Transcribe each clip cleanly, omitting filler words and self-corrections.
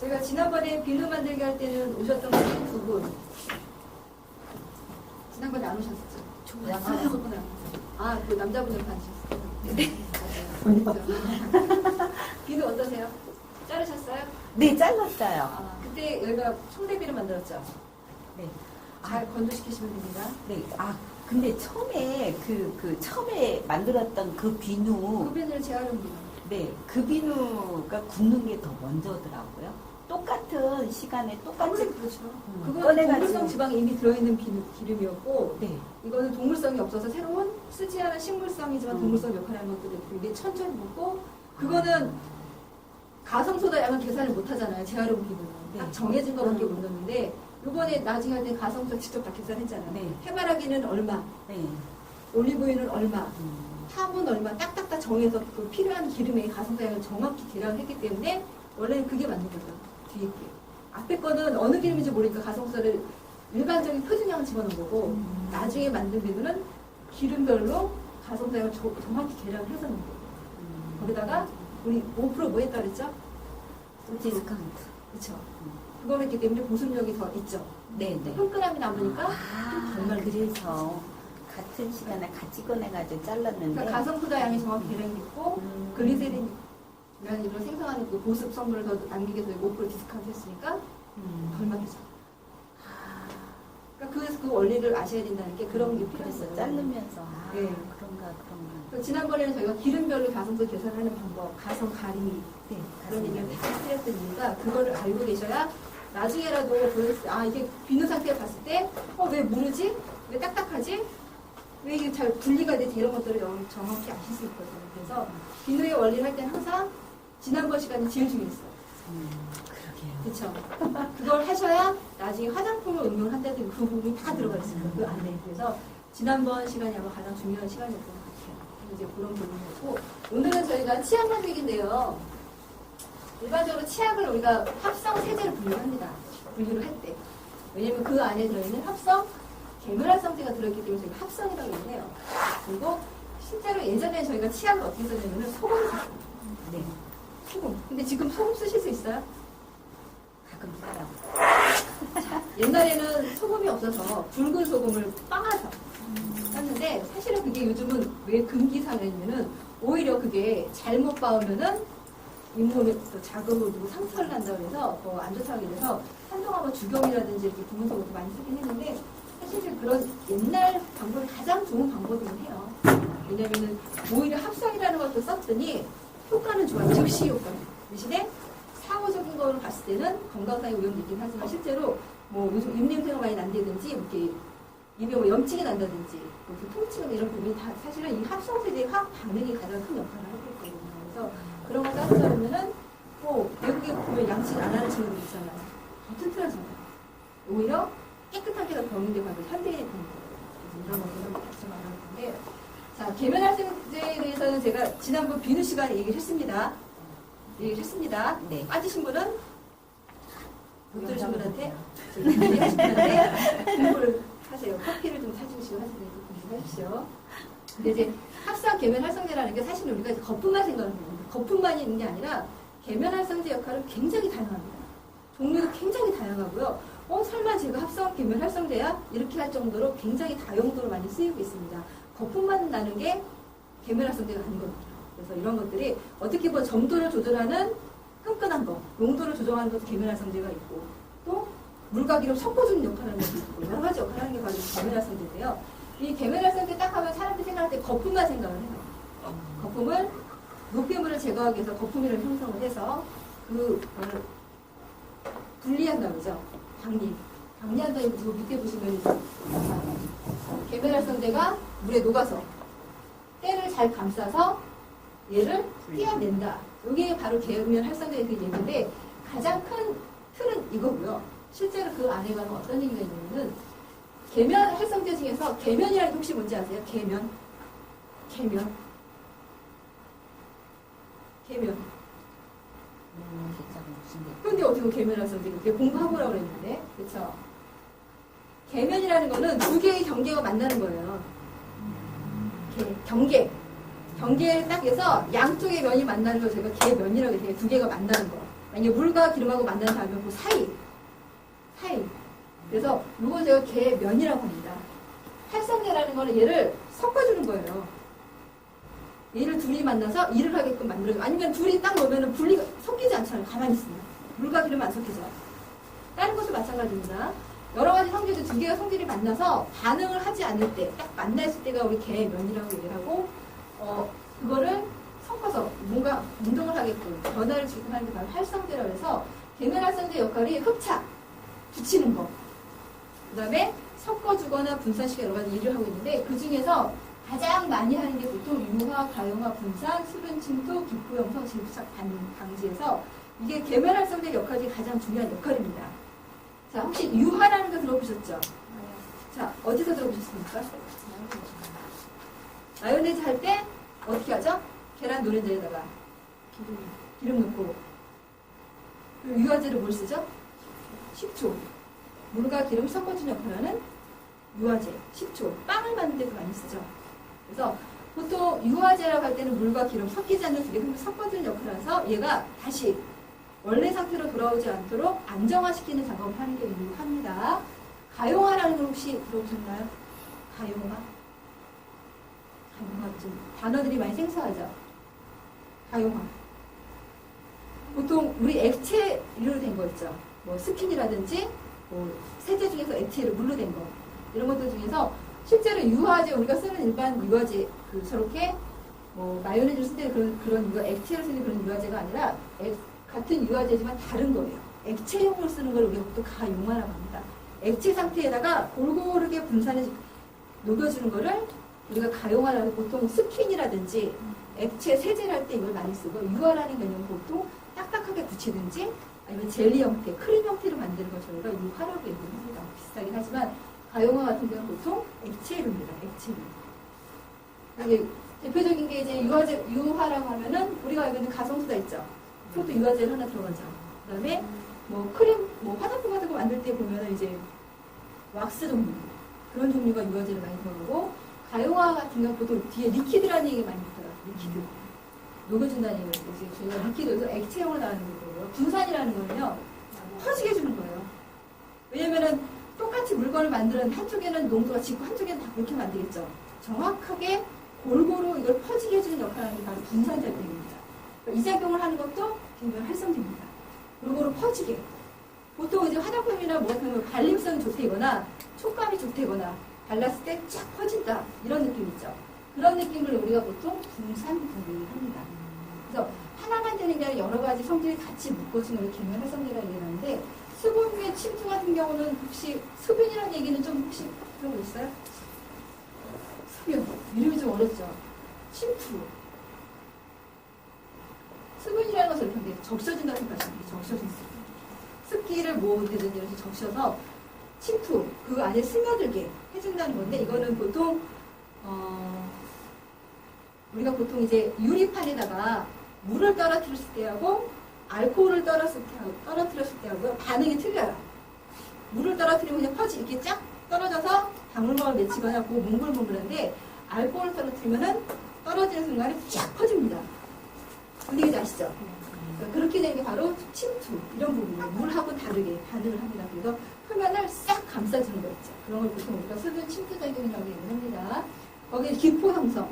제가 지난번에 비누 만들기 할 때는 오셨던 분이 두 분. 지난번에 안 오셨었죠? 오셨구나. 아, 그 남자분들 봐주셨어요. 네. 맞아요. 비누 어떠세요? 자르셨어요? 네, 잘랐어요. 아, 그때 여기가 총대비를 만들었죠? 네. 잘 건조시키시면 됩니다. 네. 아, 근데 처음에 처음에 만들었던 그 비누, 그 비누를 재활용 비누. 네, 그 비누가 굽는 게 더 먼저더라고요. 똑같은 시간에 똑같이 그렇죠. 그건 꺼내가지고. 동물성 지방이 이미 들어있는 기름이었고, 네. 이거는 동물성이 없어서 새로운 쓰지 않은 식물성이지만 동물성 역할을 하는 것들이 이게 천천히 먹고, 그거는 가성소다 양은 계산을 못 하잖아요. 재활용 비누는. 딱 정해진 거밖에 못 넣는데, 요번에 나중에 할 때 가성소 직접 다 계산했잖아요. 네. 해바라기는 얼마, 네. 올리브유는 얼마, 팝은 얼마, 딱딱딱 정해서 그 필요한 기름의 가성소량을 정확히 계량을 했기 때문에 원래는 그게 맞는 거죠. 뒤에 게. 앞에 거는 어느 기름인지 모르니까 가성소를 일반적인 표준량을 집어넣은 거고, 나중에 만든 비누는 기름별로 가성소량을 정확히 계량을 해서 넣은 거예요. 거기다가 우리 5% 뭐 했다 그랬죠? 디스카운트. 그렇죠. 그걸 했기 때문에 보습력이 더 있죠. 네, 네. 끈끈함이 남으니까 정말 그래서 같은 시간에 같이 꺼내가지고 잘랐는데. 그러니까 가성소다 양이 정확히 계량됐고 글리세린 이런 생성하는 그 보습 성분을 더 남기기 위해서 5% 디스카운트 했으니까 덜 맞죠. 그러니까 그래서 그 원리를 아셔야 된다는 게 그런 게 그래서 필요했어요. 자르면서 네. 그런가. 지난번에는 저희가 기름별로 가성소 계산하는 방법, 가성 가리 네, 그런 얘기를 다 드렸던 이유가 그거를 알고 계셔야 나중에라도 이게 비누 상태를 봤을 때 왜 무르지? 왜 딱딱하지? 왜 이게 잘 분리가 되지? 이런 것들을 정확히 아실 수 있거든요. 그래서 비누의 원리를 할 때는 항상 지난번 시간이 제일 중요했어요. 그러게요. 그렇죠. 그걸 하셔야 나중에 화장품을 응용을 한다든지 그 부분이 다 들어가 있어요. 그 안에. 그래서 지난번 시간이 아마 가장 중요한 시간이었던 것 같아요. 이제 그런 부분이었고, 오늘은 저희가 치약 만들기인데요. 일반적으로 치약을 우리가 합성 세제로 분류합니다. 분류를 할 때. 왜냐면 그 안에 들어있는 합성 계면활성제가 들어있기 때문에 저희가 합성이라고 얘기해요. 그리고 실제로 예전에 저희가 치약을 어떻게 썼냐면 소금을 썼어요. 네. 소금. 근데 지금 소금 쓰실 수 있어요? 가끔 써요. 옛날에는 소금이 없어서 붉은 소금을 빻아서 썼는데 사실은 그게 요즘은 왜 금기사냐면은 오히려 그게 잘못 빻으면은 잇몸에 또 자극을 주고 상처를 난다고 해서 더 안 좋다고 해서 한동안 뭐 주경이라든지 이렇게 붉은소금도 많이 쓰긴 했는데 사실 그런 옛날 방법이 가장 좋은 방법이긴 해요. 왜냐면은 오히려 합성이라는 것도 썼더니 효과는 좋아요. 즉시 효과. 대신에 상호적인 거를 봤을 때는 건강상의 오염이 있긴 하지만 실제로 뭐 요즘 입냄새가 많이 난다든지 이렇게 입에 뭐 염증이 난다든지 뭐 통증이나 이런 부분이 다 사실은 이 합성세제의 화학 반응이 가장 큰 역할을 하고 있거든요. 그래서 그런 거 따르자면은 외국에 보면 양치를 안 하는 친구들 있잖아요. 더 튼튼하잖아요. 오히려 깨끗한 게더 병인데 가도 현대인의 병이거든요. 이런 것들은 같이 말하는 건데, 자, 계면활성제에 대해서는 제가 지난번 비누 시간에 얘기를 했습니다. 네. 빠지신 분은 못 들으신 분한테 얘기하신 분한테 공부를 하세요. 커피를 좀 사주시고 공부하십시오. 근데 이제 합성 계면활성제라는 게 사실 우리가 이제 거품만 생각하는 거예요. 거품만이 있는 게 아니라 계면활성제 역할은 굉장히 다양합니다. 종류도 굉장히 다양하고요. 설마 제가 합성 계면활성제야? 이렇게 할 정도로 굉장히 다용도로 많이 쓰이고 있습니다. 거품만 나는 게 계면활성제가 아니거든요. 그래서 이런 것들이 어떻게 보면 점도를 조절하는 끈끈한 거, 용도를 조정하는 것도 계면활성제가 있고, 또 물과 기름 섞어주는 역할을 하는 것도 있고, 여러 가지 역할을 하는 게 바로 계면활성제인데요. 이 계면활성제 딱 하면 사람들이 생각할 때 거품만 생각을 해요. 거품을 노폐물을 제거하기 위해서 거품이를 형성을 해서 그걸 분리한다고 그러죠. 방리한다는 거 밑에 보시면 계면활성제가 물에 녹아서 때를 잘 감싸서 얘를 띄어낸다. 이게 바로 계면활성제의 그 얘기인데 가장 큰 틀은 이거고요. 실제로 그 안에 가면 어떤 얘기가 있냐면은 계면활성제 중에서 계면이라는 게 혹시 뭔지 아세요? 계면. 그런데 어떻게 보면 계면활성제 그게 공부하고 오라고 그랬는데, 그렇죠? 계면이라는 거는 두 개의 경계가 만나는 거예요. 경계를 딱 해서 양쪽의 면이 만나는 걸 저희가 계면이라고 해요. 두 개가 만나는 거. 만약에 물과 기름하고 만난 다음에 그 사이. 그래서 이건 제가 계면이라고 합니다. 활성제라는 거는 얘를 섞어주는 거예요. 얘를 둘이 만나서 일을 하게끔 만들어줘. 아니면 둘이 딱 놓으면 섞이지 않잖아요. 가만히 있으면. 물과 기름 안 섞이죠. 다른 것도 마찬가지입니다. 여러 가지 성질들 두 개가 성질이 만나서 반응을 하지 않을 때, 딱 만났을 때가 우리 계면이라고 얘기를 하고, 그거를 섞어서 뭔가 운동을 하게끔 변화를 주게끔 하는 게 바로 활성제라고 해서 계면 활성제 역할이 흡착, 붙이는 거. 그 다음에 섞어주거나 분산시키는 여러 가지 일을 하고 있는데 그 중에서 가장 많이 하는 게 보통 유화, 가용화, 분산, 수분 침투, 기포 형성, 질부착 방지에서 이게 계면 활성제 역할이 가장 중요한 역할입니다. 자, 혹시 유화라는 거 들어보셨죠? 자, 어디서 들어보셨습니까? 마요네즈 할 때 어떻게 하죠? 계란 노른자에다가 기름 넣고 그리고 유화제를 뭘 쓰죠? 식초. 물과 기름 섞어준 역할을 하는 유화제, 식초. 빵을 만들 때도 많이 쓰죠. 그래서 보통 유화제라고 할 때는 물과 기름 섞이지 않는 두 개 섞어주는 역할을 해서 얘가 다시 원래 상태로 돌아오지 않도록 안정화시키는 작업을 하는 게 유화입니다. 가용화라는 걸 혹시 들어보셨나요? 가용화? 가용화 좀 단어들이 많이 생소하죠? 가용화. 보통 우리 액체로 된 거 있죠? 뭐 스킨이라든지 뭐 세제 중에서 액체로 물로 된 거 이런 것들 중에서 실제로 유화제 우리가 쓰는 일반 유화제 저렇게 뭐 마요네즈를 쓸 때 그런 액체로 쓰는 그런 유화제가 아니라 같은 유화제지만 다른 거예요. 액체용으로 쓰는 걸 우리가 보통 가용화라고 합니다. 액체 상태에다가 골고루게 분산해 녹여주는 거를 우리가 가용화라고 보통 스킨이라든지 액체 세제를 할 때 이걸 많이 쓰고 유화라는 개념은 보통 딱딱하게 붙이든지 아니면 젤리 형태, 크림 형태로 만드는 걸 저희가 유화라고 얘기를 합니다. 비슷하긴 하지만 가용화 같은 경우는 보통 액체류입니다. 액체류. 이게 대표적인 게 이제 유화라고 하면은 우리가 알고 있는 가성소다 있죠. 그것도 유화제를 하나 들어가죠. 그 다음에 뭐 크림, 뭐 화장품 같은 거 만들 때 보면은 이제 왁스 종류 그런 종류가 유화제를 많이 들어가고 가용화 같은 경우 보통 뒤에 리퀴드라는 얘기 많이 있더라고요. 리퀴드. 녹여준다는 얘기가 이제 저희가 리퀴드에서 액체형으로 나가는 거고요. 분산이라는 거는요, 퍼지게 해주는 거예요. 왜냐면은 똑같이 물건을 만드는 한쪽에는 농도가 짙고 한쪽에는 다 그렇게 만들겠죠. 정확하게 골고루 이걸 퍼지게 해주는 역할을 하는 게 바로 분산작용입니다. 이 작용을 하는 것도 굉장히 활성제입니다. 골고루 퍼지게. 보통 이제 화장품이나 뭐 같은 경우 발림성이 좋다거나 촉감이 좋다거나 발랐을 때 쫙 퍼진다. 이런 느낌 있죠. 그런 느낌을 우리가 보통 분산분해를 합니다. 그래서 하나만 되는 게 아니라 여러 가지 성질이 같이 묶어진 걸 계면 활성제라고 얘기하는데 수분의 침투 같은 경우는 혹시 수분이라는 얘기는 좀 혹시 들어보셨어요? 수분. 이름이 좀 어렵죠? 침투. 수분이라는 것을 이렇게 적셔진다고 생각하시면 돼요. 적셔진 수분. 습기를 뭐든지 이렇게 적셔서 침투, 그 안에 스며들게 해준다는 건데 이거는 보통 우리가 보통 이제 유리판에다가 물을 떨어뜨렸을 때하고 알코올을 떨어뜨렸을 때하고 반응이 틀려요. 물을 떨어뜨리면 그냥 이렇게 쫙 떨어져서 방울방울 맺히거나 그 몽글몽글한데 알코올을 떨어뜨리면은 떨어지는 순간에 쫙 퍼집니다. 무슨 얘기인지 아시죠? 그러니까 그렇게 되는 게 바로 침투 이런 부분이에요. 물하고 다르게 반응을 합니다. 그래서 표면을 싹 감싸주는 거 있죠. 그런 걸 보통 우리가 수분 침투 작용이라고 얘기를 합니다. 거기에 기포 형성.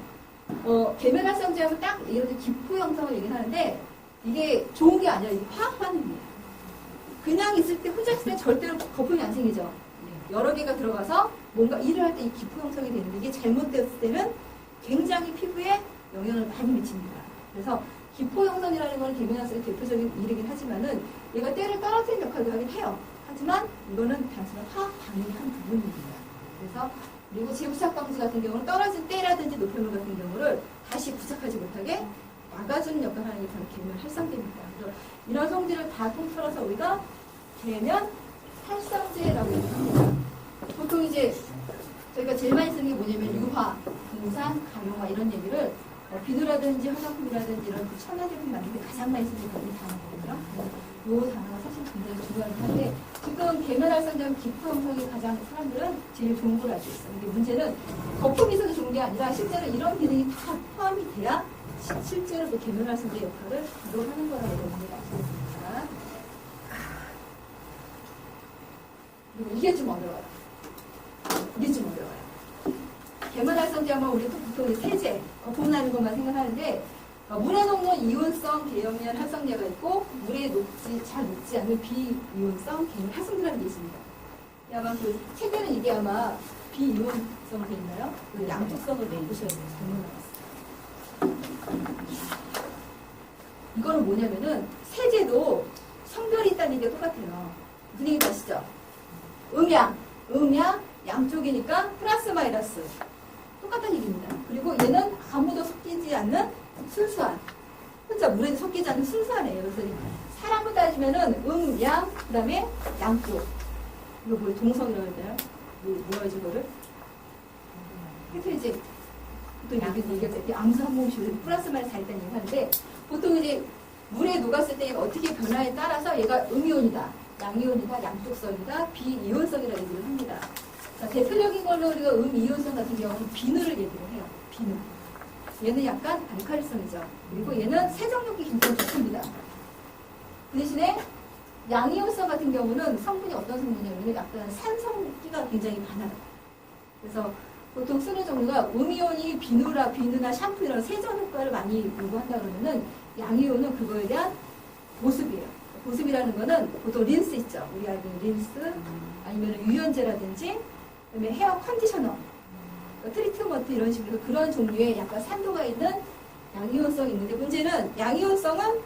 계면 활성제하고 딱 이렇게 기포 형성을 얘기를 하는데 이게 좋은 게 아니라 이게 화학 반응이에요. 그냥 있을 때 혼자 있을 때 절대로 거품이 안 생기죠. 여러 개가 들어가서 뭔가 일을 할 때 이 기포 형성이 되는데 이게 잘못됐을 때는 굉장히 피부에 영향을 많이 미칩니다. 그래서 기포 형성이라는 건 계면 활성의 대표적인 일이긴 하지만은 얘가 때를 떨어뜨리는 역할도 하긴 해요. 하지만 이거는 단순한 화학 반응의 한 부분입니다. 그래서 그리고 재부착 방지 같은 경우는 떨어진 때라든지 노폐물 같은 경우를 다시 부착하지 못하게 막아주는 역할을 하는 게 바로 계면 활성제입니다. 그래서 이런 성질을 다 통틀어서 우리가 계면 활성제라고 얘기합니다. 보통 이제 저희가 제일 많이 쓰는 게 뭐냐면 유화, 분산, 가용화 이런 얘기를 비누라든지 화장품이라든지 이런 천연제품 만들 때 가장 많이 쓰는 게 이 단어거든요. 이 단어가 사실 굉장히 중요한 건데 지금 계면 활성제는 기포 형성이 가장 사람들은 제일 좋은 걸 알고 있어요. 근데 문제는 거품이 있어서 좋은 게 아니라 실제로 이런 기능이 다 포함이 돼야 실제로 그 계면 활성제 역할을 바로 하는 거라고 여러분들이 아시겠습니까? 그리고 이게 좀 어려워요. 이게 좀 어려워요. 계면활성제하면 우리 보통 세제, 거품나는 것만 생각하는데 물에 녹는 이온성 계면활 활성제가 있고 물에 잘 녹지 않는 비이온성 계면 활성제라는 게 있습니다. 아마 그 책에는 이게 아마 비이온성으로 돼 있나요? 그 양쪽성으로 보셔야 돼요. 잘못 나왔어요. 이거는 뭐냐면은 세제도 성별이 있다는 게 똑같아요. 분위기 아시죠? 음양, 양쪽이니까 플러스 마이너스 똑같다는 얘기입니다. 그리고 얘는 아무도 섞이지 않는 순수한, 혼자 물에 섞이지 않는 순수한이에요. 그래서 사람을 따지면은 양, 그 다음에 양쪽. 이거 뭐 동성이라고 해야 되나요? 뭐라지 이거를? 그래서 이제 보통 이게 암수 한 번씩 플러스 마이너스 다 있다는 얘기 하는데 보통 이제 물에 녹았을 때 어떻게 변화에 따라서 얘가 음이온이다, 양이온이다, 양쪽성이다, 비이온성이라고 얘기를 합니다. 자, 대표적인 걸로 우리가 이온성 같은 경우는 비누를 얘기를 해요. 비누. 얘는 약간 알칼리성이죠. 그리고 얘는 세정력이 굉장히 좋습니다. 그 대신에 양이온성 같은 경우는 성분이 어떤 성분이냐면 약간 산성기가 굉장히 많아요. 그래서 보통 쓰는 종류가 음이온이 비누나 샴푸 이런 세정 효과를 많이 요구한다 그러면은 양이온은 그거에 대한 보습이에요. 보습이라는 거는 보통 린스 있죠. 우리 알고 있는 린스 아니면 유연제라든지 그다음에 헤어 컨디셔너, 트리트먼트 이런 식으로 그런 종류의 약간 산도가 있는 양이온성이 있는데 문제는 양이온성은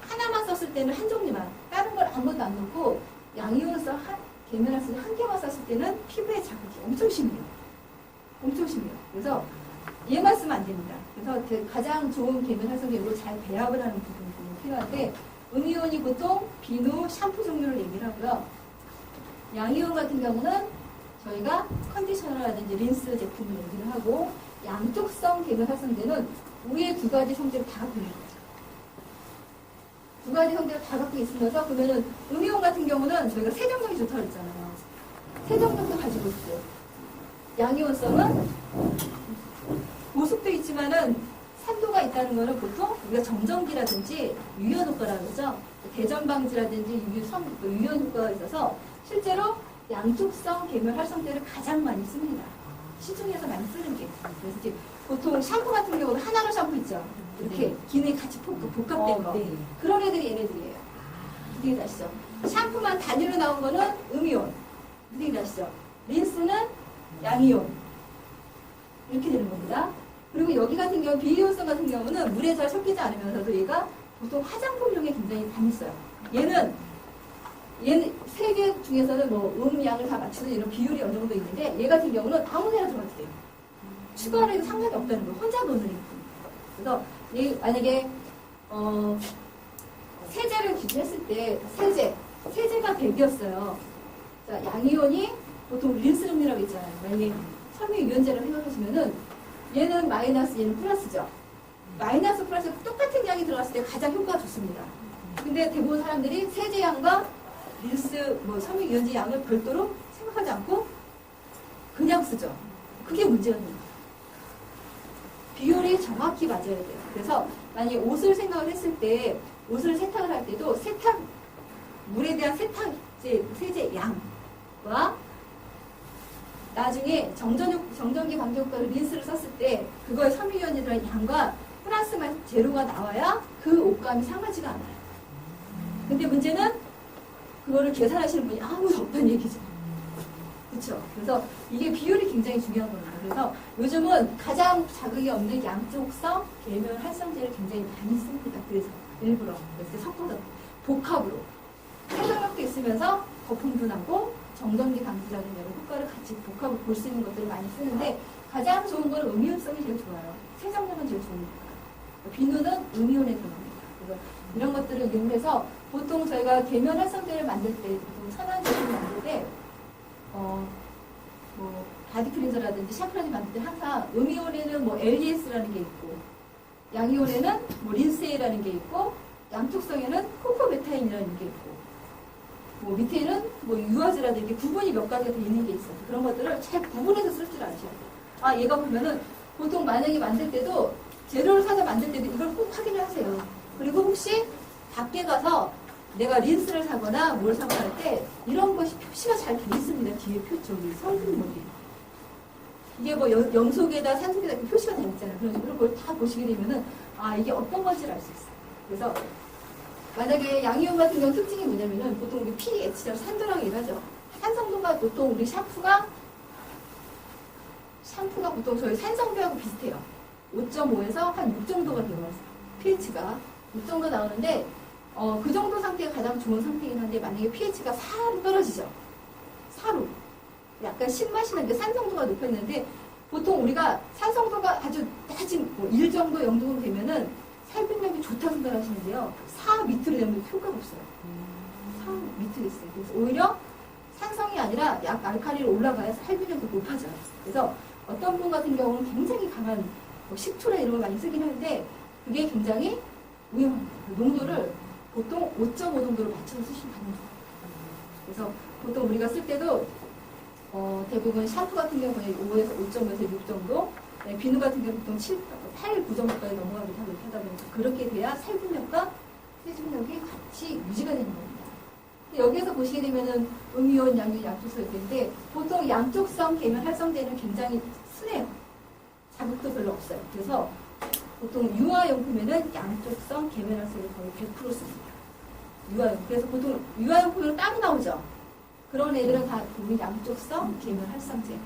하나만 썼을 때는 한 종류만 다른 걸 아무것도 안 넣고 양이온성 계면활성제 한 개만 썼을 때는 피부에 자극이 엄청 심해요. 엄청 심해요. 그래서 얘만 쓰면 안 됩니다. 그래서 가장 좋은 계면활성제로 잘 배합을 하는 부분이 필요한데 음이온이 보통 비누, 샴푸 종류를 얘기를 하고요. 양이온 같은 경우는 저희가 컨디셔너라든지 린스 제품을 얘기를 하고 양쪽성 계면활성제는 위에 두 가지 성질을 다 갖고 있는 거죠. 두 가지 성질을 다 갖고 있으면서 그러면은 음이온 같은 경우는 저희가 세정력이 좋다고 했잖아요. 세정력도 가지고 있고 양이온성은 보습도 있지만은 산도가 있다는 거는 보통 우리가 정전기라든지 유연 효과라고 그러죠. 대전 방지라든지 유연 효과가 있어서 실제로 양쪽성 계면 활성제를 가장 많이 씁니다. 시중에서 많이 쓰는 게. 그래서 이제 보통 샴푸 같은 경우는 하나로 샴푸 있죠. 이렇게 기능이 같이 복합된 거. 네. 그런 애들이 얘네들이에요. 무슨 아시죠? 샴푸만 단위로 나온 거는 음이온. 무슨 아시죠? 린스는 양이온. 이렇게 되는 겁니다. 그리고 여기 같은 경우 비이온성 같은 경우는 물에 잘 섞이지 않으면서도 얘가 보통 화장품용에 굉장히 많이 써요. 얘는 세 개 중에서는 뭐 양을 다 맞추는 이런 비율이 어느 정도 있는데 얘 같은 경우는 아무 데나 들어가도 돼요. 추가로 해도 상관이 없다는 거. 혼자 넣는 거. 그래서 만약에 세제를 기준했을 때 세제가 100이었어요. 자, 양이온이 보통 린스 종류라고 있잖아요. 만약에 섬유유연제를 생각하시면은 얘는 마이너스, 얘는 플러스죠. 마이너스 플러스 똑같은 양이 들어갔을 때 가장 효과가 좋습니다. 근데 대부분 사람들이 세제 양과 린스, 섬유유연제 양을 별도로 생각하지 않고 그냥 쓰죠. 그게 문제가 됩니다. 비율이 정확히 맞아야 돼요. 그래서 만약에 옷을 생각을 했을 때 옷을 세탁을 할 때도 물에 대한 세제 양과 나중에 정전기 방지 효과를 린스를 썼을 때 그거의 섬유유연제들의 양과 플러스 제로가 나와야 그 옷감이 상하지가 않아요. 근데 문제는 그거를 계산하시는 분이 아무도 없다는 얘기죠. 그렇죠? 그래서 이게 비율이 굉장히 중요한 겁니다. 그래서 요즘은 가장 자극이 없는 양쪽성 계면 활성제를 굉장히 많이 씁니다. 그래서 일부러 이렇게 섞어서 복합으로 세정력도 있으면서 거품도 나고 정전기 방지라는 여러 효과를 같이 복합을 볼 수 있는 것들을 많이 쓰는데 가장 좋은 건 음이온성이 제일 좋아요. 세정력은 제일 좋으니까. 비누는 음이온에 들어갑니다. 그래서 이런 것들을 이용해서 보통 저희가 계면 활성제를 만들 때, 보통 천연 제품 만들 때, 바디 클린저라든지 샴푸라든지 만들 때 항상 음이온에는 LDS라는 게 있고, 양이온에는 린스에라는 게 있고, 양쪽성에는 코코베타인이라는 게 있고, 밑에는 유화제라든지 구분이 몇 가지가 돼 있는 게 있어요. 그런 것들을 잘 구분해서 쓸 줄 아셔야 돼요. 얘가 보면은 보통 만약에 만들 때도 재료를 사서 만들 때도 이걸 꼭 확인을 하세요. 그리고 혹시 밖에 가서 내가 린스를 사거나 뭘 사거나 할 때 이런 것이 표시가 잘 돼 있습니다. 뒤에 저기 성분물이. 이게 뭐 염속에다 산소에다 이렇게 표시가 돼 있잖아요. 그런 식으로 그걸 다 보시게 되면은 아 이게 어떤 건지를 알 수 있어요. 그래서 만약에 양이온 같은 경우 특징이 뭐냐면은 보통 우리 pH라고 산도라고 얘기하죠. 산성도가 보통 우리 샤프가 보통 저희 산성비하고 비슷해요. 5.5에서 한 6 정도가 되어요. pH가 6 정도 나오는데 그 정도 상태가 가장 좋은 상태이긴 한데 만약에 pH가 4로 떨어지죠. 4로. 약간 신맛이 나는데 산성도가 높였는데 보통 우리가 산성도가 아주 낮은 1 정도 0 정도 되면은 살균력이 좋다고 생각하시는데요. 4 밑으로 되면 효과가 없어요. 4 밑으로 있어요. 그래서 오히려 산성이 아니라 약 알칼리로 올라가야 살균력도 높아져요. 그래서 어떤 분 같은 경우는 굉장히 강한 식초나 이런 걸 많이 쓰긴 하는데 그게 굉장히 위험합니다. 농도를 보통 5.5 정도로 맞춰서 쓰시면 됩니다. 그래서 보통 우리가 쓸 때도 대부분 샴푸 같은 경우는 5에서 5.5에서 6 정도, 비누 같은 경우는 보통 7, 8, 9 정도까지 넘어가기도 하다 보니까 그렇게 돼야 살균력과 세균력이 같이 유지가 되는 겁니다. 여기에서 보시게 되면은 음이온, 양이온, 양쪽성이 되는데 보통 양쪽성 계면 활성제는 굉장히 순해요. 자극도 별로 없어요. 그래서 보통 유아용품에는 양쪽성 계면 활성제를 거의 100% 씁니다. 유아용품. 그래서 보통 유아용품으로 따로 나오죠. 그런 애들은 다 우리 양쪽성 계면 활성제.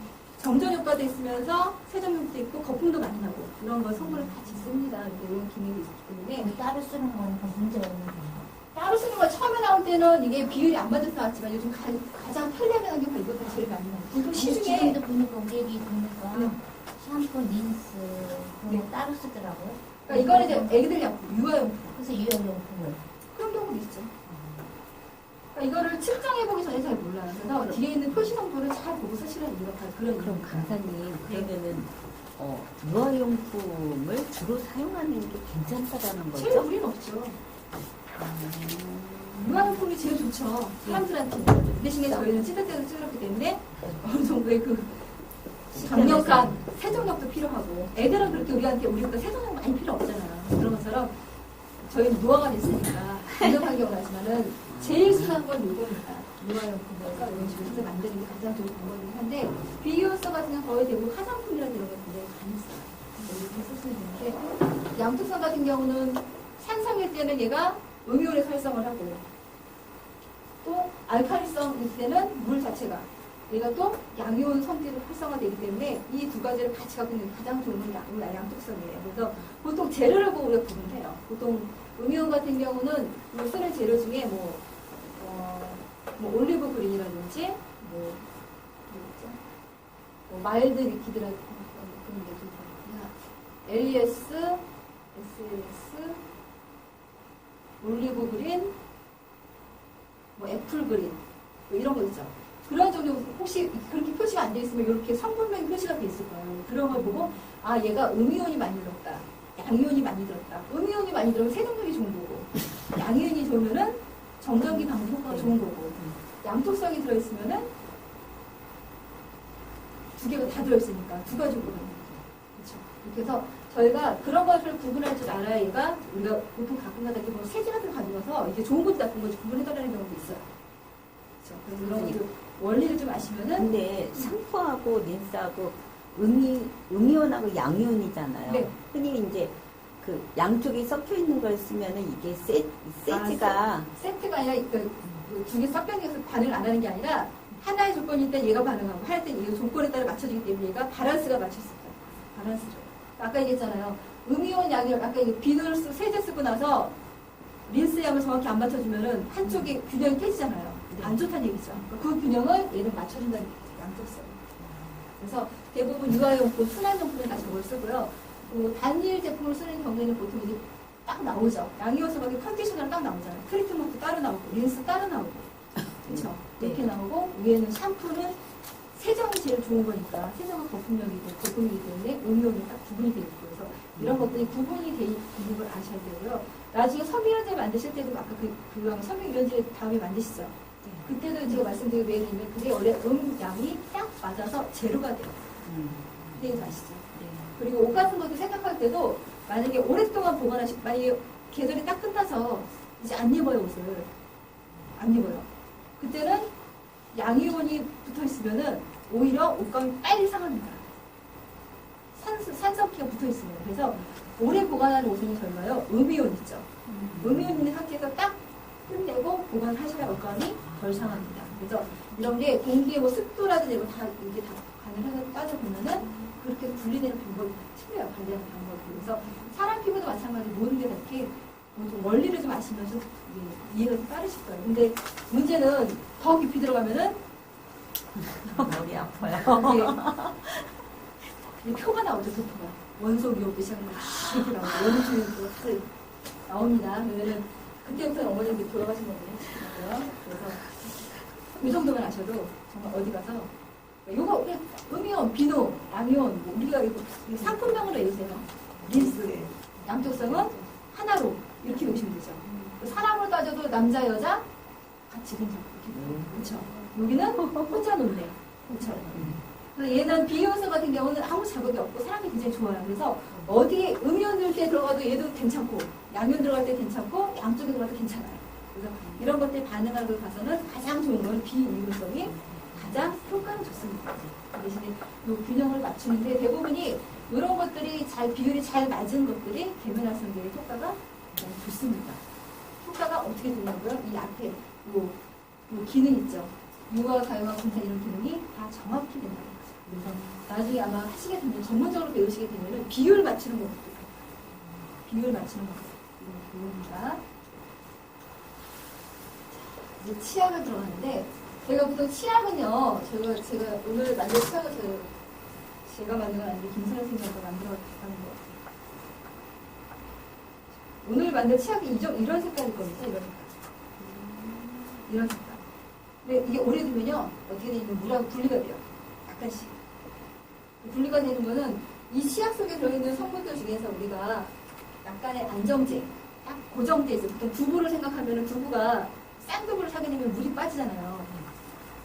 정전 효과도 있으면서 세정력도 있고 거품도 많이 나고 이런 거 성분을 같이 씁니다. 이런 기능이 있기 때문에 따로 쓰는 거는 문제가 없는 건가요? 따로 쓰는 거 처음에 나올 때는 이게 비율이 안 맞아서 나왔지만 요즘 가장 편리하게 게 이것도 제일 많이 나와요. 보통 시중에 지금도 보니까 우리 애기 보니까 네. 샴푸, 린스 그런 거 네. 따로 쓰더라고요. 그러니까 이거는 이제 애기들 약품, 유아용품 그래서 유형용품을 그런 경우도 있죠. 그러니까 이거를 측정해보기 전에 잘 몰라요. 그래서 뒤에 있는 표시 정보를 잘 보고 쓰시라는 이유가 바로 그런 그럼 이유입니다. 강사님 그러면은 유아용품을 주로 사용하는 게 괜찮다라는 제일 거죠? 무리는 없죠. 유아용품이 제일 좋죠. 사람들한테. 대신에 저희는 찌들 때도 찌르기 때문에 어느 정도의 그 강력한 세정력도 필요하고 애들은 그렇게 우리보다 세정력 많이 필요 없잖아요. 그런 것처럼 저희는 노화가 됐으니까 강력한 경우는 하지만은 제일 순한 건 이겁니다. 유아용품에서 이런 식으로 해서 만드는 게 가장 좋은 방법이긴 한데 비효소 같은 경우는 거의 대부분 화장품이라는 이런 게 굉장히 많이 써요. 이렇게 쓰시면 되는데 양쪽성 같은 경우는 산성일 때는 얘가 음이온에 활성을 하고 또 알칼리성일 때는 물 자체가 얘가 또 양이온 성질로 활성화되기 때문에 이 두 가지를 같이 갖고 있는 가장 좋은 게 양쪽성이에요. 그래서 보통 재료를 보고 우리가 구분해요. 보통 음이온 같은 경우는 쓰는 재료 중에 뭐 올리브 그린이라든지 뭐 마일드 리퀴드라든지 그런 게 좋거든요. LES, SLS, 올리브 그린, 뭐 애플 그린, 뭐 이런 거 있죠. 그런 정도 혹시 그렇게 표시가 안 돼 있으면 이렇게 성분명이 표시가 돼 있을 거예요. 그런 걸 보고 아 얘가 음이온이 많이 들었다, 양이온이 많이 들었다. 음이온이 많이 들으면 세정력이 좋은 거고, 양이온이 좋으면은 정전기 방지 효과가 좋은 거고, 양쪽성이 들어있으면은 두 개가 다 들어있으니까 두 가지 효과가 있는 거죠. 그렇죠. 이렇게 해서 저희가 그런 것을 구분할 줄 알아야 얘가 우리가 보통 가끔가다 이렇게 뭐 세제 같은 거 가져가서 이게 좋은 건지 나쁜 건지 구분해달라는 경우도 있어요. 그렇죠. 그래서 이런 것들 원리를 좀 아시면은 근데 샴푸하고 린스하고 음이온하고 양이온이잖아요. 네. 흔히 이제 그 양쪽이 섞여 있는 걸 쓰면은 이게 세트가 세트가 아니라 두 개 섞여 있는 반응을 안 하는 게 아니라 하나의 조건일 때 얘가 반응하고 하나일 때 이 조건에 따라 맞춰지기 때문에 얘가 밸런스가 맞췄습니다. 밸런스죠. 아까 얘기했잖아요. 음이온, 양이온, 아까 비누를 세제 쓰고 나서 린스 양을 정확히 안 맞춰주면은 한쪽이 균형이 깨지잖아요. 네. 안 좋다는 얘기죠. 그 균형을 얘는 맞춰준다는 얘기죠. 양쪽성. 그래서 대부분 유아용품, 순환용품은 다 저걸 쓰고요. 단일 제품을 쓰는 경우에는 보통 이제 딱 나오죠. 양이온소박이 컨디셔너를 딱 나오잖아요. 트리트먼트 따로 나오고, 린스 따로 나오고. 그렇죠. 네. 이렇게 나오고, 위에는 샴푸는 세정이 제일 좋은 거니까, 세정은 거품력이고, 거품이기 때문에 음이온이 딱 구분이 되어 있고, 그래서 이런 것들이 구분이 돼 있는 걸 아셔야 되고요. 나중에 섬유유연제 만드실 때도 아까 그 섬유유연제 다음에 만드시죠. 그때도 제가 말씀드린 왜 그러면 그게 원래 양이 딱 맞아서 재료가 돼요. 그게 아시죠? 네. 그리고 옷 같은 것도 생각할 때도 만약에 오랫동안 보관하시, 만약에 계절이 딱 끝나서 이제 안 입어요, 옷을. 안 익어요. 그때는 양이온이 붙어 있으면은 오히려 옷감이 빨리 상합니다. 산성기가 붙어 있으면. 그래서 오래 보관하는 옷은 저희가요, 음이온 있죠. 음이온 있는 상태에서 딱 끝내고 보관하셔야 옷감이 덜 상합니다. 그래서 이런 게 공기의 뭐 습도라든지 이거 다 이게 다 가능해서 따져보면은 그렇게 분리되는 방법이 틀려요. 관리하는 방법이. 그래서 사람 피부도 마찬가지 모든 게 다 이렇게 좀 원리를 좀 아시면서 이해가 좀 빠르실 거예요. 근데 문제는 더 깊이 들어가면은 머리 아파요. 이게 표가 나오죠, 도표가. 원소 기호부 시작하면 이렇게 나오고 원소의 기호가 나옵니다. 그러면은 그때부터는 어머님들이 돌아가신 거거든요. 그래서 이 정도만 아셔도 정말 어디 가서 요거 음이온, 비누, 양이온 뭐 우리가 이거 상품명으로 외우세요. 린스. 양쪽성은 하나로 이렇게 외우시면 되죠. 사람으로 따져도 남자, 여자 같이 괜찮고 그렇죠. 여기는 혼자 논대. 그렇죠. 그래서 얘는 비효소 같은 경우는 아무 자극이 없고 사람이 굉장히 좋아요. 그래서 어디 음이온 들 때 들어가도 얘도 괜찮고 양이온 들어갈 때 괜찮고 양쪽에 들어갈 때 괜찮아요. 그래서 이런 것들 반응하고 가서는 가장 좋은 건 비유효성이 가장 효과는 좋습니다. 대신에 이 균형을 맞추는데 대부분이 이런 것들이 잘 비율이 잘 맞은 것들이 계면활성제의 효과가 좋습니다. 효과가 어떻게 되냐고요? 이 앞에 요 기능 있죠. 유화, 가용화, 분산 이런 기능이 다 정확히 된다는 거죠. 그래서 나중에 아마 하시게 되면 전문적으로 배우시게 되면은 비율 맞추는 것도 비율 맞추는 것 이런 부분입니다. 이제 치약을 들어가는데 제가 보통 치약은요, 제가 오늘 만든 치약을 제가 만든 건 아닌데 김선생 선생님과 만들어 가는 거 같아요. 오늘 만든 치약이 이런 색깔일 겁니다. 이런 색깔. 이런 색깔. 근데 이게 오래되면요, 어떻게 되냐면 물하고 분리가 돼요. 약간씩. 분리가 되는 거는 이 치약 속에 들어있는 성분들 중에서 우리가 약간의 안정제, 딱 고정돼 있어요. 보통 두부를 생각하면 두부가 싼 두부를 사게 되면 물이 빠지잖아요.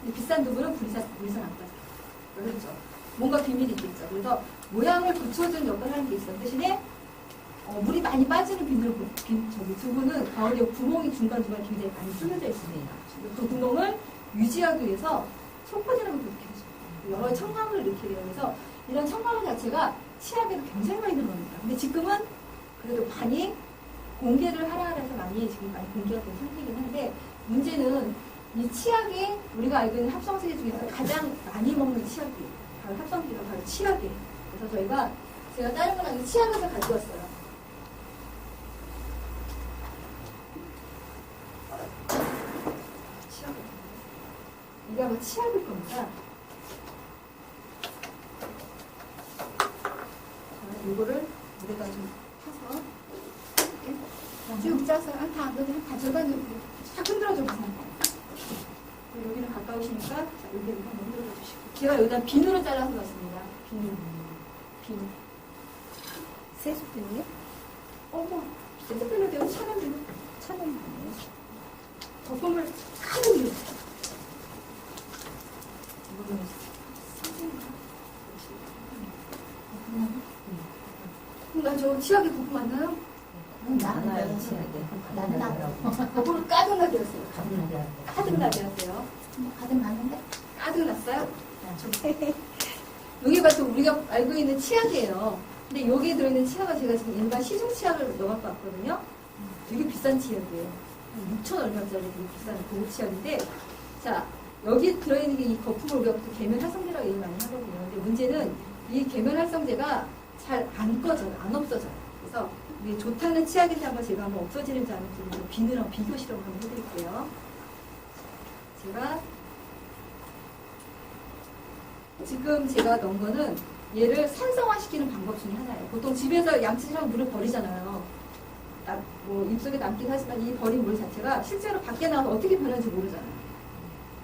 근데 비싼 두부는 물선 안 빠져요. 그렇죠. 뭔가 비밀이 있겠죠. 그래서 모양을 붙여주는 역할을 하는 게 있어요. 대신에 물이 많이 빠지는 두부는 가운데 구멍이 중간중간 굉장히 많이 뚫려져 있습니다. 그 구멍을 유지하기 위해서 소포제라고 그렇게 하죠. 여러 첨가물을 넣게 돼요. 그래서 이런 첨가물 자체가 치약에도 굉장히 많이 들어갑니다. 근데 지금은 그래도 많이 공개를 하라 해서 지금 많이 공개가 된 상태이긴 한데 문제는 이 치약이 우리가 알고 있는 합성세 중에서 가장 많이 먹는 치약이 바로 합성기가 바로 치약이에요. 그래서 제가 다른 건 아니고 치약을 가져왔어요. 이게 아마 치약일 겁니다. 자, 이거를 물에다 좀 타서 쭉 짜서 다 절반 정도 싹 흔들어줘 보세요. 여기는 가까우시니까 자, 여기를 한번 흔들어 주시고 제가 여기다 비누로 잘라서 넣습니다. 비누. 세수비누요? 어머, 세수비누 되고 천연 비누. 거품을 가득 넣어요. 이거는 나 저 치약에 거품 안 나요? 많아요, 치약에. 나는 안 나고. 거품을 가득 나게 했어요. 가득 나게 했어요. 가득 나는데? 가득 났어요? 여기가 또 우리가 알고 있는 치약이에요. 근데 여기에 들어있는 치약은 제가 지금 일반 시중 치약을 넣어갖고 왔거든요. 되게 비싼 치약이에요. 6천 얼마짜리 되게 비싼 고급 치약인데, 자, 여기 들어있는 게 이 거품을 우리가 또 계면활성제라고 얘기 많이 하거든요. 근데 문제는 이 계면활성제가 잘 안 꺼져요. 안 없어져요. 그래서 이게 좋다는 치약인데 제가 한번 없어지는지 안 없어지는지 비누랑 비교 실험 한번 해드릴게요. 지금 제가 넣은 거는 얘를 산성화시키는 방법 중에 하나예요. 보통 집에서 양치질하고 물을 버리잖아요. 뭐 입속에 남긴 하지만 이 버린 물 자체가 실제로 밖에 나가서 어떻게 변하는지 모르잖아요.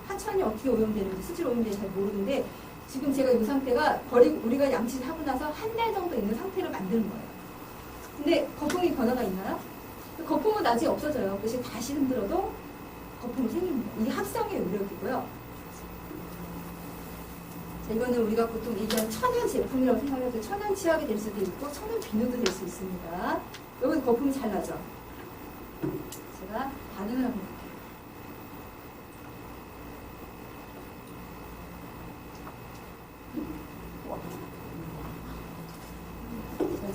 하천이 어떻게 오염되는지, 수질 오염되는지 잘 모르는데 지금 제가 이 상태가 우리가 양치질 하고 나서 한 달 정도 있는 상태를 만드는 거예요. 근데 거품이 변화가 있나요? 거품은 나중에 없어져요. 그래서 다시 흔들어도 거품이 생깁니다. 이게 합성의 요령이고요. 자, 이거는 우리가 보통 얘기하는 천연 제품이라고 생각해도 천연 치약이 될 수도 있고 천연 비누도 될 수 있습니다. 여기 거품이 잘 나죠? 제가 반응을 한번 볼게요.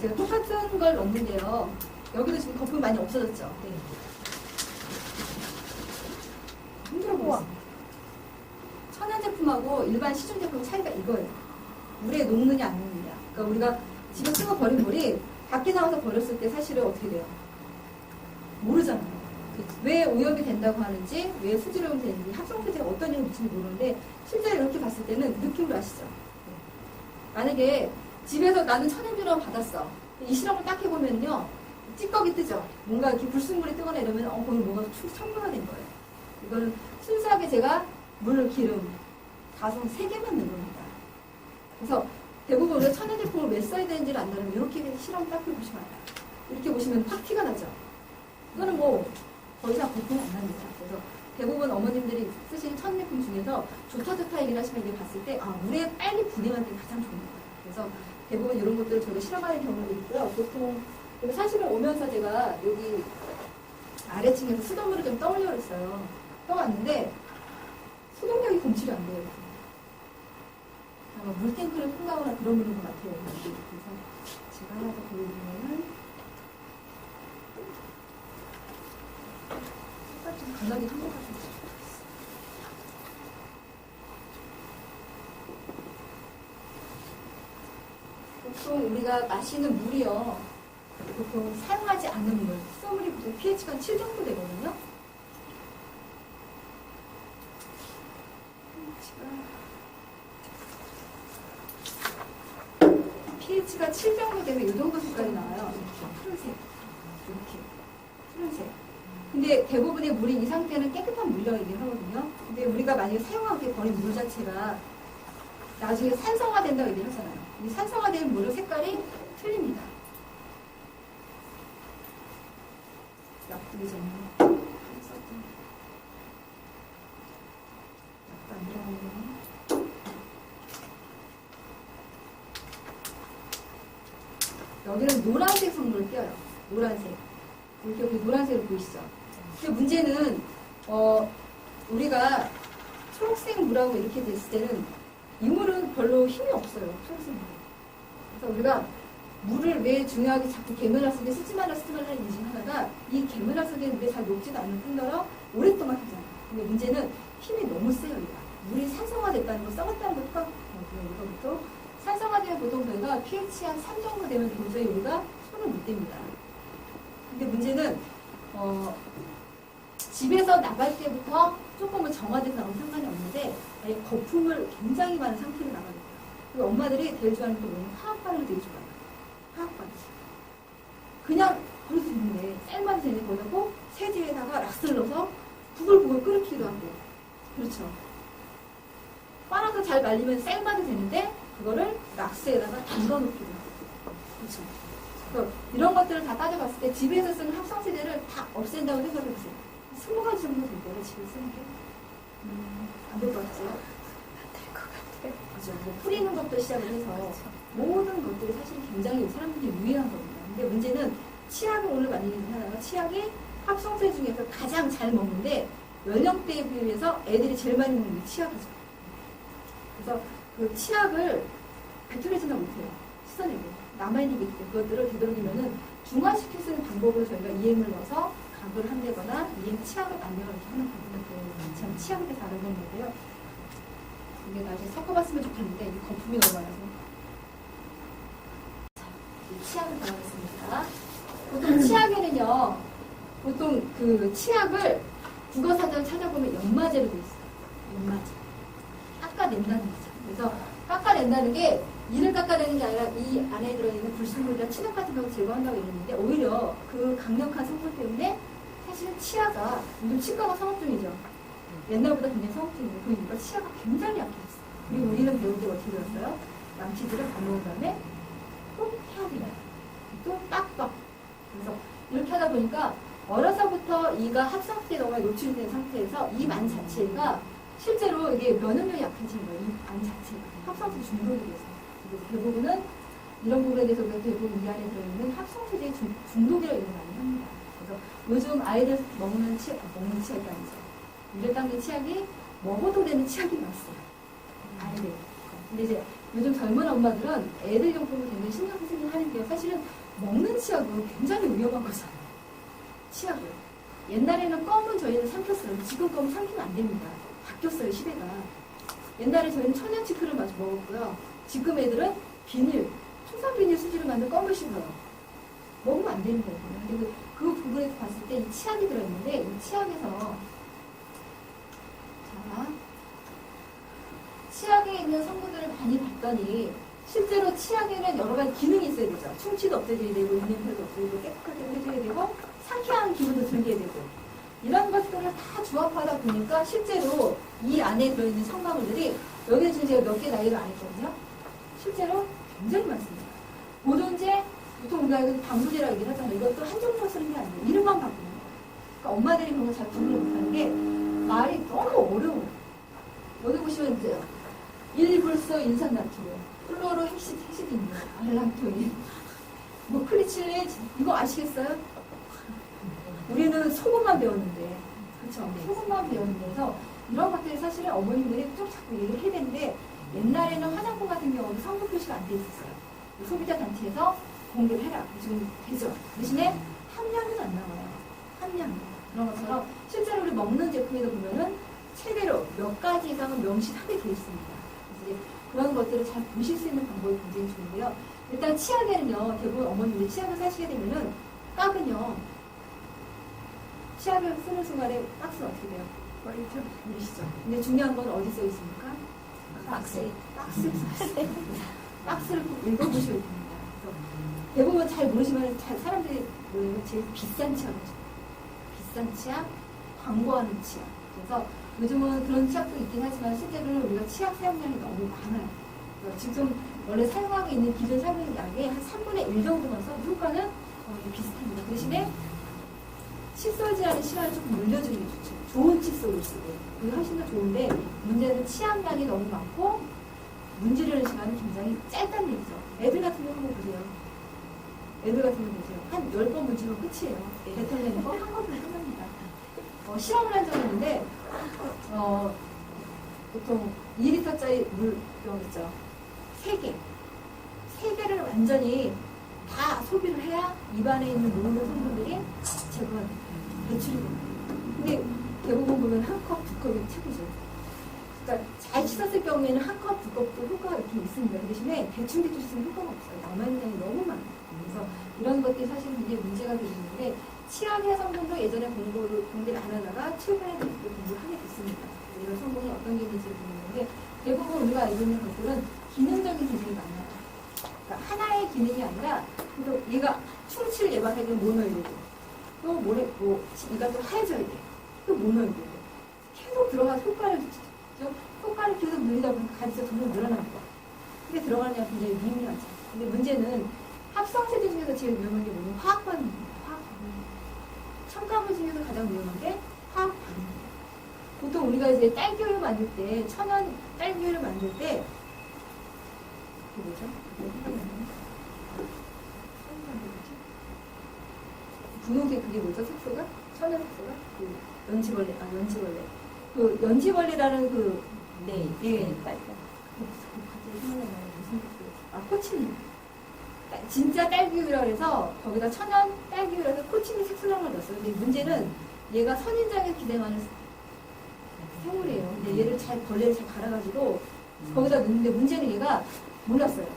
제가 똑같은 걸 넣는데요. 여기도 지금 거품이 많이 없어졌죠. 네. 흔들어 보겠습니다. 천연 제품하고 일반 시중 제품 차이가 이거예요. 물에 녹느냐 안 녹느냐. 그러니까 우리가 집에 쓰고 버린 물이 밖에 나와서 버렸을 때 사실은 어떻게 돼요? 모르잖아요. 왜 오염이 된다고 하는지, 왜 수질오염이 되는지, 합성세제가 어떤 영향을 미치는지 모르는데 실제로 이렇게 봤을 때는 느낌으로 아시죠? 만약에 집에서 나는 천연유령 받았어. 이 실험을 딱 해보면요. 찌꺼기 뜨죠? 뭔가 이렇게 불순물이 뜨거나 이러면 거기 뭐가 첨가가 된 거예요. 이거는 순수하게 제가 물, 기름, 가성 3개만 넣은 겁니다. 그래서 대부분 우리가 천연 제품을 왜 써야 되는지를 안다면 이렇게 실험 딱 해보시면 알아요. 이렇게 보시면 확 티가 나죠? 이거는 뭐 더 이상 거품이 안 납니다. 그래서 대부분 어머님들이 쓰시는 천연 제품 중에서 좋다 얘기를 하시면 이게 봤을 때 물에 빨리 분해하는 게 가장 좋은 거예요. 그래서 대부분 이런 것들을 저희가 실험하는 경우도 있고요. 보통 사실은 오면서 제가 여기 아래층에서 수돗물을 좀 떠오려고 했어요. 떠왔는데 소독력이 검출이 안 돼요. 아마 물탱크를 통과하거나 그런 물인 것 같아요. 그래서 제가 하나 더 보여드리면은 색깔 좀 강하게 한것 같아요. 보통 우리가 마시는 물이요. 보통 사용하지 않는 물, 수돗물이 보통 pH가 7 정도 되거든요. pH가 7 정도 되면 이 정도 색깔이 나와요. 푸른색. 이렇게. 푸른색. 근데 대부분의 물이 이 상태는 깨끗한 물이라고 하거든요. 근데 우리가 만약에 사용하게 버린 물 자체가 나중에 산성화 된다고 얘기를 하잖아요. 이 산성화된 물의 색깔이 틀립니다. 나쁘기 전에. 약간 이런 여기는 노란색 성분을 띄어요. 노란색. 이렇게 여기 노란색을 보이시죠? 근데 문제는 우리가 초록색 물하고 이렇게 됐을 때는 이 물은 별로 힘이 없어요. 초록색 물. 그래서 우리가 물을 왜 중요하게 자꾸 계면할 속에 쓰지 말라 하는 이유 중 하나가 이 계면할 속에 물에 잘 녹지도 않는 뿐더러 오랫동안 하잖아요. 근데 문제는 힘이 너무 세요. 얘가. 물이 산성화됐다는 거, 썩었다는 거 똑같거든요. 이거부터 산성화되면 보통 저희가 pH 한 3 정도 되면 도저히 우리가 손을 못 댑니다. 근데 문제는 집에서 나갈 때부터 조금은 정화돼서 나오면 상관이 없는데 아예 거품을 굉장히 많은 상태로 나가게 돼요. 그리고 엄마들이 제일 좋아하는 게 뭐냐면 화학반을 되게 좋아해요. 화학반. 그냥 그럴 수 있는데 쌀만 되는 거라고 세제에다가 락스를 넣어서 부글부글 끓이기도 하고 그렇죠. 빨아서 잘 말리면 쌀만도 되는데 그거를 락스에다가 담가놓기도 하고 그렇죠. 그래서 이런 것들을 다 따져봤을 때 집에서 쓰는 합성세제를 다 없앤다고 생각해보세요. 20가지 정도 될 거예요, 집에 쓰는 게. 안 될 것 같죠? 안 될 것 같아요. 그죠. 뭐 뿌리는 것부터 시작을 해서 모든 것들이 사실 굉장히 사람들이 유의한 겁니다. 근데 문제는 치약을 오늘 만드는 하나가 치약이 합성세 중에서 가장 잘 먹는데 연령대에 비해서 애들이 제일 많이 먹는 게 치약이죠. 그래서 그 치약을 뱉어내지는 못해요. 씻어내고. 남아있는 게 있기 때문에 그것들을 되도록이면은 중화시킬 수 있는 방법으로 저희가 EM을 넣어서 각을 한다거나 EM 치약을 만들어 이렇게 하는 부분을 참 치약에 대해서 알아본 건데요. 이게 나중에 섞어봤으면 좋겠는데 이 거품이 너무 많아서 자, 이 치약을 들어가겠습니다. 보통 치약에는요 보통 그 치약을 국어사전 찾아보면 연마제로 되어 있어요. 연마제. 깎아낸다는 거죠. 그래서 깎아낸다는 게 이를 깎아내는 게 아니라 이 안에 들어있는 불순물이나 침약 같은 걸 제거한다고 이러는데 오히려 그 강력한 성분 때문에 사실은 치아가 요즘 치과가 성업중이죠. 옛날보다 굉장히 성업중이에요. 그 이유가 치아가 굉장히 약해졌어요. 그리고 우리는 배울 때 어떻게 들었어요? 양치질을 밥 먹은 다음에 꼭 해야 돼요. 또 빡빡. 그래서 이렇게 하다 보니까 어려서부터 이가 합성세에 너무 노출된 상태에서 입 안 자체가 실제로 이게 면역력이 약해진 거예요. 입 안 자체가. 합성세 중독이 돼서. 그래서 대부분은 이런 부분에 대해서 우리가 대부분 이 안에 들어있는 합성세제 중독이라고 얘기를 많이 합니다. 그래서 요즘 아이들 먹는 치약이 아니죠. 이를 닦는 치약이 먹어도 되는 치약이 나왔어요. 아이들. 근데 이제 요즘 젊은 엄마들은 애들 용품을 굉장히 신경 쓰긴 하는데요. 사실은 먹는 치약은 굉장히 위험한 거잖아요. 치약을. 옛날에는 껌은 저희는 삼켰어요. 지금 껌은 삼키면 안 됩니다. 바뀌었어요, 시대가. 옛날에 저희는 천연치크를 마저 먹었고요. 지금 애들은 비닐, 충산 비닐 수지로 만든 껌을 씹어요. 먹으면 안 되는 거거든요. 그래서 그 부분에서 봤을 때 이 치약이 들어있는데, 이 치약에서, 자, 치약에 있는 성분들을 많이 봤더니, 실제로 치약에는 여러 가지 기능이 있어야 되죠. 충치도 없애줘야 되고, 입냄새도 없애주고, 깨끗하게 해줘야 되고, 상쾌한 기분도 들게 되고, 이런 것들을 다 조합하다 보니까 실제로 이 안에 들어있는 첨가물들이, 여기는 지금 제가 몇 개 나이를 안 했거든요. 실제로 굉장히 많습니다. 보존제, 보통 우리가 이거 방부제라고 얘기를 하잖아요. 이것도 한 종류로 쓰는 게 아니에요. 이름만 바꾸는 거예요. 그러니까 엄마들이 그런 거 잘 구분을 못하는 게 말이 너무 어려워요. 여기 보시면 이제 1불소 인산나트륨, 플로로 헥시딘, 알랑토인, 뭐 클리칠린, 이거 아시겠어요? 우리는 소금만 배웠는데, 그렇죠? 소금만 배웠는데, 그래서 이런 것들이 사실은 어머님들이 좀 자꾸 얘기를 해야 되는데, 옛날에는 화장품 같은 경우는 성분 표시가 안 돼 있었어요. 소비자 단체에서 공개를 해라. 지금 되죠. 대신에 함량은 안 나와요. 함량. 그런 것처럼 실제로 우리 먹는 제품에도 보면은 최대로 몇 가지 이상은 명시하게 되어 있습니다. 그래서 이제 그런 것들을 잘 보실 수 있는 방법이 굉장히 좋은데요. 일단 치약에는요, 대부분 어머님들이 치약을 사시게 되면은 깍은요, 치약을 쓰는 순간에 박스는 어떻게 돼요? 버리죠? 모르시죠? 근데 중요한 건 어디 써 있습니까? 박스에 써 있어요. 박스를 꼭 읽어보셔야 됩니다. 그래서 대부분 잘 모르시면 사람들이 뭐예요? 제일 비싼 치약이죠. 비싼 치약, 광고하는 치약. 그래서 요즘은 그런 치약도 있긴 하지만 실제로는 우리가 치약 사용량이 너무 많아요. 그러니까 지금 원래 사용하고 있는 기존 사용량의 한 3분의 1 정도만 써도 효과는 거의 비슷합니다. 그 대신에 칫솔질하는 시간을 조금 늘려주는 게 좋죠. 좋은 칫솔을 쓰고. 그게 훨씬 더 좋은데 문제는 치약량이 너무 많고 문지르는 시간이 굉장히 짧다는 얘기죠. 애들 같은 경우 한번 보세요. 애들 같은 경우 보세요. 한 10번 문지르면 끝이에요. 배탈 내는 거 한 번도 끝납니다. 실험을 한 적이 있는데 보통 2리터짜리 물병 있죠. 3개. 3개를 완전히 다 소비를 해야 입안에 있는 모든 성분들이 제거가 배출이 됩니다. 근데 대부분 보면 한 컵, 2컵이 최고죠. 그러니까 잘 씻었을 경우에는 한 컵, 2컵도 효과가 이렇게 있습니다. 그 대신에 대충 쓰면 효과가 없어요. 남아있는 양이 너무 많아요. 그래서 이런 것들이 사실 굉장히 문제가 되고 있는데 치약의 성분도 예전에 공개를 안 하다가 최근에 공부를 하게 됐습니다. 이런 성분이 어떤 게 있는지를 보는데 대부분 우리가 알고 있는 것들은 기능적인 기능이 많아요. 그러니까 하나의 기능이 아니라 그래서 얘가 충치를 예방하려면 뭐 넣어야 되고 또 뭐래 얘가 또 하얘져야 돼. 또 뭐 넣어야 되고 계속 들어가서 효과를 계속 늘리다 보니까 가지가 점점 늘어납니다. 그게 들어가는 게 굉장히 미미하죠. 근데 문제는 합성세제 중에서 제일 위험한 게 뭐냐면 화학반응입니다. 첨가물 중에서 가장 위험한 게 화학반응입니다. 보통 우리가 이제 딸기우유 만들 때, 천연 딸기우유를 만들 때, 그게 뭐죠? 분홍색 그게 뭐죠? 색소가? 천연 색소가? 그 연지벌레. 그 연지벌레라는 그, 네. 갑자기 생각나요. 무슨 색소? 코치님. 진짜 딸기우유라고 해서 거기다 천연 딸기우유라서 코치님 색소량을 넣었어요. 근데 문제는 얘가 선인장에 기생하는 생물이에요. 근데 얘를 벌레를 잘 갈아가지고 거기다 넣는데 문제는 얘가 몰랐어요.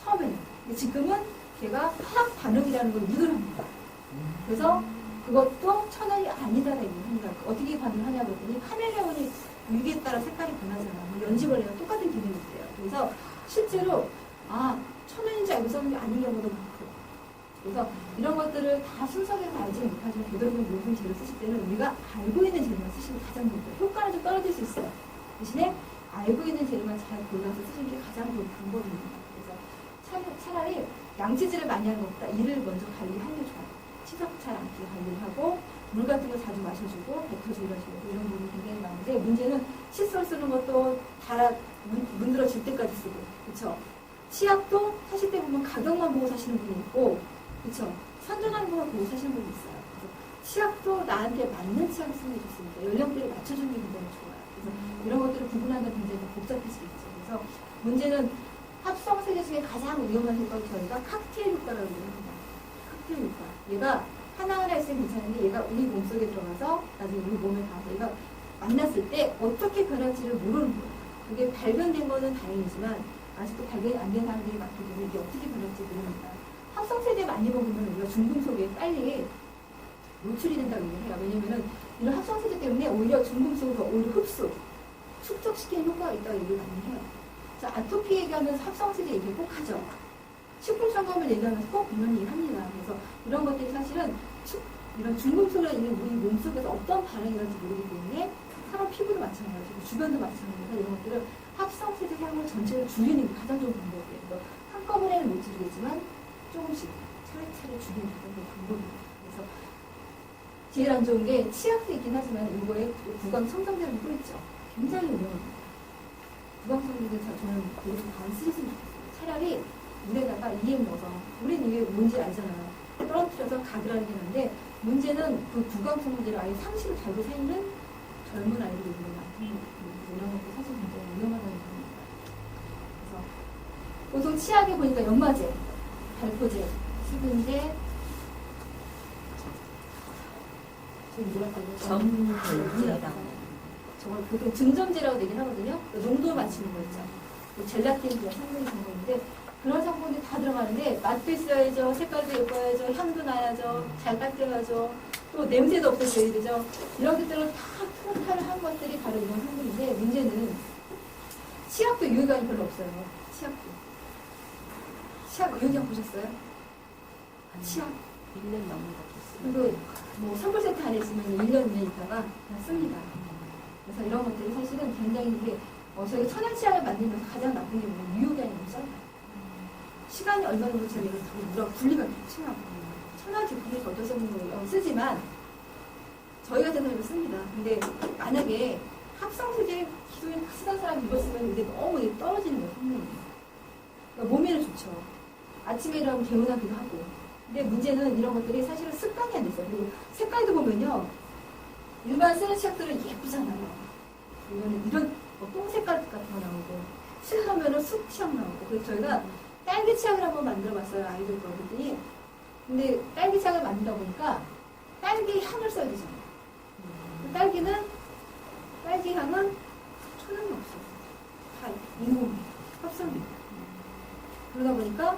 처음에는. 근데 지금은 걔가 화학 반응이라는 걸 누설합니다. 그래서 그것도 천연이 아니다라는 얘기를 합니다. 어떻게 반응하냐 그랬더니 카멜레온이 위기에 따라 색깔이 변하잖아요. 연지벌레랑 똑같은 기능이 있어요. 그래서 실제로 천연인지 알고 썼는데 아닌 경우도 많고. 그래서 이런 것들을 다 순서대로 알지 못하지만 되도록이면 모든 재료 쓰실 때는 우리가 알고 있는 재료만 쓰시는 게 가장 좋고요. 효과는 좀 떨어질 수 있어요. 대신에 알고 있는 재료만 잘 골라서 쓰시는 게 가장 좋은 방법입니다. 그래서 차라리 양치질을 많이 하는 것보다 이를 먼저 관리하는 게 좋아요. 치석 잘 않게 관리를 하고 물 같은 거 자주 마셔주고 뱉어주고 이런 부분이 굉장히 많은데 문제는 칫솔 쓰는 것도 다 문드러질 때까지 쓰고 그렇죠? 치약도 사실 때 보면 가격만 보고 사시는 분이 있고 그렇죠? 선전하는 것만 보고 사시는 분이 있어요. 그래서 치약도 나한테 맞는 치약을 쓰는 게 좋습니다. 연령대를 맞춰주는 게 굉장히 좋아요. 이런 것들을 구분하는 데 굉장히 복잡할 수 있죠. 그래서 문제는 합성 세제 중에 가장 위험한 효과를 저희가 칵테일 효과라고 합니다. 칵테일 효과. 얘가 하나하나 있으면 괜찮은데 얘가 우리 몸속에 들어가서 나중에 우리 몸에 가서 얘가 만났을 때 어떻게 변할지를 모르는 거예요. 그게 발견된 거는 다행이지만 아직도 발견이 안 된 사람들이 많기 때문에 이게 어떻게 변할지 모릅니다. 합성 세제 많이 먹으면 우리가 중금속에 빨리 노출이 된다고 얘기해요. 왜냐면은 이런 합성 세제 때문에 오히려 중금속을 오히려 흡수, 축적시키는 효과가 있다고 얘기를 많이 해요. 자, 아토피 얘기하면서 합성 세제 얘기 꼭 하죠. 식품성분을 얘기하면서 꼭 이런 얘기를 합니다. 그래서 이런 것들이 사실은 이런 중금속이 있는 우리 몸속에서 어떤 반응이 일어날지 모르기 때문에 사람 피부도 마찬가지고 주변도 마찬가지고 이런 것들을 합성 세제 사용을 전체를 줄이는 게 가장 좋은 방법이에요. 그래서 한꺼번에는 못 줄이겠지만 조금씩 차례차례 줄이는 게 가장 좋은 방법입니다. 그래서 제일 안 좋은 게 치약도 있긴 하지만 이거에 구강 첨성제를 뿌리죠. 굉장히 위험합니다. 구강 첨성제 저는 그래서 안 쓰셨으면 좋겠어요. 차라리 물에다가 EM 넣어서 우리는 이게 뭔지 알잖아요. 떨어뜨려서 가글하는 게 난데 문제는 그 구강 첨성제를 아예 상시로 달고 사용하는 젊은 아이들이 있는 이런 것도 사실 굉장히 위험하다는 겁니다. 그래서 보통 치약에 보니까 연마제, 발포제, 수분제, 지금 뭐랄까요? 점제라고. 저걸 보통 증점제라고 얘기를 하거든요. 농도를 맞추는 거 있죠. 젤라틴 그런 성분이 있는 건데 그런 성분이 다 들어가는데 맛도 있어야죠, 색깔도 예뻐야죠, 향도 나야죠, 잘 닦여야죠, 또 냄새도 없어져야 되죠. 이런 것들을 다 통탈을 한 것들이 바로 이런 성분인데 문제는 치약도 유효기간이 별로 없어요. 치약 유효기간 보셨어요? 치약 1년 넘는 것도 있어요. 그리고 뭐 선물 세트 안에 있으면 1년 이내 있다가 그냥 씁니다. 그래서 이런 것들이 사실은 굉장히 이게 저희가 천연 치약을 만들면서 가장 나쁜 게 뭐냐면 유효기간이 너무 짧아요. 시간이 얼마 정도 지나면 물하고 분리가 칭하고 천연 제품을 걷어서 쓰지만 저희 같은 사람이 씁니다. 근데 만약에 합성세제 기존에 쓰던 사람이 입었으면 이게 너무 떨어지는 거예요. 성능이. 그러니까 몸에는 좋죠. 아침에 일어나면 개운하기도 하고. 근데 문제는 이런 것들이 사실은 습관이 안 됐어요. 그리고 색깔도 보면요. 일반 쓰는 치약들은 예쁘잖아요. 이거는 이런 똥 색깔 같은 거 나오고 씻으면은 쑥 치약 나오고. 그래서 저희가 딸기 치약을 한번 만들어 봤어요. 아이들 거 그랬더니. 근데 딸기 치약을 만들다 보니까 딸기 향을 써야 되잖아요. 딸기는 딸기 향은 천연이 없어요. 다 인공 합성입니다. 그러다 보니까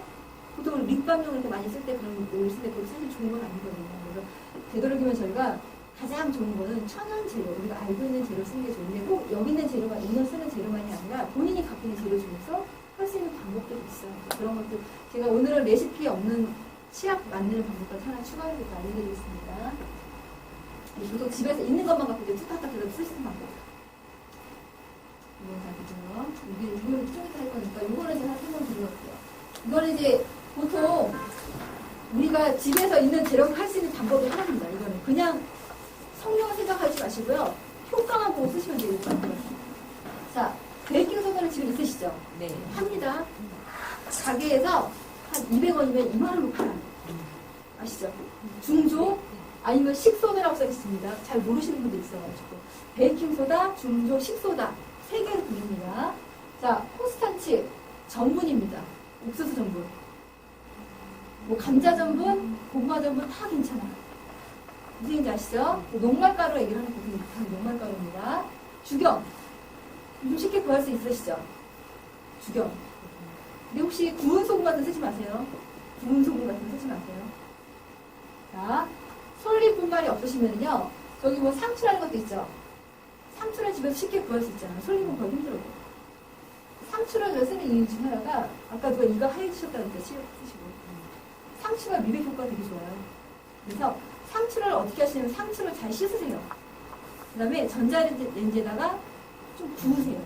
보통 립밤용 이렇게 많이 쓸 때 그런 걸 쓸 때 그게 사실 좋은 건 아니거든요. 그래서 되도록이면 저희가 가장 좋은 거는 천연 재료, 우리가 알고 있는 재료 쓰는 게 좋은데 꼭 여기 있는 재료가 오늘 쓰는 재료만이 아니라 본인이 갖고 있는 재료 중에서 할 수 있는 방법들이 있어요. 그런 것들 제가 오늘은 레시피에 없는 치약 만드는 방법까지 하나 추가해서 알려드리겠습니다. 보통 집에서 있는 것만 갖고 이제 툭탁탁 해서 쓸 수 있는 방법. 이건 다르죠. 이거는 좀 이따 할 거니까 이거는 제가 설명드릴게요. 이거는 이제 보통 우리가 집에서 있는 재료로 할 수 있는 방법이 하나입니다. 이거는 그냥 성능을 생각하지 마시고요. 효과만 보고 쓰시면 돼요. 자, 베이킹소다는 지금 있으시죠? 네. 합니다. 가게에서 한 200원이면 2만원으로 팔아요. 아시죠? 중조 아니면 식소다라고 써있습니다. 잘 모르시는 분들 있어가지고 베이킹소다, 중조, 식소다 3개를 부릅니다. 자, 콘스탄치 전분입니다. 옥수수 전분, 뭐 감자 전분, 고구마 전분 다 괜찮아요. 무슨 얘기인지 아시죠? 녹말가루 얘기를 하는 거다 녹말가루입니다. 주경 좀 쉽게 구할 수 있으시죠? 주경. 근데 혹시 구운 소금 같은 거 쓰지 마세요. 구운 소금 같은 거 쓰지 마세요. 자, 솔잎 분말이 없으시면요, 저기 뭐 상추라는 것도 있죠. 상추를 집에서 쉽게 구할 수 있잖아요. 솔잎은 거의 힘들어요. 상추를 쓰는 이유 중 하나가 아까 누가 이가 하얘지셨다는데 쓰시고 상추가 미백 효과가 되게 좋아요. 그래서 상추를 어떻게 하시냐면 상추를 잘 씻으세요. 그 다음에 전자레인지에다가 좀 구우세요.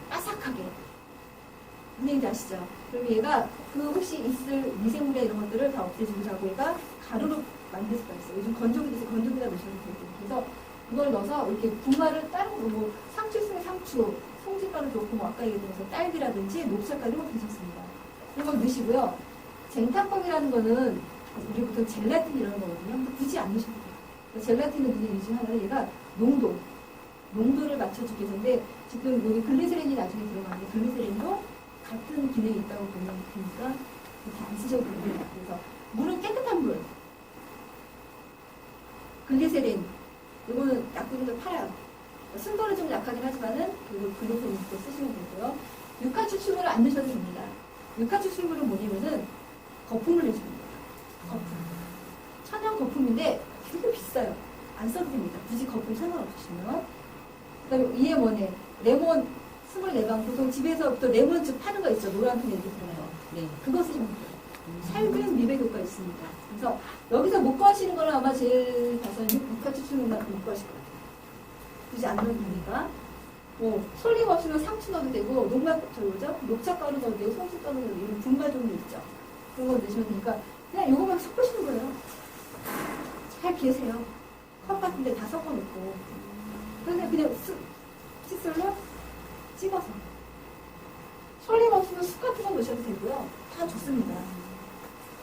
바삭하게. 무슨 얘기인지 아시죠? 그럼 얘가 그 혹시 있을 미생물이나 이런 것들을 다 없애주고 하고 얘가 가루로 만들 수가 있어요. 요즘 건조기 돼서 건조기다 넣으셔도 되고. 그래서 그걸 넣어서 이렇게 분말을 다른 거, 뭐 상추 있으면 상추, 송진가루 좋고, 뭐 아까 얘기해서 딸기라든지 녹차가루 이런 거 괜찮습니다. 이런 걸 넣으시고요. 쟁탈법이라는 거는 우리 보통 젤라틴 이런 거거든요. 근데 굳이 안 넣으셔도 돼요. 젤라틴은 무슨 이유 중 하나는 얘가 농도, 농도를 맞춰주기 위해서인데 지금 여기 글리세린이 나중에 들어가는데 글리세린도 같은 기능이 있다고 보면 되니까 그렇게 안 쓰셔도 됩니다. 그래서 물은 깨끗한 물. 글리세린 이거는 약국에서 팔아요. 순도는 좀 약하긴 하지만은 그 글리세린 또 쓰시면 되고요. 육화 추출물을 안 넣으셔도 됩니다. 육화 추출물은 뭐냐면은 거품을 내줍니다. 거품. 천연 거품인데 되게 비싸요. 안 써도 됩니다. 굳이 거품 상관없으시면. 그 다음에 EM1에 레몬 24방 보통 집에서부터 레몬즙 파는 거 있죠. 노란 통 이렇게 들어요. 네. 그거 쓰시면 돼요. 살균 미백 효과 있습니다. 그래서 여기서 못 구하시는 거는 아마 제일 봐서는 육화 추출물만 못 구하실 것 같아요. 굳이 안 넣어도 되니까. 뭐 솔잎 없으면 상추 넣어도 되고 녹차가루 넣어도 되고 송수가루 넣어도 되고 이런 분말 종류 있죠. 그런 거 넣으시면 되니까 그냥 요거만 섞으시는 거예요. 잘 기세요. 컵 같은 데 다 섞어놓고 그냥 칫솔로 찍어서 솔잎 없으면 쑥 같은 거 넣으셔도 되고요. 다 좋습니다.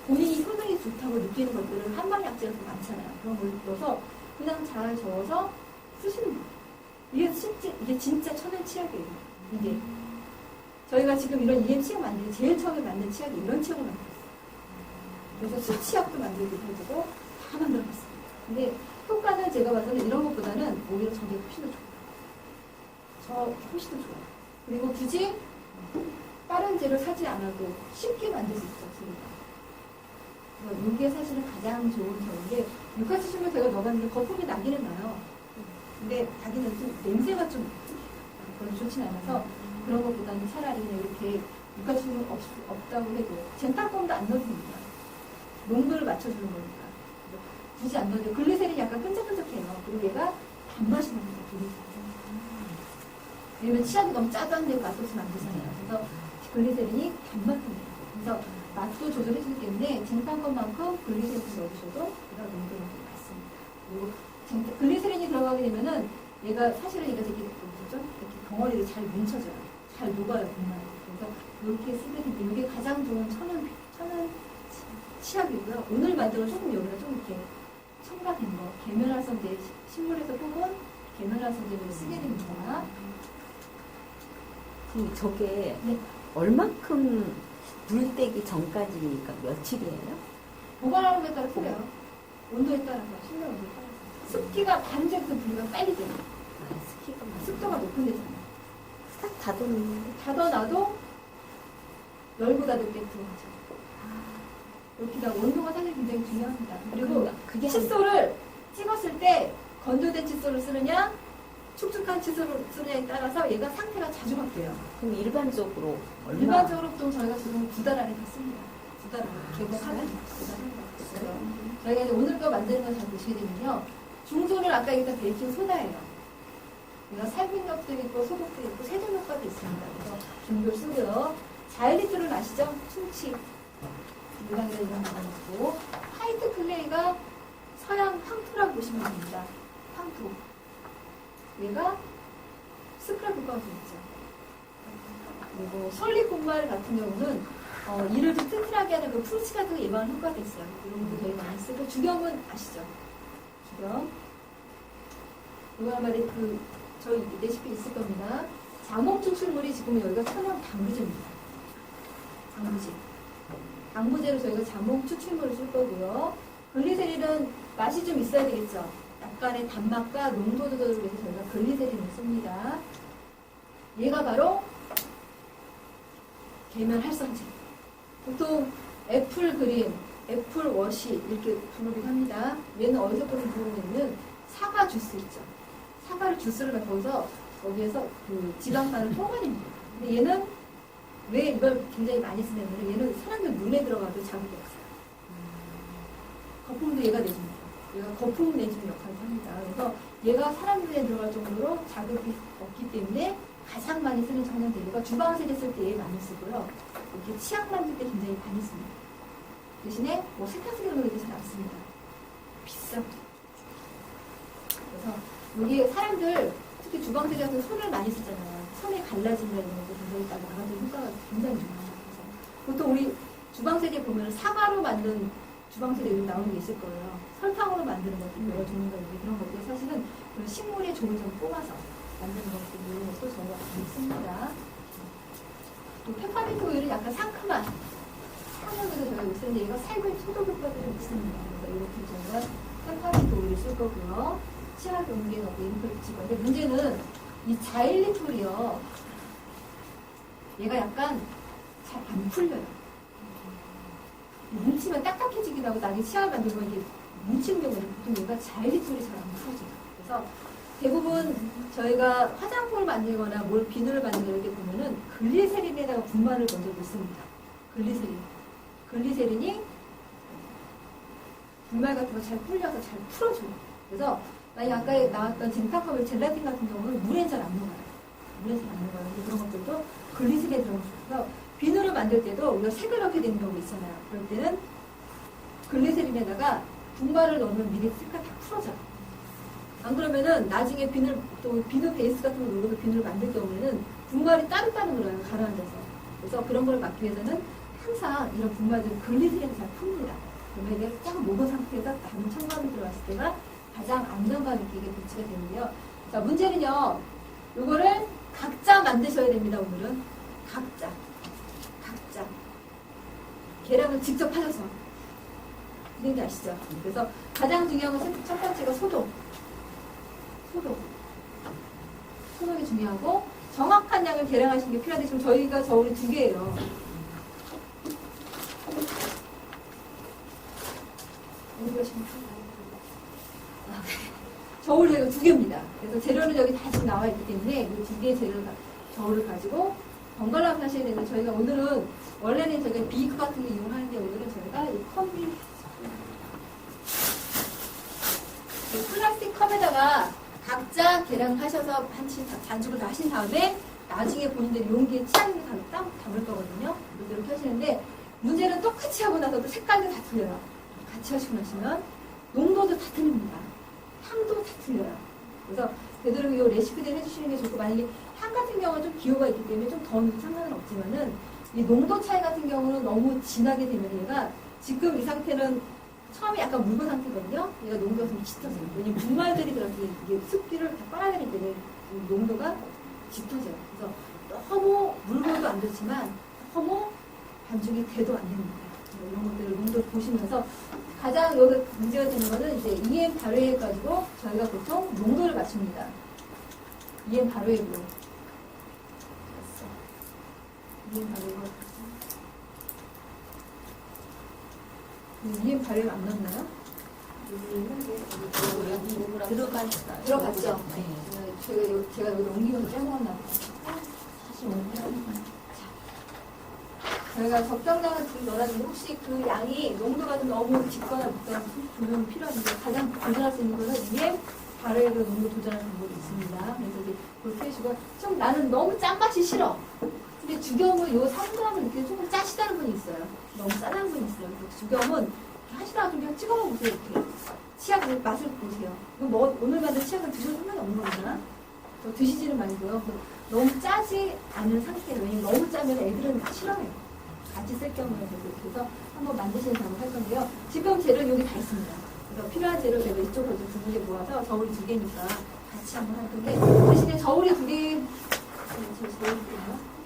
본인이 효능이 좋다고 느끼는 것들은 한방약재가 좀 많잖아요. 그런 걸 넣어서 그냥 잘 저어서 쓰시는 거예요. 이게 진짜 천연 치약이에요. 이게 저희가 지금 이런 EM 치약 만들 때 제일 처음에 만든 치약이 이런 치약을 만들었어요. 그래서 수치약도 만들기도 해주고 다 만들어봤습니다. 근데 효과는 제가 봐서는 이런 것보다는 오히려 저게 훨씬 더 좋아요. 훨씬 더 좋아요. 그리고 굳이 다른 재료 사지 않아도 쉽게 만들 수 있습니다. 이게 사실은 가장 좋은 점인데 육화 추출물 제가 넣어봤는데 거품이 나기는 나요. 근데 자기는 좀 냄새가 좀 별로 좋진 않아서 그런 것보다는 차라리 그냥 이렇게 육화 추출물 없다고 해도 젠타콤도 안 넣어도 됩니다. 농도를 맞춰주는 거니까. 굳이 안 넣어도 글리세린이 약간 끈적끈적해요. 그리고 얘가 단맛이 납니다. 왜냐면 치약이 너무 짜다는데 맛없으면 안 되잖아요. 그래서 글리세린이 단맛이 납니다. 그래서 맛도 조절해주기 때문에 쟁반 것만큼 글리세린 넣어주셔도 그런 농도는 좀 맞습니다. 그리고 글리세린이 들어가게 되면은 얘가 사실은 얘가 되게 뭐죠? 이렇게 덩어리를 잘 뭉쳐져요. 잘 녹아요, 정말. 그래서 이렇게 쓰게 되면 이게 가장 좋은 천연 치약이고요. 오늘 만들어 조금 여기가 좀 이렇게 첨가된 거, 계면활성제 식물에서 뽑은 계면활성제를 쓰게 됩니다. 그럼 저게 네. 얼만큼 물 떼기 전까지니까 며칠이에요? 보관하는 데 따라 틀려요. 온도에 따라서, 실내 온도에 따라서. 습기가 반짝에서 불면 빨리 돼요. 습도가 높은 데잖아요. 딱 닫아놓는데 닫아놔도 열고 닫을 게 들어가죠. 이렇게 온도가 사실 굉장히 중요합니다. 그리고 그게 칫솔을 찍었을 때 건조된 칫솔을 쓰느냐 축축한 칫솔을 쓰느냐에 따라서 얘가 상태가 자주 바뀌어요. 그럼 일반적으로 얼마? 일반적으로 보통 저희가 지금 2달 안에 다 씁니다. 2달 안에 개봉하면 2달 안에 다 써요. 저희가 이제 오늘 거 만드는 걸 잘 보시게 되면요. 중소는 아까 얘기했던 베이킹 소다예요. 얘가 살균력도 있고 소독도 있고 세정 효과도 있습니다. 그래서 중도를 쓰고요. 자일리톨은 아시죠? 충치. 물량이나 이런 거 있고 화이트 클레이가 서양 황토라고 보시면 됩니다. 황토. 얘가 스크랩 효과가 좀 있죠. 그리고 솔잎분말 같은 경우는 이를 좀 튼튼하게 하는 그 풀치 같은 거 예방하는 효과도 있어요. 이런 것도 되게 많이 쓰고 주겸은 아시죠? 주겸. 이거 아마 저희 레시피 있을 겁니다. 자몽 추출물이 지금 여기가 천연 당부제입니다. 당부제. 당부제로 저희가 자몽 추출물을 쓸 거고요. 글리세린은 맛이 좀 있어야 되겠죠. 약간의 단맛과 농도 조절을 위해서 저희가 글리세린을 씁니다. 얘가 바로 계면 활성제. 보통 애플 그린, 애플 워시 이렇게 부르기도 합니다. 얘는 어디서 부르냐면 사과 주스 있죠. 사과를 주스를 거기서 거기에서 그 지방산을 뽑아냅니다. 근데 얘는 왜 이걸 굉장히 많이 쓰냐면 얘는 사람들 눈에 들어가도 자극이 없어요. 거품도 얘가 내줍니다. 얘가 거품 내주는 역할을 합니다. 그래서 얘가 사람 눈에 들어갈 정도로 자극이 없기 때문에 가장 많이 쓰는 천연 재료가 주방세제 쓸 때 얘 많이 쓰고요. 이렇게 치약 만들 때 굉장히 많이 씁니다. 대신에 뭐 세탁소에 넣는 게 잘 안 씁니다. 비싸. 그래서 여기 사람들 특히 주방세제 같은 손을 많이 쓰잖아요. 손에 갈라진다 이런 것도 굉장히 딱 나가는 효과가 굉장히 좋아요. 그래서 보통 우리 주방세제 보면 사과로 만든 주방세제 나오는 게 있을 거예요. 설탕으로 만드는 것도 여러 종류가 있는데 그런 것들 사실은 식물의 종을 좀 뽑아서 만드는 것도 이런 것도 저희가 있습니다. 페퍼민트 오일은 약간 상큼한 향으로서 저희가 쓰는데 이거 살균 소독 효과도 좀 있습니다. 그래서 이렇게 저희가 페퍼민트 오일을 쓸 거고요. 치약 용기에 넣고 림프를 붙일 건데 문제는 이 자일리톨이요. 얘가 약간 잘 안 풀려요. 뭉치면 딱딱해지기도 하고 나중에 치약을 만들면 이게 뭉치는 경우는 보통 얘가 자일리톨이 잘 안 풀어져요. 그래서 대부분 저희가 화장품을 만들거나 뭘 비누를 만들거나 이렇게 보면은 글리세린에다가 분말을 먼저 넣습니다. 글리세린이 분말 같은 거 잘 풀려서 잘 풀어줘요. 그래서 만약 아까 나왔던 젠타컵의 젤라틴 같은 경우는 물에 잘 안 녹아요. 물에 잘 안 녹아요. 그런 것들도 글리세린에 들어가서 비누를 만들 때도 우리가 색을 넣게 되는 경우 있잖아요. 그럴 때는 글리세린에다가 분말을 넣으면 미리 색깔 다 풀어져요. 안 그러면은 나중에 비누 베이스 같은 거 넣어서 비누를 만들 경우에는 분말이 따로따로 들어요. 가라앉아서. 그래서 그런 걸 막기 위해서는 항상 이런 분말들은 글리세린이 잘 풉니다. 그러면 이게 쫙 녹은 상태에서 남은 첨가물이 들어왔을 때가 가장 안정감 있게 이게 배치가 되는데요. 자, 문제는요. 요거를 각자 만드셔야 됩니다. 오늘은. 각자. 계량을 직접 하셔서. 이런 게 아시죠? 그래서 가장 중요한 것은 첫 번째가 소독. 소독이 중요하고 정확한 양을 계량하시는 게 필요한데 지금 저희가 저울이 2개예요. 저울 저희가 2개입니다. 그래서 재료는 여기 다 지금 나와 있기 때문에 이 2개의 저울을 가지고 번갈아 하셔야 되는데 저희가 오늘은 원래는 저희가 비크 같은 거 이용하는데 오늘은 저희가 이 컵이 플라스틱 컵에다가 각자 계량하셔서 반죽을 다 하신 다음에 나중에 본인들이 용기에 치약을 담을 거거든요. 이렇게 하시는데 문제는 똑같이 하고 나서도 색깔도 다 틀려요. 같이 하시고 나시면 농도도 다 틀립니다. 향도 다 틀려요. 그래서 되도록 이 레시피대로 해주시는 게 좋고 만약에 향 같은 경우는 좀 기호가 있기 때문에 좀 더 상관은 없지만은 이 농도 차이 같은 경우는 너무 진하게 되면 얘가 지금 이 상태는 처음에 약간 묽은 상태거든요. 얘가 농도가 좀 짙어져요. 왜냐면 분말들이 들어서 이게 습기를 다 빨아내기 때문에 농도가 짙어져요. 그래서 너무 묽어도 안 좋지만 너무 반죽이 돼도 안 됩니다. 이런 것들을 농도를 보시면서 가장 여기 문제가 되는 거는 이제 EM 발효액 가지고 저희가 보통 농도를 맞춥니다. EM 발효액으로. EM 발효액으로. EM 발효액 안 넣었나요? 들어갔죠? 네. 제가 여기 옮기면서 빼먹었나 봐요. 사실 오늘 저희가 적당량을 지금 넣어놨는데 혹시 그 양이 농도가 좀 너무 짙거나 묻거나 조명이 필요한데 가장 조절할 수 있는 거는 EM 발효액으로 농도 조절하는 방법이 있습니다. 그래서 이제 그렇게 해주고 좀 나는 너무 짠맛이 싫어. 근데 죽염은 요 상담을 이렇게 조금 짜시다는 분이 있어요. 너무 짜다는 분이 있어요. 그래서 죽염은 하시다가 좀 그냥 찍어 보세요. 이렇게 치약을 맛을 보세요. 오늘 만든 치약은 드셔도 상관이 없는 겁니다. 드시지는 말고요. 너무 짜지 않은 상태로 왜냐면 너무 짜면 애들은 싫어해요. 같이 쓸 경우에는 그래서 한번 만드시는 방법 할 건데요. 지금 재료 여기 다 있습니다. 그래서 필요한 재료 제가 이쪽으로 좀 2개 모아서 저울이 2개니까 같이 한번 할 건데 대신에 저울이 2개 제가 보여드릴게요.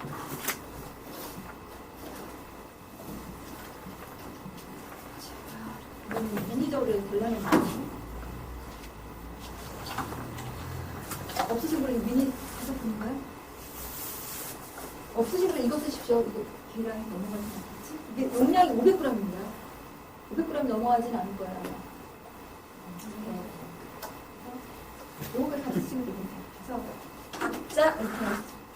미니 저울을 골라내면 없으신 분은 미니 가서 보는가요? 없으신 분은 이거 쓰십시오. 이거 계량이 넘어가지 않겠지? 이게 용량이 500g입니다. 500g 넘어가지는 않을 거예요. 아마. 요걸 같이 쓰면 됩니다. 그래서 각자 이렇게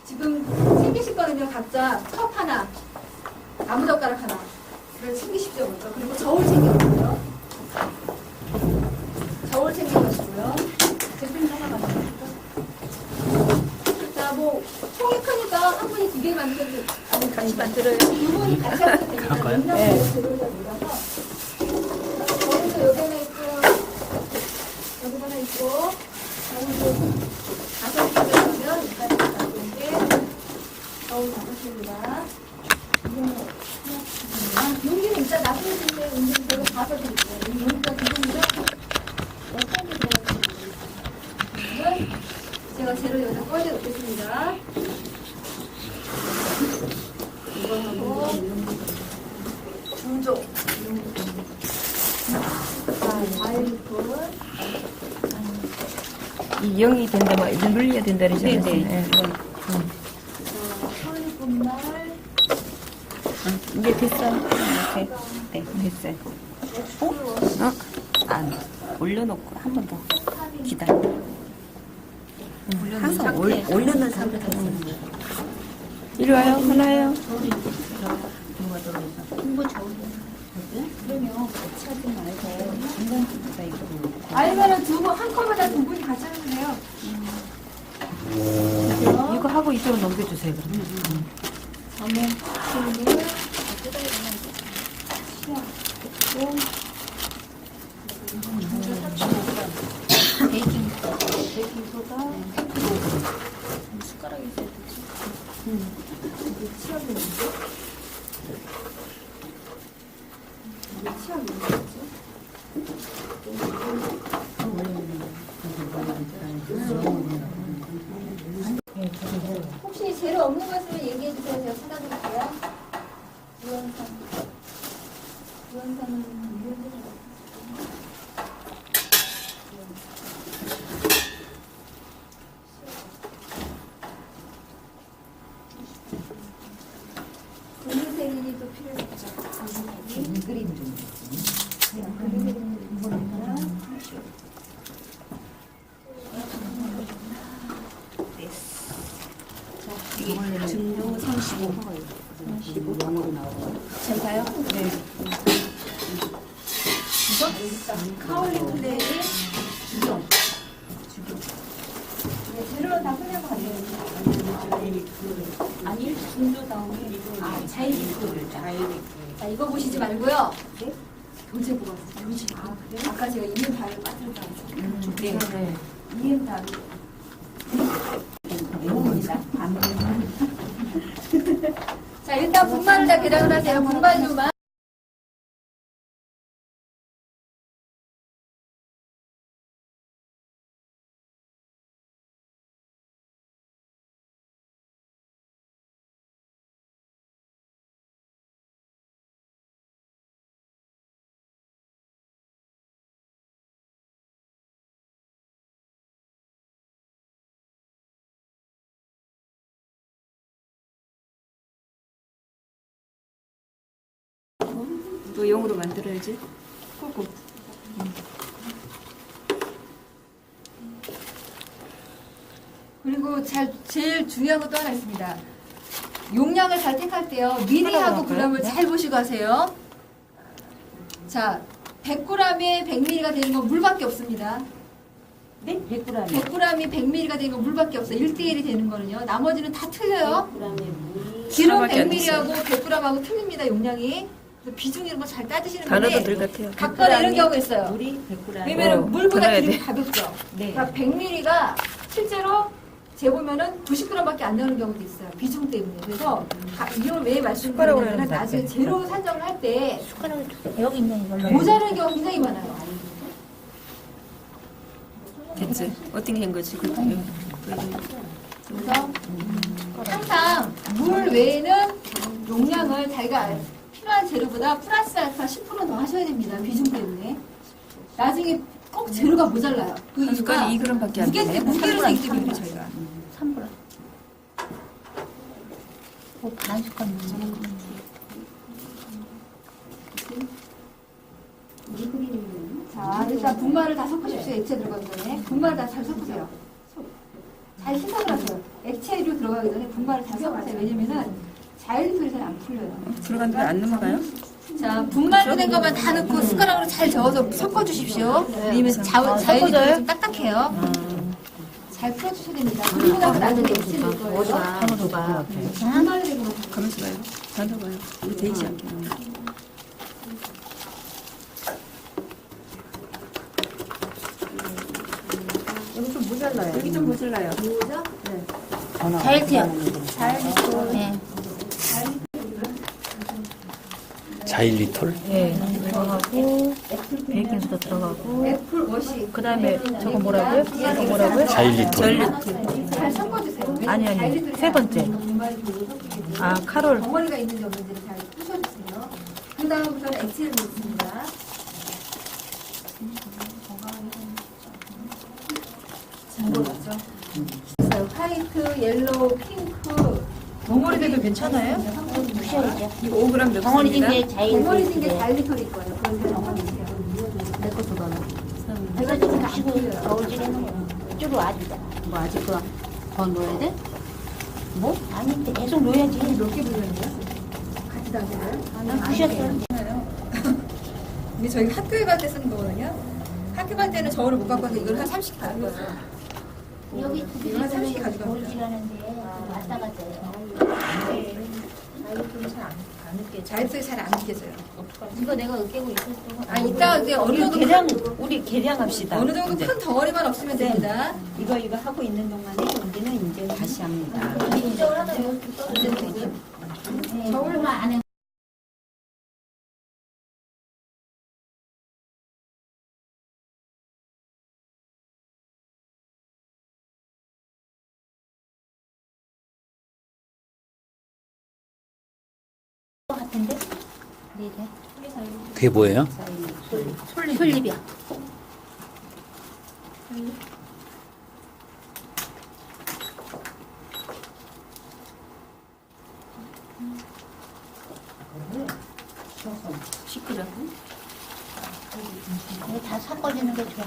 지금 챙기실 거는요. 각자 컵 하나, 나무젓가락 하나를 챙기십시오. 먼저. 그리고 저울 챙겨가시고요. 저울 챙겨가시고요. 제품 하나 가져가실까? 자, 뭐 통이 크니까 한 분이 2개 만들어도 같이 만들어요. 2분이 같이 하셔도 되니까 냉장고에 재료를 몰아서 저울도 여기 하나 있고 여기 하나 있고 저울도 5개를 하면 일단 5개 저울 5개입니다. 용기는 일단 나중에 드릴게요. 용기는 제가 봐서 드릴게요. 용기가 기본이죠? 어떤 게 들어갈지 모르겠어요. 제가 재료 여기다 꺼내 놓겠습니다. 이거 하고 중조. 자, 과일육은 이 0이 된다, 막, 이제 눌려야 된다, 그러잖아요. 네. 서리분말, 이제 됐어. 이렇게. 네, 됐어요. 안. 올려놓고 한 번 더 기다려. 항상 올려놓은 상태에서 쓰는 거예요. 이리 와요, 하나요. 공부 좋은데. 그러면 같이 하지 말고 중간중간에 이거 놓고. 아니면은 한 컵마다 두 분이 같이 하면 돼요. 이거 하고 이쪽으로 넘겨주세요, 그러면. 저는 을 베이킹소다, 숟가락이 있어야 되지. 이게 치약인데? 이게 치약인데? 혹시 재료 없는 거 있으면 얘기해 주세요. 제가 찾아드릴게요. 유연산은 글리세린이도 필요했죠. 그림 좀. 글리세린이 이거니까. 이게 중도 35. 35 영어로 나오고. 잘 봐요? 네. 이거? 카올린 플레이 주경. 네, 재료는 다 끝내고 가세요. 아니, 중도 다음에 자이리크를 자, 이거 보시지 말고요. 네? 교재 보고 왔어요. 교재. 아, 그래요? 아까 제가 이면 다를 빠뜨렸다고 했죠. 네. 네. 이면 다를. 외웁니다. 안 자, 일단 분말을 다 계량을 하세요. 분말류만. 또 0으로 만들어야지. 꾹꾹. 그리고 제일 중요한 것도 하나 있습니다. 용량을 잘 택할 때요. 미리하고 그램을 잘 보시고 하세요. 자, 100g에 100ml가 되는 건 물밖에 없습니다. 네? 100g. 100g이 100ml가 되는 건 물밖에 없어요. 1대1이 되는 거는요. 나머지는 다 틀려요. 100g에 물이 기름 하나밖에 안 100ml하고 100g하고 틀립니다. 용량이. 그래서 비중 이런 거 잘 따지시는 단어도 건데 늘 같아요. 각각에 이런 경우가 있어요. 물이 100g. 왜냐면 물보다 달아야 기름이 돼. 가볍죠. 네. 그러니까 100ml가 실제로 재보면은 90g밖에 안 나오는 경우도 있어요. 비중 때문에. 그래서 이걸 왜 숟가락으로 말씀드리냐면 하는 것 나중에 같아요. 재료 산정을 할 때 숟가락이 여기 있는 이걸로. 모자라는 경우가 굉장히 많아요. 됐지. 어떻게 한 거지? 그것도. 그래서 항상 물 외에는 용량을 자기가 필요한 재료보다 플러스 알파 10%더 하셔야 됩니다. 비중 때문에. 나중에 꼭 재료가 모자라요. 그 한 이유가 숟갈이 2g밖에 안 되네. 무게를 세기 때문에 저희가. 3g. 반 숟갈 넣는 거. 자, 일단 분말을 다 섞으십시오. 액체 들어가기 전에. 분말을 다 잘 섞으세요. 잘 희석을 하세요. 액체류 들어가기 전에 분말을 잘 섞으세요. 왜냐면은 자일리톨이 잘 안 풀려요. 들어갔는데 안 넘어가요? 자, 분말로 된 것만 다 넣고 숟가락으로 잘 저어서 섞어주십시오. 왜냐면 자일리톨이 좀 딱딱해요. 잘 풀어주셔야 됩니다. 그리고 나서 나중에 액체 넣을 거예요. 분말로 된 것만. 가면서 봐요. 닫아봐요. 이거 되지 않게. 여기 좀 모자라요. 여기 좀 모자라요. 뭐죠? 자일트요. 자일트. 네. 자일리톨? 네, 들어가고 베이킹소다 들어가고 애플 워시. 그다음에 저거 뭐라고요? 이거 뭐라고요? 자일리톨. 잘 섞어주세요. 아니, 아니. 자일리톨이 세 번째. 분말이 돌고 섞이게 돼요. 아, 카롤. 덩어리가 있는지 없는지를 잘 부셔주세요. 그 다음부터는 액체를 넣습니다. 이거죠. 화이트, 옐로우, 핑크. 덩어리 되도 괜찮아요? 부셔야죠. 이거 5g 넣습니다. 덩어리 진게 자일. 덩어리 진게 자일리톨일 거예요. 그건 잘 섞어주세요. 내 것도 넣어. 이거 좀 부시고 저울질해는 거. 쭉 와주자. 뭐 아직 그거 더 넣어야 돼? 뭐? 아니 계속 넣어야지. 몇개 부르는데요? 같이 담겨요? 난 부셨어. 이게 저희 학교에 갈 때 쓰는 거거든요. 학교 갈 때는 저울을 못 갖고 와서 이걸 한 30개 가는 거예요. 여기 두 이거 한 30개 개는 가져갑니다. 저울질하는데 왔다 갔다 해요. 자일리톨이 잘 안 느껴져요. 이거 내가 으깨고 있었어. 아, 이따 이제 어느 정도 우리 계량합시다. 어느 정도 이제. 큰 덩어리만 없으면 됩니다. 이거 하고 있는 동안에 우리는 이제 다시 합니다. 이쪽으로 하나 넣어도 되죠. 저울만 안 해. 같은데? 네. 그게 뭐예요? 솔잎이야. 이거 다 섞어주는 게 좋아.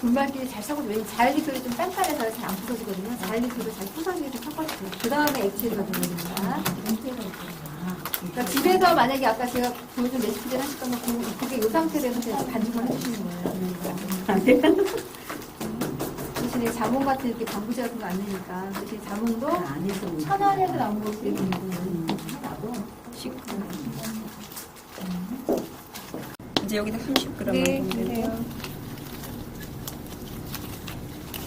분말끼리 잘 섞어줘요. 왜냐면 자일리톨이 좀 단단해서 잘 안 부서지거든요. 자일리톨을 잘 부서지게 좀 섞어주세요. 그 다음에 액체를 넣어줍니다. 그러니까 집에서 만약에 아까 제가 보여준 레시피를 하실 거면 그게 이 상태로 해서 반죽을 해주시는 거예요. 대신에 자몽 같은 이렇게 방부제 같은 거 안 넣으니까 대신 자몽도 천연에서 나온 것이 되고 이제 여기다 30g 네, 넣으면 돼요. 그래요.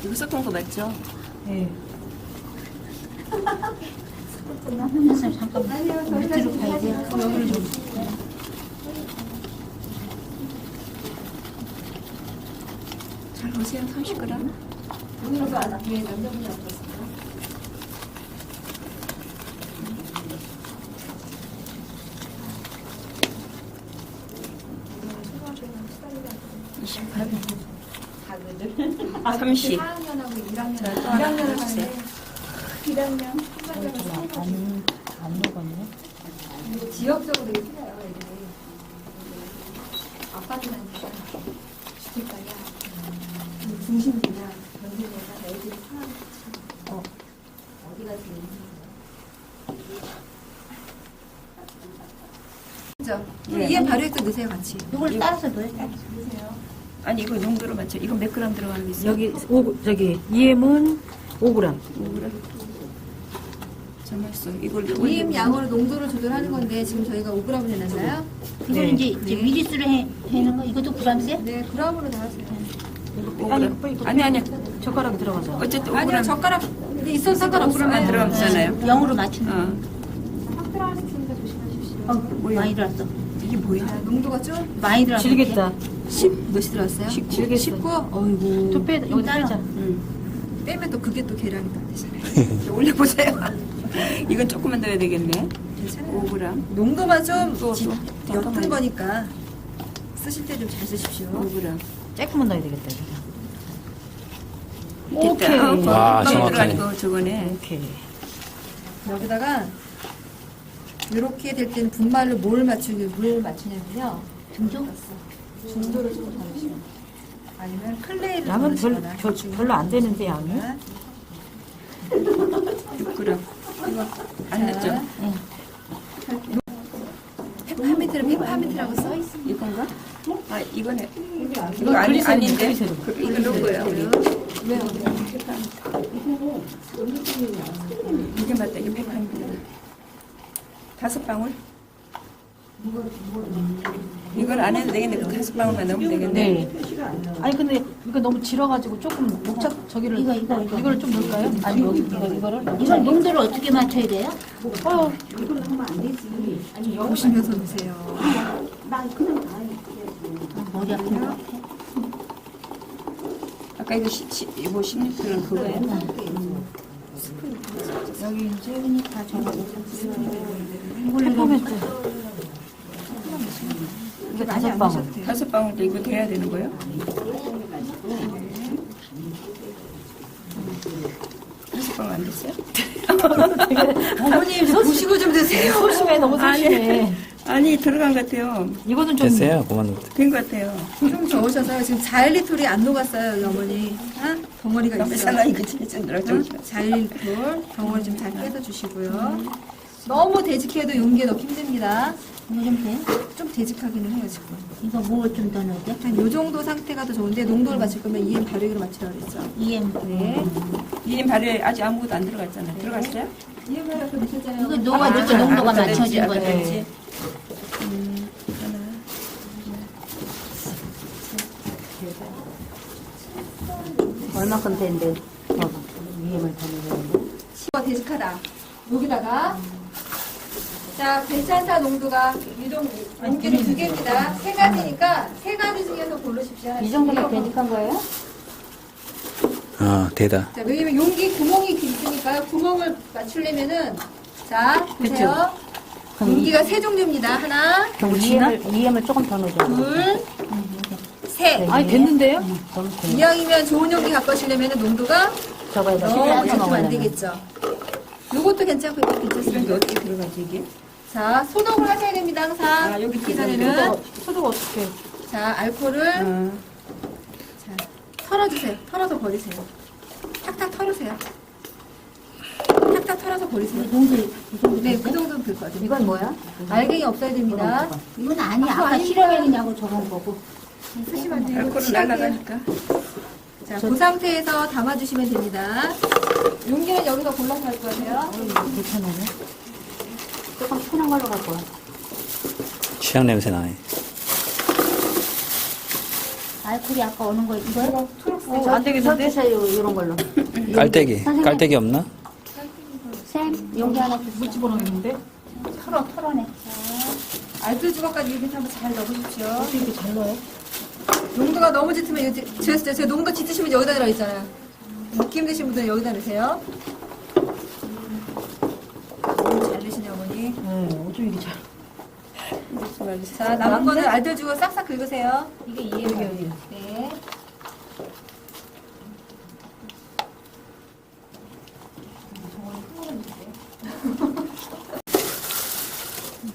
이거 섞은 거 맞죠? 네. 잠깐만. 아니요, 저희가 지금 다시 여기를 좀. 잘 넣으세요. 30g. 오늘도 안 위에 남자분이 없었어요. 아, 30. 4학년하고 1학년. 자, 또 하나 1학년을 주세요. 하는데 1학년, 안 녹았네. 그리고 지역적으로 되게 틀려요, 애들이. 아파트나 주택가냐, 중심지냐, 변리냐, 애들이 상황이 어디가 제일 그죠? 네. 이에 발효액도 넣으세요, 같이. 이걸 따라서 넣어야 돼. 아니, 이거 농도로 맞춰. 이거 몇 그램 들어가는 게 있어요? 저기 이엠은 5g. 5g. 정했어. 이걸 이임 양으로 농도를 조절하는 건데 지금 저희가 5g을 해놨나요? 이걸 네. 이제 미리수로 해는 거 이것도 부담세? 네, g으로 나왔어요. 5g. 아니. 젓가락이 들어가서. 어쨌든 5g. 아니요, 젓가락 근데 있어도 상관없어요. 5g만 들어가잖아요. 0으로 맞추는 거. 어. 확 들어가셨으니까 조심하십시오. 많이 들어왔어. 이게 뭐야? 자, 농도가 좀 많이 들어왔어. 질겠다. 10 몇이 들어왔어요? 질겠어. 19? 어이구. 또 빼, 여기 빼자. 빼면 또 그게 또 계량이 다 되잖아요. 올려보세요. 이건 조금만 넣어야 되겠네. 괜찮아요. 5g. 농도가 좀 또, 옅은 거니까 쓰실 때 좀 잘 쓰십시오. 5g. 조금만 넣어야 되겠다. 됐다. 오케이. 와, 빵 정확하네. 들어가니까 저거네. 오케이. 여기다가 이렇게 될 때는 분말로 뭘 맞추냐면요. 등조? 중도를 좀 넣으시면 아니면 클레이를 양은 넣으시거나 별로 안 되는데 양이. 6g. 안 넣죠? 페퍼민트는 페퍼민트라고 써 있습니다. 이건가? 아, 이거네. 이거 이거 아닌데? 그리세로. 이거 넣은 거예요. 왜요? 이게 맞다. 이게 100g입니다. 5방울? 이걸 안 해도 되겠네. 그 5방울만 넣으면 되겠네. 아니 근데 이거 너무 질어가지고 조금 목차 저기를 이거를 좀 넣을까요? 아니 여기 이거를 이걸 농도를 어떻게 맞춰야 돼요? 이걸로 하면 안 되지. 보시면서 넣으세요. 나 그냥 다 해. 머리 아픈 거 같아. 아까 이거 뭐 16kg 그거예요? 여기 이제 그러니까 저거 페퍼멘트 이게 5방울 5방울도 이거 돼야 되는 거예요? 5방울 안 됐어요? 어머님 좀 보시고 좀 드세요. 소심해 너무 소심해. 아니 들어간 것 같아요. 이거는 좀 됐어요? 그만. 된 것 같아요. 좀 저으셔서요. 지금 자일리톨이 안 녹았어요, 우리 어머니. 아? 덩어리가 있어요. 괜찮아 이거 진짜 늘어져. 자일리톨 덩어리 좀 잘 깨서 주시고요. 너무 되직해도 용기에 넣기 힘듭니다. 이거 좀 돼? 좀 되직하기는 해요, 지금. 이거 뭐 좀 더 넣어야 돼? 한 요 정도 상태가 더 좋은데 농도를 맞출 거면 EM 발효기로 맞추라고 그랬죠. EM. 네. 이님 발에 아직 아무것도 안 들어갔잖아요. 들어갔어요? EM 발효기 넣으셨잖아요. 이거 녹아 이렇게 농도가 아까 맞춰진 아까 거지. 됐지. 얼마큼 되는데 EM을 더 넣어야 돼? 되직하다. 여기다가 자 괜찮다 농도가 이동 용기는 2개입니다. 3가지니까 3가지 중에서 고르십시오. 이 정도면 되직한 거예요? 되다. 자, 왜냐면 용기 구멍이 있으니까요. 구멍을 맞추려면은 자 보세요. 용기가 3종류입니다. 하나, 그럼 EM을 조금 더 넣어줘. 둘, 셋. 아니 됐는데요? 너무 돼. 이왕이면 좋은 용기 갖고 하시려면은 농도가 저거에다 너무 찔러서 좋으면 안 먹으려면. 되겠죠. 요것도 괜찮고 이것도 이런 게 괜찮습니다. 어떻게 들어가지 이게? 자 소독을 하셔야 됩니다. 항상 아, 여기 기 전에는 소독 어떻게 자 알코올을 자 털어주세요. 털어서 버리세요. 탁탁 털으세요. 탁탁 털어서 버리세요. 농도 이 정도 네, 돼? 그 정도면 될 것 같아요. 이건 뭐야? 알갱이 없어야 됩니다. 이건 아니야. 아까 아닙니다. 실험액이냐고 적은 거고. 쓰시면 안 돼요. 알코올은 치약이에요. 날라가니까. 자, 그 상태에서 담아주시면 됩니다. 용기는 여기서 골라서 할 거예요. 괜찮아요? 조금 편한 걸로 갖고 와. 취향 냄새 나네. 알코올이 아까 오는 거 이거요? 안 되겠는데? 주세요 이런 걸로. 깔때기 없나? 쌤 용기 하나 물 집어넣겠는데? 털어내. 알뜰 주걱까지 이렇게 한번 잘 넣어보십시오. 어떻게 이렇게 잘 넣어요? 농도가 너무 짙으면 제가 농도 짙으시면 여기다 들어있잖아요. 먹기 힘드신 분들은 여기다 넣으세요. 너무 잘 넣으시네 어머니. 네, 어쩜 이게 잘. 자 남은 거는 알뜰 주걱 싹싹 긁으세요. 이게 이해요. 네.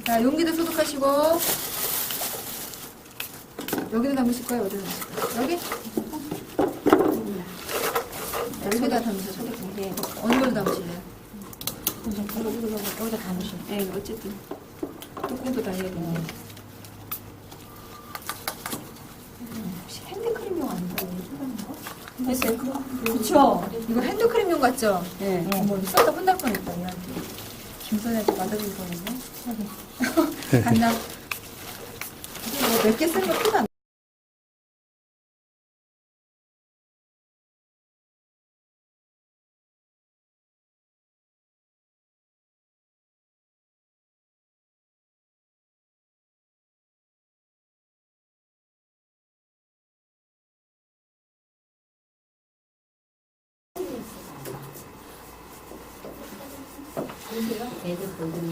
자 용기도 소독하시고 여기도 담으실 거예요? 어디다 담으실 거예요? 여기? 여기다 담으셔도 돼요. 네. 어느 걸로 담으실래요? 여기다 담으시. 예, 어쨌든 뚜껑도 다 해야 되는데. 혹시 핸드크림용 아닌가요? 됐어요. 그쵸? 이거 핸드크림용 같죠? 예. 어머, 쏟다 혼날 뻔했다, 얘한테. 김선혜한테 맞아줄 뻔했네. 간장. 몇 개 쓰는 거 피도 안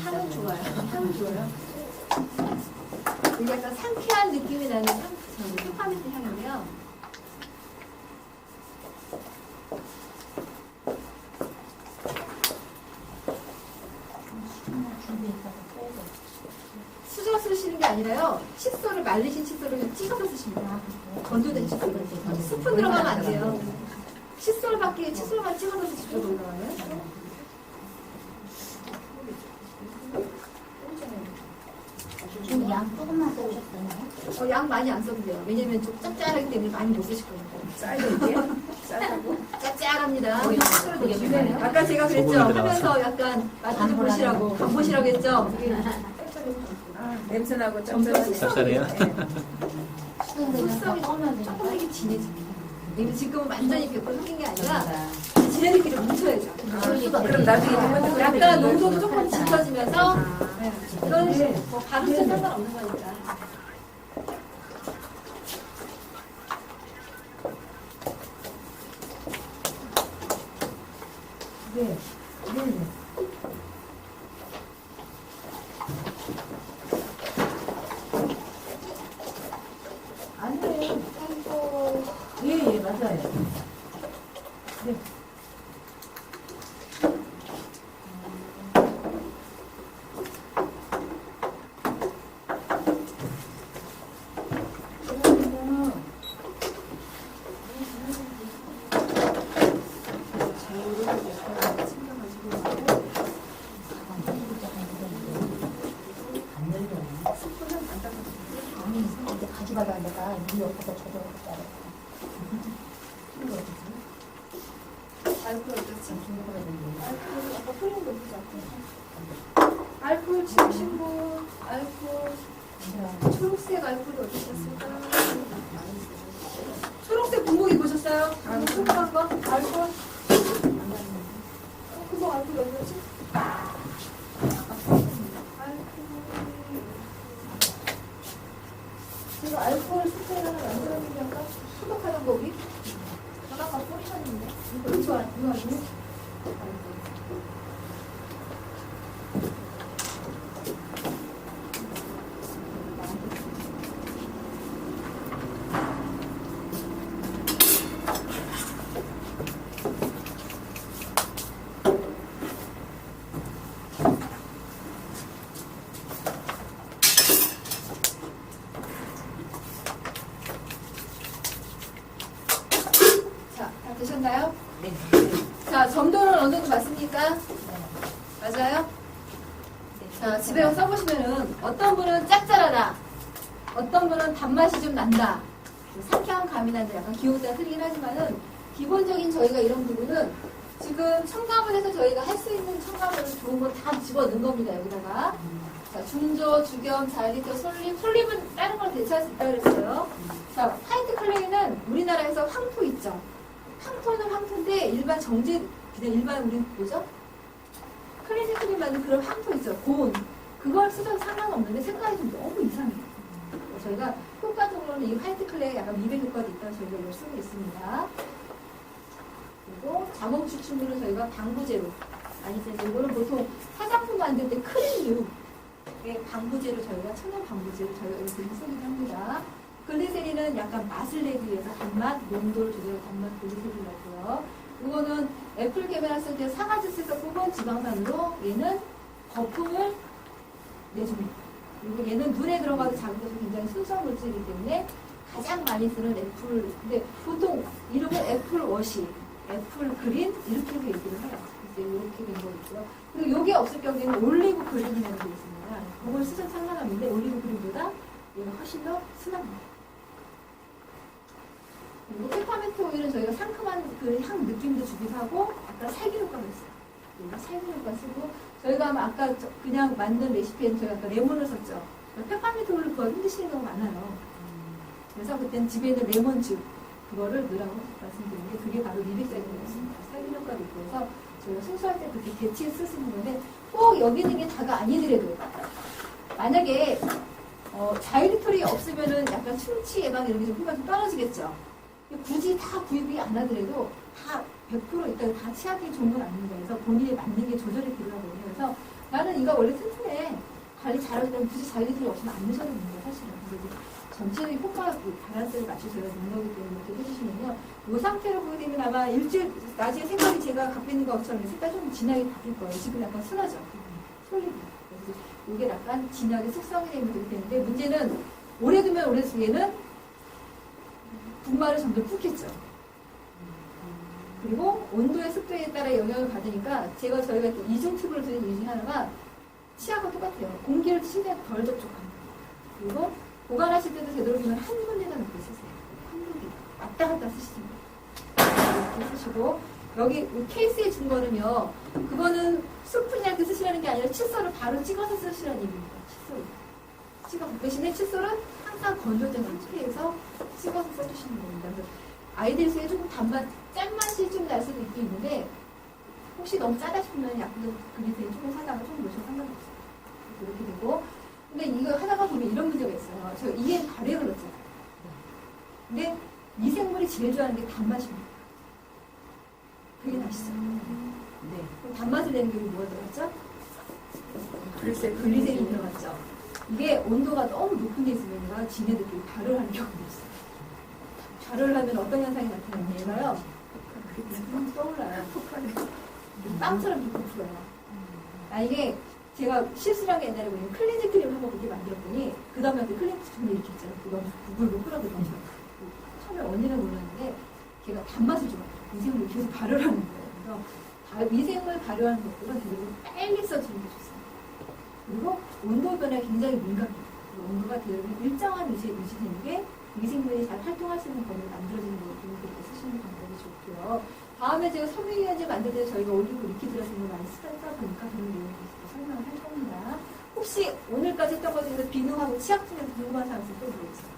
향은 좋아요. 향은 좋아요. 이게 약간 상쾌한 느낌이 나는 페퍼민트 향인데요. 수저 쓰시는 게 아니라요. 칫솔을 말리신 칫솔을 그냥 찍어서 쓰십니다. 건조된 칫솔을. 스푼 들어가면 안 돼요. 칫솔밖에 칫솔만 찍어서 쓰십시오. 올라와요. 지금 양 조금만 써주셨어요. 양 많이 안 써도 돼요. 왜냐면 좀 짭짤하기 때문에 많이 못 쓰실 거니까. 쌀도 이게 짭짤합니다. 아까 제가 그랬죠. 소금이 들어가서. 하면서 약간 맛 좀 보시라고, 간 보시라고 했죠. 냄새나고 점점 짭짤하네. 짭짤해요? 숙성이 조금씩 진해집니다. 이게 지금은 완전히 100% 섞인 게 아니라 지네들끼리 뭉쳐야죠. 그럼 나중에 약간 농도도 조금 짙어지면서 네. 이런 식으로 뭐 바르면 상관없는 거니까. 예, 맞아요. 가져가다 내가 눈이 없어서 저도 알코올 어떻지? 알코올 아까 풀린 거 보자. 알코올 지금 신고 알코올 초록색 알코올이 어디 있었을까? 초록색 군복 입으셨어요? 궁금한 거? 알코올? 군복 알코올 어디였지? 제가 알코올 스프레이 하나 만들었는데 아까 소독하는 거 우리? 전화가 뿌리셨는데 이거 좋아 이거 아니고? 자, 다 되셨나요? 네. 자, 점도는 어느 정도 맞습니까? 맞아요? 자, 집에 가서 써보시면은 어떤 분은 짭짤하다. 어떤 분은 단맛이 좀 난다. 상쾌한 감이 난다. 약간 기호가 틀리긴 하지만은 기본적인 저희가 이런 부분은 지금 첨가물 해서 저희가 할 수 있는 첨가물을 좋은 거 다 집어넣은 겁니다. 여기다가. 자, 중조, 주겸, 자일리터, 솔잎. 솔잎은 다른 걸 대체할 수 있다고 그랬어요. 자, 화이트 클레이는 우리나라에서 황토 있죠. 황토는 황토인데 일반 정제, 그냥 일반 우리 뭐죠? 클렌징 크림 만든 그런 황토 있죠. 고온. 그걸 쓰셔도 상관없는데 색깔이 좀 너무 이상해요. 저희가 효과적으로는 이 화이트 클레이 약간 미백 효과도 있다고 저희가 이걸 쓰고 있습니다. 그리고 자몽 추출물은 저희가 방부제로 많이 쓰죠. 이거는 보통 화장품 만들 때 크림류 방부제로 저희가 천연 방부제로 저희가 이렇게 쓰기도 합니다. 글리세린은 약간 맛을 내기 위해서 단맛, 농도를 조절해서 단맛 글리세린이라고요. 이거는 애플 개발을 쓸 때 사과주스에서 뽑은 지방산으로 얘는 거품을 내줍니다. 그리고 얘는 눈에 들어가도 자극해서 굉장히 순수한 물질이기 때문에 가장 많이 쓰는 애플, 근데 보통 이름은 애플 워시, 애플 그린 이렇게 얘기를 해요. 그래서 이렇게 된 거 있고요. 그리고 이게 없을 경우에는 올리브 그린이라는 게 있습니다. 그걸 쓰셔도 상관없는데 올리브 그린보다 얘가 훨씬 더 순합니다. 그리고 페퍼민트 오일은 저희가 상큼한 그 향 느낌도 주기도 하고 아까 살균 효과가 있어요. 얘가 살균 효과 쓰고 저희가 아까 그냥 만든 레시피에는 저희가 아까 레몬을 썼죠. 페퍼민트 오일을 그거 힘드시는 경우가 많아요. 그래서 그때는 집에 있는 레몬즙 그거를 넣으라고 말씀드리는데 그게 바로 미백살균이었습니다. 살균 효과도 있고 해서 저희가 순수할 때 그렇게 대체해 쓰시는 건데 꼭 여기 있는 게 다가 아니더라도 만약에 자일리톨이 없으면은 약간 충치 예방 이런 게 좀 효과가 좀 떨어지겠죠. 굳이 다 구입이 안 하더라도 다 100% 일단 다 치약이 좋은 건 아닙니다. 그래서 본인에 맞는 게 조절이 필요하거든요. 그래서 나는 이거 원래 튼튼해. 관리 잘하기 때문에 굳이 자일리톨이 없으면 안 드셔도 됩니다. 사실은. 그래서 이제 전체적인 효과가 밸런스를 맞춰서 저희가 넣는 거기 때문에 이렇게 해주시면요. 이 상태로 보게 되면 아마 일주일, 나중에 색깔이 제가 갖고 있는 것처럼 색깔이 좀 진하게 바뀔 거예요. 지금 약간 순하죠. 솔잎이. 그래서 이게 약간 진하게 숙성이 되면 되게 되는데 문제는 오래 두면 오래 두기에는 분말을 점점 붓겠죠. 그리고 온도의 습도에 따라 영향을 받으니까 저희가 이중 팁을 드린 이유 중에 하나가 치아가 똑같아요. 공기를 최대한 덜 접촉합니다. 그리고 보관하실 때도 되도록이면 한 군데다 놓고 쓰세요. 한 군데. 왔다 갔다 쓰시면 이렇게 쓰시고 여기 케이스에 준 거는요. 그거는 스푼이랑 이렇게 쓰시라는 게 아니라 칫솔을 바로 찍어서 쓰시라는 얘기입니다. 칫솔. 찍어. 대신에 칫솔은 항상 건조된 상태에서 찍어서 써주시면 됩니다. 그래서 아이들 수에 조금 짠맛이 좀 날 수도 있는데 혹시 너무 짜다 싶으면 약간 글리세린 조금 사다가 조금 넣으셔도 상관없어요. 이렇게 되고. 근데 이거 하다가 보면 이런 문제가 있어요. 저 이에 발효를 넣었잖아요. 근데 미생물이 제일 좋아하는 게 단맛입니다. 그게 맛있어요. 네. 그럼 단맛을 내는 게 뭐가 들어갔죠? 글쎄, 글리세린이 들어갔죠. 이게 온도가 너무 높은 데 있으면 얘가 지네들끼리 발효를 하는 경우가 있어요. 발효를 하면 어떤 현상이 나타나냐면요. 떠올라요. 폭발해. 빵처럼 이렇게 풀어요. 아, 이게 제가 실수한 게 옛날에 보면 클렌징 크림을 한번 그렇게 만들었더니 그 다음에 클렌징 크림 이렇게 있잖아요. 그거 물로 끓여들어서 처음에 언니는 몰랐는데 걔가 단맛을 좋아해요. 미생물이 계속 발효를 하는 거예요. 그래서 미생물 발효하는 것들은 대부분 빨리 써주는 게 좋습니다. 그리고 온도 변화에 굉장히 민감해요. 온도가 대부분 일정한 위치에 유지되는 게 미생물이 잘 활동할 수 있는 범위를 만들어주는 거기 때문에 그렇게 쓰시는 방법이 좋고요. 다음에 제가 섬유유연제 만들 때 저희가 올리고 리퀴드 같은 걸 많이 쓰다 보니까 그런 내용을 설명을 할 겁니다. 혹시 오늘까지 했던 것 중에서 비누하고 치약 중에서 궁금한 사람 있으면 또 물어보세요.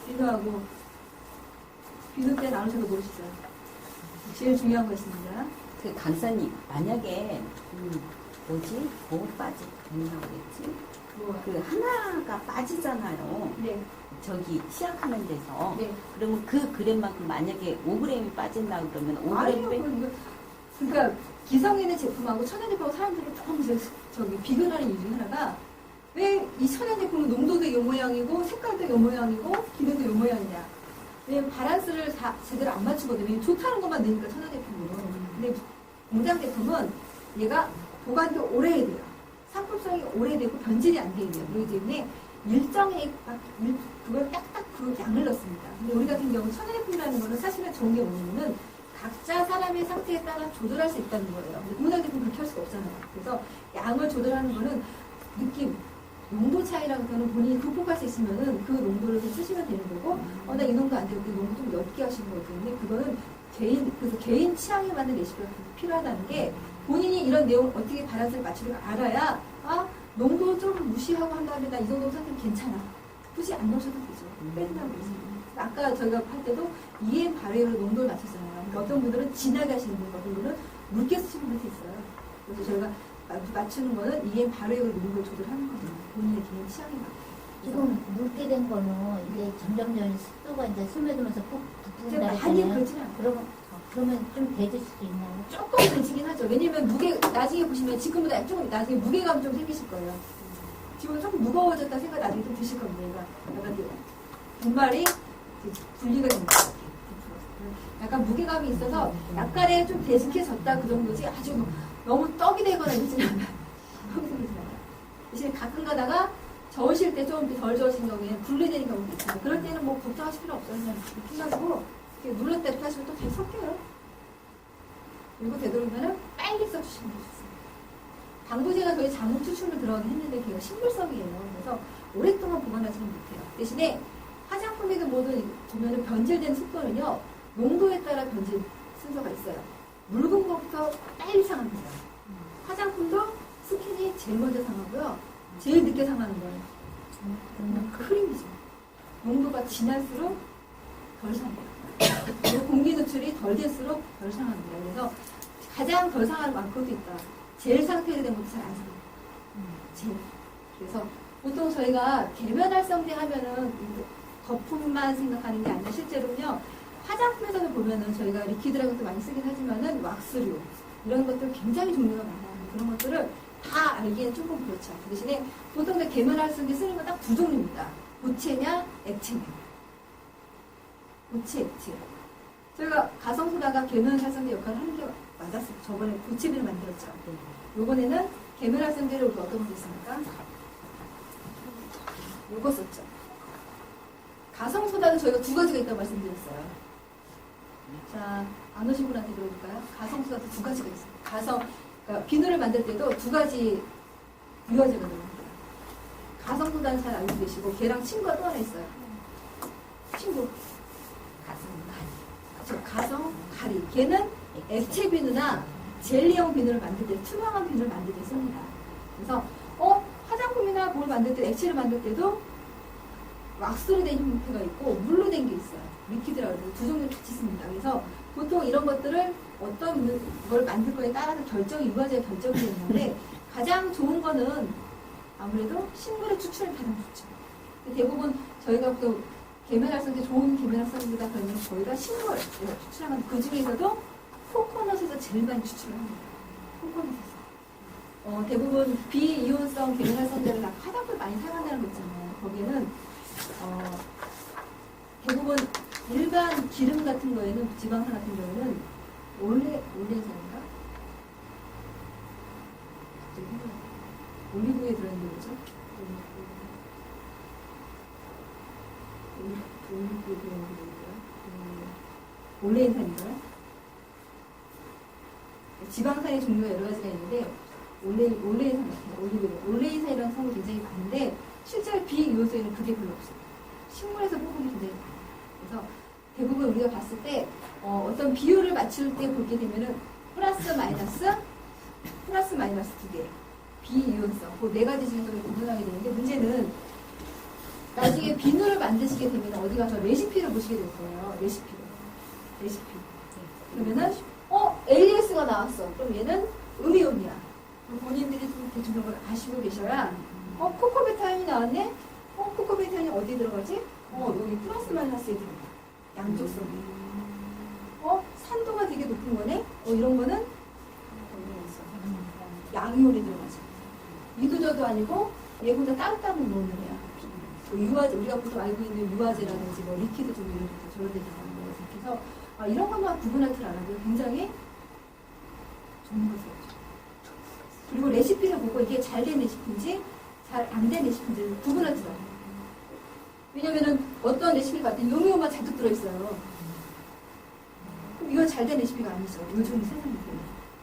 비누하고 비누 때 나누셔도 모르시죠? 제일 중요한 것입니다. 그 강사님, 만약에 뭐 빠진다고 그랬지? 그 하나가 빠지잖아요. 네. 저기 시약하는 데서. 네. 그러면 그 그램만큼 만약에 5g이 빠진다 그러면 5g 빼. 그러니까 기성인의 제품하고 천연 제품하고 사람들이 조금 저기 비교하는 이유 중 하나가 왜 이 천연 제품은 농도도 이 모양이고 색깔도 이 모양이고 기능도 이 모양이냐? 왜냐면 바란스를 다 제대로 안 맞추거든요. 좋다는 것만 넣으니까 천연 제품으로. 근데 공장 제품은 얘가 보관도 오래 해야 돼요. 상품성이 오래되고 변질이 안 돼야 돼요. 그렇기 때문에 일정의 그걸 딱딱 그 양을 넣습니다. 근데 우리 같은 경우 천연제품이라는 거는 사실은 좋은 게 뭐냐면은 각자 사람의 상태에 따라 조절할 수 있다는 거예요. 근데 공장 제품 그렇게 할 수가 없잖아요. 그래서 양을 조절하는 거는 느낌, 농도 차이라는 거는 본인이 극복할 수 있으면은 그 농도를 좀 쓰시면 되는 거고, 나 이 농도 안 되고 그 농도 좀 옅게 하시는 거기 때문에 그거는 그래서 개인 취향에 맞는 레시피가 필요하다는 게 본인이 이런 내용 어떻게 바란스를 맞추는 걸 알아야 농도 좀 무시하고 한 다음에 나 이 정도 상태는 괜찮아. 굳이 안 넣으셔도 되죠. 뺀다고 그러죠. 아까 저희가 할 때도 EM 발효로 농도를 맞췄잖아요. 그러니까 어떤 분들은 진하게 하시는 분, 어떤 분들은 묽게 쓰시는 분도 있어요. 그래서 저희가 맞추는 거는 EM 발효로 농도를 조절하는 거죠. 본인의 개인 취향에 맞게. 지금 묽게 된 거는 이제 점점 습도가 이제 스며들면서 푹 이제 붙는다 많이 했잖아요. 그렇진 않아요. 그러면 좀 데질 수도 있나요? 조금 되시긴 하죠. 왜냐면 나중에 보시면 지금보다 조금 나중에 무게감 좀 생기실 거예요. 지금 조금 무거워졌다 생각 나중에 좀 드실 겁니다. 약간 분말이 분리가 됩니다. 약간 무게감이 있어서 약간의 좀 되직해졌다 그 정도지 아주 너무 떡이 되거나 이러진 않아요. 대신에 가끔 가다가 저으실 때 좀 덜 저으신 경우에는 분리되는 경우도 있어요. 그럴 때는 뭐 걱정하실 필요 없어요. 그냥 이렇게 해가지고 눌렀다 이렇게 하시면 또 계속 섞여요. 그리고 되도록이면 빨리 써주시는 게 좋습니다. 방부제가 저희 자몽 추출로 들어가긴 했는데 걔가 식물성이에요. 그래서 오랫동안 보관하지는 못해요. 대신에 화장품이든 뭐든 보면은 변질된 속도는요, 농도에 따라 변질 순서가 있어요. 묽은 것부터 빨리 상합니다. 화장품도 스킨이 제일 먼저 상하고요. 제일 늦게 상하는 거예요. 크림이죠. 농도가 진할수록 덜 상해요. 그리고 공기 노출이 덜 될수록 덜 상합니다. 그래서 가장 덜 상하는 만큼도 있다. 제일 상태로 된 것도 잘 안 상해요. 제일. 그래서 보통 저희가 계면활성제 하면은 거품만 생각하는 게 아니라 실제로는요, 화장품에서도 보면은 저희가 리퀴드라는 것도 많이 쓰긴 하지만은 왁스류 이런 것들 굉장히 종류가 많아요. 그런 것들을 다 알기엔 조금 그렇죠. 그 대신에 보통 계면활성제 쓰는 건 딱 두 종류입니다. 고체냐, 액체냐. 고체, 액체. 저희가 가성소다가 계면활성제 역할을 하는 게 맞았어요. 저번에 고체비를 만들었죠. 요번에는 계면활성제를 우리가 어떤 거 썼습니까? 요거 썼죠. 가성소다는 저희가 두 가지가 있다고 말씀드렸어요. 자, 안 오신 분한테 들어볼까요? 가성소다도 두 가지가 있어요. 그러니까 비누를 만들 때도 두 가지 유화제가 들어갑니다. 가성소다는 잘 알고 계시고, 걔랑 친구가 또 하나 있어요. 친구. 가성, 가리. 걔는 액체 비누나 젤리형 비누를 만들 때, 투명한 비누를 만들 때 씁니다. 그래서, 화장품 화장품이나 뭘 만들 때, 액체를 만들 때도 왁스로 된 형태가 있고 물로 된 게 있어요. 리퀴드라고 해서 두 종류 같이 씁니다. 그래서 보통 이런 것들을 어떤 걸 만들 거에 따라서 유화제의 결정이 되는데 가장 좋은 거는 아무래도 식물의 추출이 가장 좋죠. 근데 대부분 저희가 또 계면활성제 좋은 계면활성제다 그러면 저희가 식물을 추출하면 그 중에서도 코코넛에서 제일 많이 추출을 합니다. 코코넛에서. 대부분 비이온성 계면활성제를 다 화장품 많이 사용한다는 거 있잖아요. 거기에는 대부분 일반 기름 같은 거에는 지방산 같은 경우는 올레산인가? 올리브유에 들어있는 거죠? 올리브유에 들어있는 게 뭐예요? 올레인산인가요? 지방산의 종류가 여러 가지가 있는데 올레인산 같아요. 올레인산이라는 성분이 굉장히 많은데 실제로 비이온성에는 그게 별로 없어요. 식물에서 뽑은 게 굉장히 많아요. 그래서 대부분 우리가 봤을 때 어떤 비율을 맞출 때 보게 되면은 플러스 마이너스 두 개. 비이온성. 그 네 가지 중에서 구분하게 되는데 문제는 나중에 비누를 만드시게 되면 어디 가서 레시피를 보시게 될 거예요. 레시피. 그러면은 AS가 나왔어. 그럼 얘는 음이온이야. 본인들이 좀 대충 그런 걸 아시고 계셔야 코코베타인이 나왔네? 코코베타인이 어디 들어가지? 여기 플러스 마이너스에 들어가. 양쪽성이. 산도가 되게 높은 거네? 이런 거는 양이온이 들어가죠. 이도저도 아니고 얘 혼자 따로따로 놓는 거야. 유화제, 우리가 보통 알고 있는 유화제라든지 뭐 리퀴드 종류 이런 것도 저런 데 들어가는 거죠. 그래서 이런 것만 구분할 줄 알아도 굉장히 좋은 것이죠. 그리고 레시피를 보고 이게 잘 된 레시피인지 잘 안 된 레시피인지 구분할 줄 알아요. 왜냐면은 어떤 레시피를 봤더니 음이온만 잔뜩 들어있어요. 그럼 이건 잘 된 레시피가 아니죠. 요즘 세상에.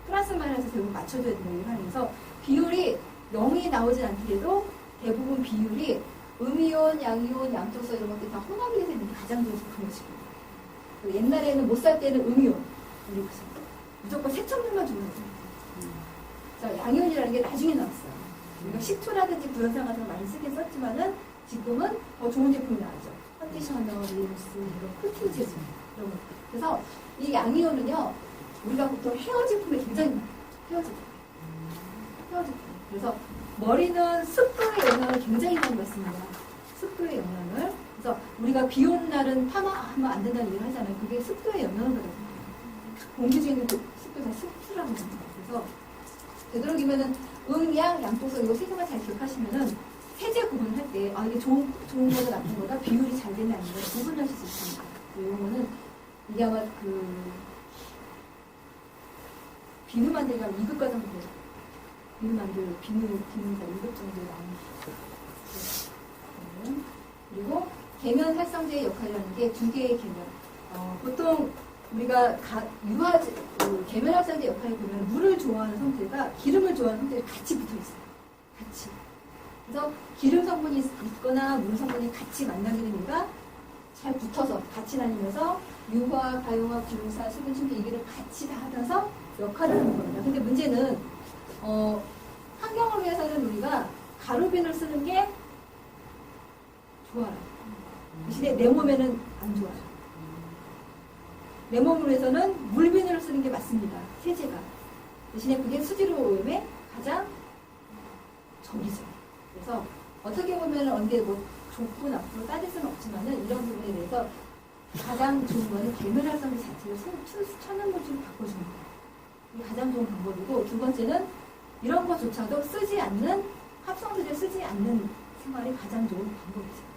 플러스 마이너스 결국 맞춰줘야 되는 거 하면서 비율이 0이 나오진 않더라도 대부분 비율이 음이온, 양이온, 양쪽성 이런 것들이 다 혼합이 되는 게 가장 좋은 방식입니다. 옛날에는 못 살 때는 음이온, 무조건 세척물만 주는 거죠. 양이온이라는 게 나중에 나왔어요. 우리가 식초라든지 구연산 같은 거 많이 쓰긴 썼지만은 지금은 더 좋은 제품이 나왔죠. 컨디셔너, 립스, 이런 코팅 제품 이런 거. 그래서 이 양이온은요, 우리가 보통 헤어 제품에 굉장히 많아요. 헤어 제품. 그래서 머리는 습도의 영향을 굉장히 많이 받습니다. 습도의 영향을. 그래서 우리가 비 오는 날은 파마하면 안 된다는 얘기를 하잖아요. 그게 습도의 영향을 받거든요. 공기 중에 있는 습도 다 습수라는 겁니다. 그래서 되도록이면은 양, 양쪽성 이거 세 개만 잘 기억하시면은 세제 구분할 때 이게 좋은 거다 나쁜 거다 비율이 잘 되냐 아닌 가 구분하실 수 있습니다. 이런 거는 이게 아마 비누 만들기 하면 2급 과정 돼요. 비누 2급 정도 나오는. 그리고 계면 활성제의 역할이라는 게 두 개의 계면. 보통 우리가 유화제, 계면 활성제 역할을 보면 물을 좋아하는 성질과 기름을 좋아하는 성질이 같이 붙어 있어요. 같이. 그래서 기름 성분이 있거나 물 성분이 같이 만나게 되는 이유가 잘 붙어서 같이 다니면서 유화, 가용화, 불사, 수분, 침대 이게를 같이 다 하면서 역할을 하는 겁니다. 근데 문제는 환경을 위해서는 우리가 가루비누를 쓰는 게 좋아요. 대신에 내 몸에는 안 좋아요. 내 몸을 위해서는 물비누를 쓰는 게 맞습니다. 세제가. 대신에 그게 수질 오염에 가장 적이죠. 그래서 어떻게 보면 언제 뭐 좋고 나쁘고 따질 수는 없지만은 이런 부분에 대해서 가장 좋은 거는 계면활성제 자체를 천연물질로 바꿔주는 거예요. 이게 가장 좋은 방법이고, 두 번째는 이런 것조차도 쓰지 않는 합성제를 쓰지 않는 생활이 가장 좋은 방법이죠.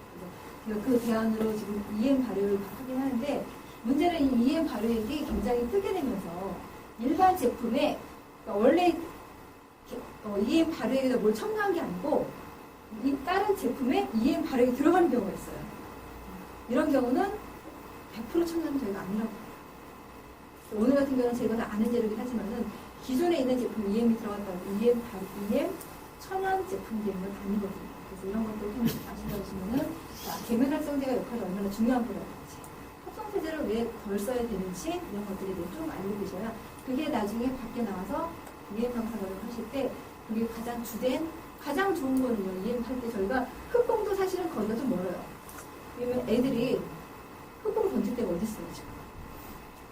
그래서 그 대안으로 지금 EM 발효를 하긴 하는데, 문제는 이 EM 발효액이 굉장히 뜨게 되면서 일반 제품에 그러니까 원래 EM 발효액에다 뭘 첨가한 게 아니고 이 다른 제품에 EM 발효액이 들어가는 경우가 있어요. 이런 경우는 100% 첨가는 저희가 아니라고 해요. 오늘 같은 경우는 제가 아는 재료긴 하지만은 기존에 있는 제품 EM이 들어갔다고 EM 천연 제품이 되는 건 아니거든요. 그래서 이런 것들 좀 아신다고 하시면은 계면활성제가 역할이 얼마나 중요한 거라든지 합성세제를 왜 덜 써야 되는지 이런 것들에 대해 좀 알고 계셔야 그게 나중에 밖에 나와서 EM 강사를 하실 때 그게 가장 주된 가장 좋은 거는요, EM 할 때 저희가 흙봉도 사실은 거기가 좀 멀어요. 왜냐면 애들이 흙봉 던질 데가 어디 있어요, 지금.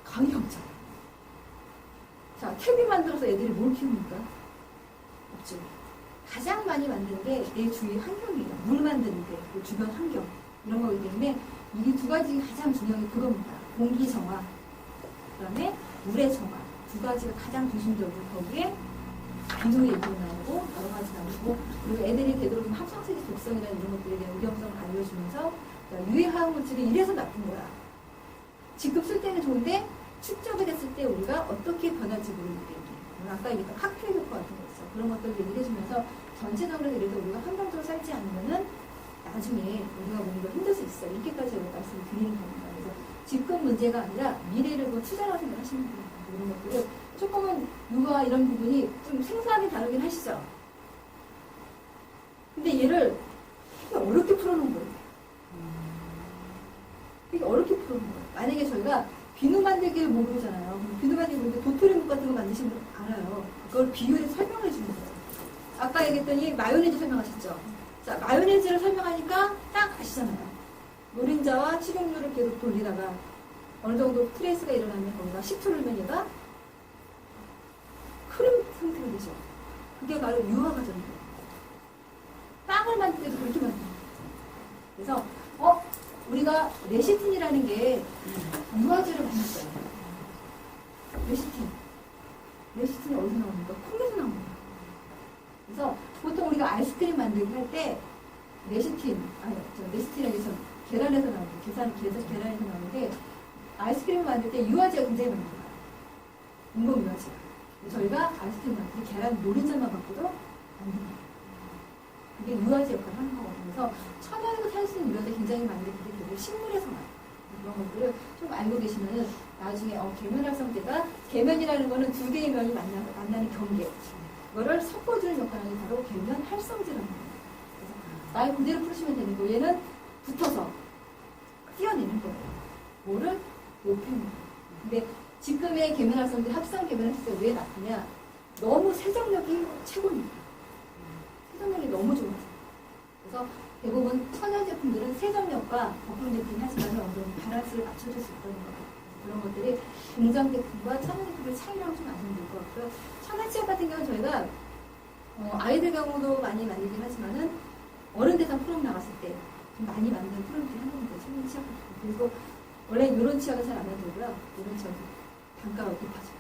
강이 없잖아요. 자, 탭이 만들어서 애들이 뭘 키웁니까? 없죠. 가장 많이 만드는 게 내 주위 환경이에요. 물 만드는 데, 그 주변 환경. 이런 거기 때문에 이게 두 가지 가장 중요한 게 그겁니다. 공기 정화, 그 다음에 물의 정화. 두 가지가 가장 중심적으로 거기에 비누의 얘기가 나오고 여러 가지 나오고 그리고 애들이 되도록 합성세제 독성이나 이런 것들에 대한 위험성을 알려주면서 유해 화학물질이 이래서 나쁜 거야. 지금 쓸 때는 좋은데 축적이 됐을 때 우리가 어떻게 변할지 모르기 때문에 아까 얘기했던 칵테일 효과 같은 거 있어. 그런 것들을 얘기해 주면서 전체적으로 그래도 우리가 환경적으로 살지 않으면은 나중에 우리가 몸도 힘들 수 있어. 이렇게까지 제가 말씀을 드리는 겁니다. 그래서 지금 문제가 아니라 미래를 뭐 투자라고 생각하시는 거예요. 이런 것들을 조금은 육아 이런 부분이 좀 생소하게 다루긴 하시죠. 근데 얘를 되게 어렵게 풀어놓은 거예요. 되게 어렵게 풀어놓은 거예요. 만약에 저희가 비누 만들기를 모르잖아요. 그럼 비누 만들기 모르는데 도토리묵 같은 거 만드시는 분 알아요. 그걸 비율에 설명해 주는 거예요. 아까 얘기했더니 마요네즈 설명하셨죠. 자, 마요네즈를 설명하니까 딱 아시잖아요. 노른자와 식용유를 계속 돌리다가 어느 정도 트레이스가 일어나면 거기가 식초를 넣으면 얘가 크림 상태가 되죠. 그게 바로 유화 과정이에요. 빵을 만들 때도 그렇게 만들어요. 그래서 우리가 레시틴이라는 게 유화제를 만들었어요. 레시틴이 어디서 나옵니까? 콩에서 나옵니다. 그래서 보통 우리가 아이스크림 만들기 할 때 레시틴이라기 전 계란에서 나옵니다. 계란에서 나오는데 아이스크림을 만들 때 유화제가 굉장히 많이 나와요. 인공 유화제가. 저희가 아이스크림 만들 때 계란 노른자만 갖고도 안 됩니다. 그게 유화제 역할을 하는 거거든요. 그래서 천연으로 탈 수 있는 유화제 굉장히 많은데 그게 되게 식물에서 나요. 그런 것들을 좀 알고 계시면은 나중에 계면활성제가 계면이라는 거는 두 개의 면이 만나는 경계. 그거를 섞어주는 역할이 바로 계면활성제라는 거예요. 그래서 말 그대로 풀으시면 되는 거예요. 얘는 붙어서 띄어내는 거예요. 뭐를? 높이는 거예요. 근데 지금의 계면활성제, 합성 계면활성제가 왜 나쁘냐? 너무 세정력이 최고입니다. 세정력이 너무 좋아요. 그래서 대부분 천연 제품들은 세정력과 거품 제품이 하지만 어느 정도 밸런스를 맞춰줄 수 있다는 거예요. 그런 것들이 공장 제품과 천연 제품의 차이라고 좀 아시면 될 것 같고요. 천연 치약 같은 경우는 저희가 아이들 경우도 많이 만들긴 하지만은 어른 대상 프로그램 나갔을 때 좀 많이 만든 프로그램들이 한 겁니다. 천연 치약 같은 거. 그리고 원래 이런 치약은 잘 안 만들고요. 이런 치약은 단가가 높아져요.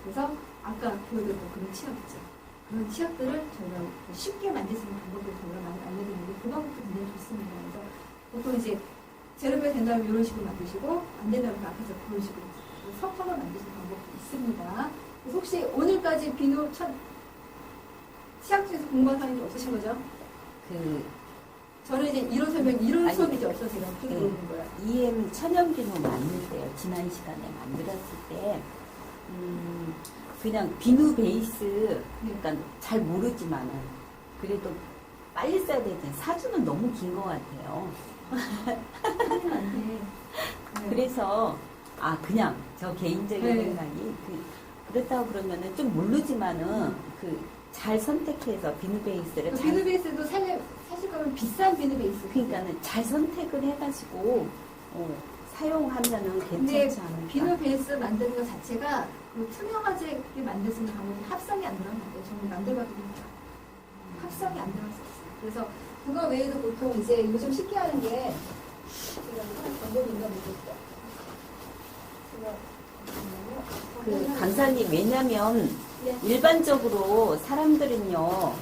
그래서 아까 보여드렸던 그런 치약 있죠. 그런 치약들을 저희가 쉽게 만들 수 있는 방법을 저희가 많이 알려드리는데 그 방법도 굉장히 좋습니다. 그래서 보통 이제 재료가 된다면 이런 식으로 만드시고 안 된다면 앞에서 그런 식으로 섞어서 만드시는 방법도 있습니다. 그래서 혹시 오늘까지 비누 치약 중에서 궁금한 사람이 없으신 거죠? 저는 이제 이런 이런 수업이 이제 없어서 제가 좀 물어보는 거예요. EM 천연 비누 만들 때요. 지난 시간에 만들었을 때 그냥 비누 베이스, 그러니까 잘 모르지만은 그래도 빨리 써야 되잖아요. 사주는 너무 긴 것 같아요. 그래서 그냥 저 개인적인 생각이 그렇다고 그러면은 좀 모르지만은 잘 선택해서 비누 베이스를 비누 베이스도 사실 거면 비싼 비누 베이스. 그러니까는 잘 선택을 해가지고 사용하면은 괜찮지 않을까. 비누 베이스 만드는 것 자체가 그 투명화제 만들 수 있는 방법이 합성이 안 들어간 거예요. 저는 만들어봤거든요. 합성이 안 들어갔어요. 그래서 그거 외에도 보통 이제 요즘 쉽게 하는 게 제가 하는 방법이 있나 모르겠어요. 강사님, 왜냐면 일반적으로 사람들은요,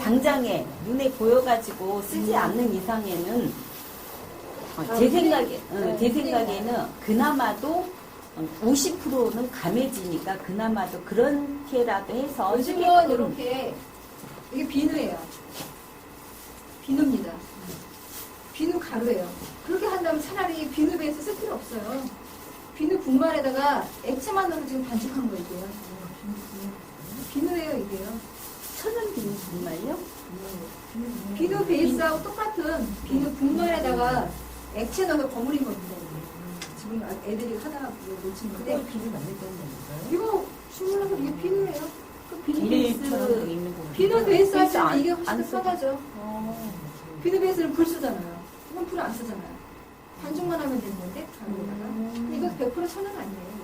당장에 눈에 보여가지고 쓰지 않는 이상에는 제 생각에는 그나마도 50%는 감해지니까 그나마도 그렇게라도 해서 요즘은 이렇게 이게 비누예요. 비누입니다. 비누 가루예요. 그렇게 한다면 차라리 비누 베이스 쓸 필요 없어요. 비누 분말에다가 액체만 넣어서 지금 반죽한 거 이게요. 비누예요, 이게요. 천연 비누 정말요? 비누 베이스하고 똑같은 비누 분말에다가 액체 넣어서 버무린 겁니다. 지금 애들이 하다가 놓친 건데. 비누 만들 때는 됩니까요? 이거 주물러서 이게 비누예요. 그 비누 젤처럼 베이스, 있는 거. 비누 베이스 할 때는 이게 안 훨씬 더 편하죠. 비누 베이스는 불 쓰잖아요. 이건 불 안 쓰잖아요. 반죽만 하면 되는 건데, 가루에다가. 이거 100% 천연 아니에요.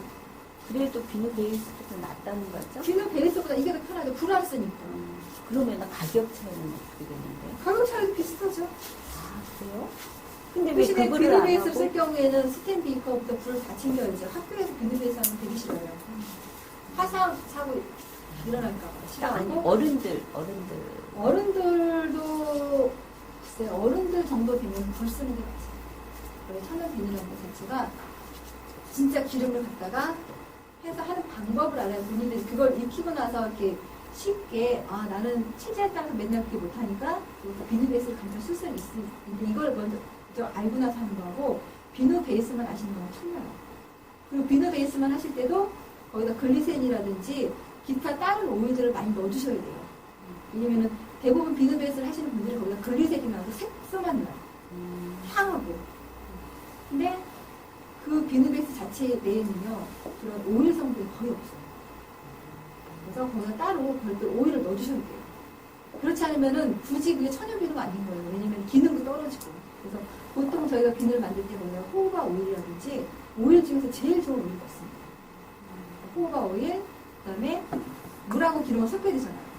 그래도 비누 베이스가 더 낫다는 거죠? 비누 베이스보다 이게 더 편하죠. 불 안 쓰니까. 그러면 가격 차이는 어떻게 되는데? 가격 차이도 비슷하죠. 아, 그래요? 근데 왜 대신에 그거를 비누 안 베이스 하고? 쓸 경우에는 스텐 비커부터 불 다 챙겨야죠. 학교에서 비누 베이스 하면 되게 싫어요. 화상 사고 일어날까봐 아니, 싫어하고. 어른들도 글쎄 어른들 정도 되면 불 쓰는 게 맞아요. 그리고 천연 비누라는 것 자체가 진짜 기름을 갖다가 해서 하는 방법을 알아야 본인들이 그걸 익히고 나서 이렇게 쉽게 아 나는 체질에 따라서 맨날 그렇게 못하니까 비누 베이스를 감싸 쓸 수는 있는데 이걸 먼저 알고 나서 하는 거하고 비누 베이스만 아시는 거랑 틀려요. 그리고 비누 베이스만 하실 때도 거기다 글리세린이라든지 기타 다른 오일들을 많이 넣어주셔야 돼요. 왜냐면은 대부분 비누 베이스를 하시는 분들이 거기다 글리세린하고 색소만 넣어요. 향하고. 근데 그 비누 베이스 자체 내에는요, 그런 오일 성분이 거의 없어요. 그래서 거기다 따로 별도 오일을 넣어주셔야 돼요. 그렇지 않으면은 굳이 그게 천연 비누가 아닌 거예요. 왜냐면 기능도 떨어지고. 그래서 보통 저희가 비누를 만들 때 보면 호호바 오일이라든지 오일 중에서 제일 좋은 오일이 없습니다. 호호바 오일, 그 다음에 물하고 기름을 섞어야 되잖아요.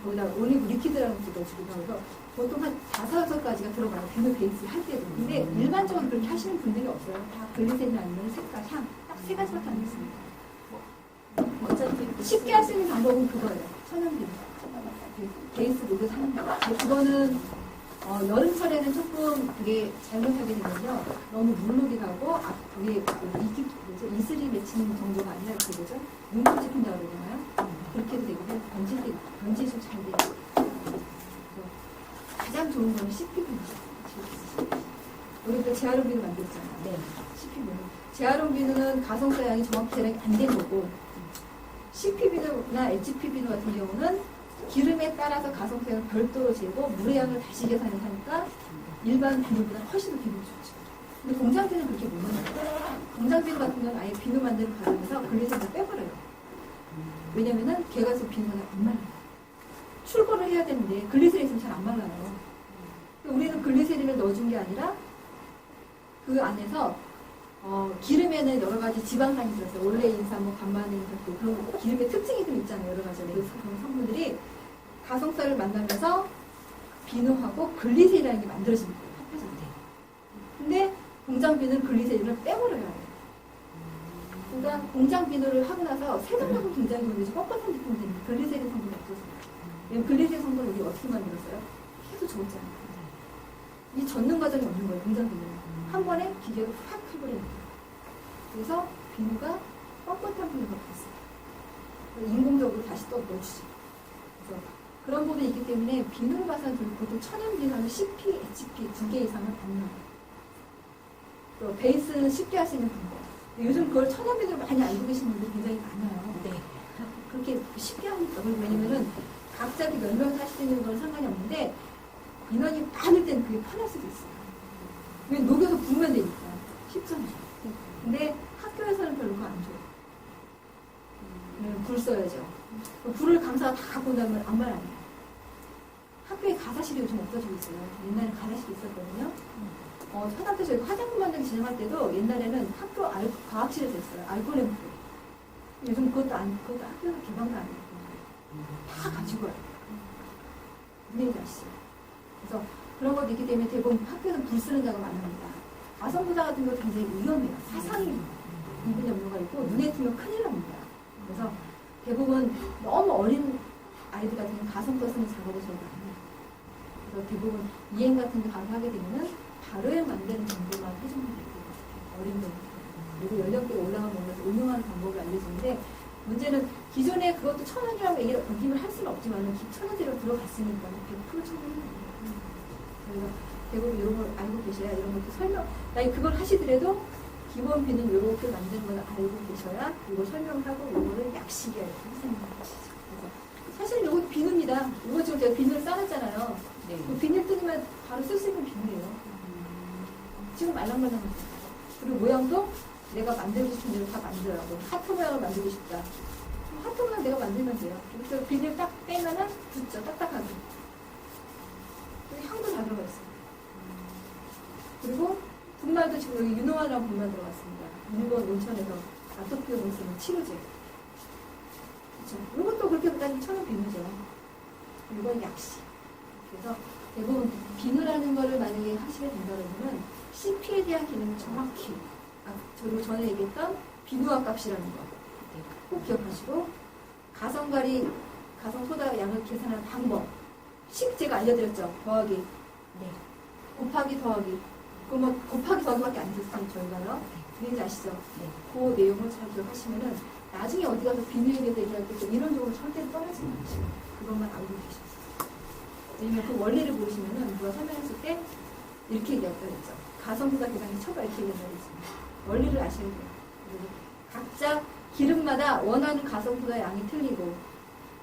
거기다 올리브 리퀴드라는 것도 넣어주고 그래서 보통 한 5-6가지가 들어가요. 비누 베이스 할 때도. 근데 일반적으로 그렇게 하시는 분들이 없어요. 다 글리세린 아니면 색깔, 향. 딱 3가지밖에 안 있습니다. 어차피 쉽게 할 수 있는 방법은 그거예요. 천연 비누. 베이스 녹여서 하는 거. 그거는 여름철에는 조금 그게 잘못하게 되면요. 너무 물르기도 하고, 위에 이슬이 맺히는 정도가 아니라 그게 뭐죠? 눈곱 찍힌다고 그러잖아요. 그렇게 해도 되고, 변질도 잘 돼요. 가장 좋은 거는 CPV죠. 우리가 재활용 비누 만들었잖아요. 네. CPV. 재활용 비누는 가성사 양이 정확히 재량이 안 된 거고, CP 비누나 HP 비누 같은 경우는 기름에 따라서 가성세를 별도로 재고 물의 양을 다시 계산해서 하니까 일반 비누보다 훨씬 더 기분이 좋죠. 근데 공장 비누는 그렇게 못 만들어요. 공장 비누 같은 경우는 아예 비누 만드는 과정에서 글리세린을 빼버려요. 왜냐면은 걔가서 비누가 안 말라요. 출고를 해야 되는데 글리세린 있으면 잘 안 말라요. 우리는 글리세린을 넣어준 게 아니라 그 안에서 기름에는 여러 가지 지방산이 들었어요. 올레인산, 감마네인산, 그런 기름의 특징이 좀 있잖아요. 여러 가지 그런 성분들이 가성살을 만나면서 비누하고 글리세린이라는 게 만들어지는 거예요. 합해서. 근데 공장 비누는 글리세린을 빼버려야 해요. 그러니까 공장 비누를 하고 나서 세정력은 굉장히 좋은데 뻣뻣한 제품이 되는 글리세린 성분이 없어서. 글리세린 성분을 우리 어떻게 만들었어요? 해도 좋지 않아요. 이 젓는 과정이 없는 거예요. 공장 비누는. 한 번에 기계로 확 해버리는 거예요. 그래서 비누가 뻣뻣한 비누가 됐어요. 인공적으로 다시 또 넣어주죠. 그래서 그런 부분이 있기 때문에 비누를 봐서는 보통 천연 비누는 CP, HP 2개 이상은 안 나와요. 또 베이스는 쉽게 할 수 있는 방법. 요즘 그걸 천연 비누를 많이 알고 계시는 분들이 굉장히 많아요. 네. 그렇게 쉽게 합니다. 왜냐면은 각자 그 몇 명 하실 수 있는 건 상관이 없는데 인원이 많을 때는 그게 편할 수도 있어요. 왜 녹여서 부으면 되니까 쉽잖아요. 근데 학교에서는 별로 그거 안 줘요. 불 써야죠. 불을 강사가 다 갖고 온다면 아무 말 안 해요. 학교에 가사실이 요즘 없어지고 있어요. 옛날에 가사실이 있었거든요. 초등학교 저희 화장품 만들기 진행할 때도 옛날에는 학교 과학실에서 했어요. 알코올 램프. 요즘 그것도 학교에서 개방도 안 해요. 다 가지고 와요. 분명히 아시죠? 그래서 그런 것도 있기 때문에 대부분 학교에서 불 쓰는 자가 많습니다. 가성부자 같은 경우 굉장히 위험해요. 사상이 입은 염려가 있고 눈에 띄면 큰일 납니다. 그래서 대부분 너무 어린 아이들 같은 경우는 가성부 쓰는 작업을 저희가 안 해요. 그래서 대부분 이행 같은 거 가서 하게 되면은 바로에 만드는 정도만 해주면 될 것 같아요. 어린들. 그리고 연령대가 올라가면서 응용하는 방법을 알려주는데 문제는 기존에 그것도 천연이라고 얘기를 할 수는 없지만 천연재료 들어갔으니까 100% 천연이에요. 저희가 대부분 이런 걸 알고 계셔야 이런 것도 설명, 그걸 하시더라도 기본 비는 이렇게 만드는 걸 알고 계셔야 이거 설명하고 이거를 약식이야 이렇게 하시는 것이죠. 그래서 사실 이거 비누입니다. 이거 지금 제가 비누를 싸놨잖아요. 네. 그 비닐 뜯으면 바로 쓸 수 있는 비누예요. 지금 말랑말랑하죠. 그리고 모양도 내가 만들고 싶은 대로 다 만들어요. 하트 모양을 만들고 싶다. 하트만 내가 만들면 돼요. 그래서 비닐 딱 빼면은 붙죠. 딱딱하게. 그리고 향도 잘 들어가 있어요. 그리고 분말도 지금 여기 유노화라는 분말 들어갔습니다. 일본 온천에서 아토피용으로 쓰는 치료제. 그렇죠. 이것도 그렇게 따지면 천연 비누죠. 이건 약시. 그래서 대부분 비누라는 거를 만약에 하시게 된다면 CP에 대한 기능을 정확히 저도 전에 얘기했던 비누화 값이라는 거 꼭 기억하시고 가성소다 양을 계산하는 방법 식 제가 알려드렸죠. 더하기 네. 곱하기 더하기 그뭐 곱하기 더하기밖에 안 됐어요. 저희가요. 그런지 아시죠? 네. 그 내용을 잘 기억하시면은 나중에 어디 가서 비누에 대해서 얘기할 때 이론적으로 절대 떠나지 마시고 그것만 알고 계셨어요. 왜냐면 그 원리를 모르시면은 누가 설명했을 때 이렇게 얘기했다고 했죠. 가성소다 계산기 쳐봐 이렇게 얘기한다고 했습니다. 원리를 아셔야 돼요. 그리고 각자 기름마다 원하는 가성소다 양이 틀리고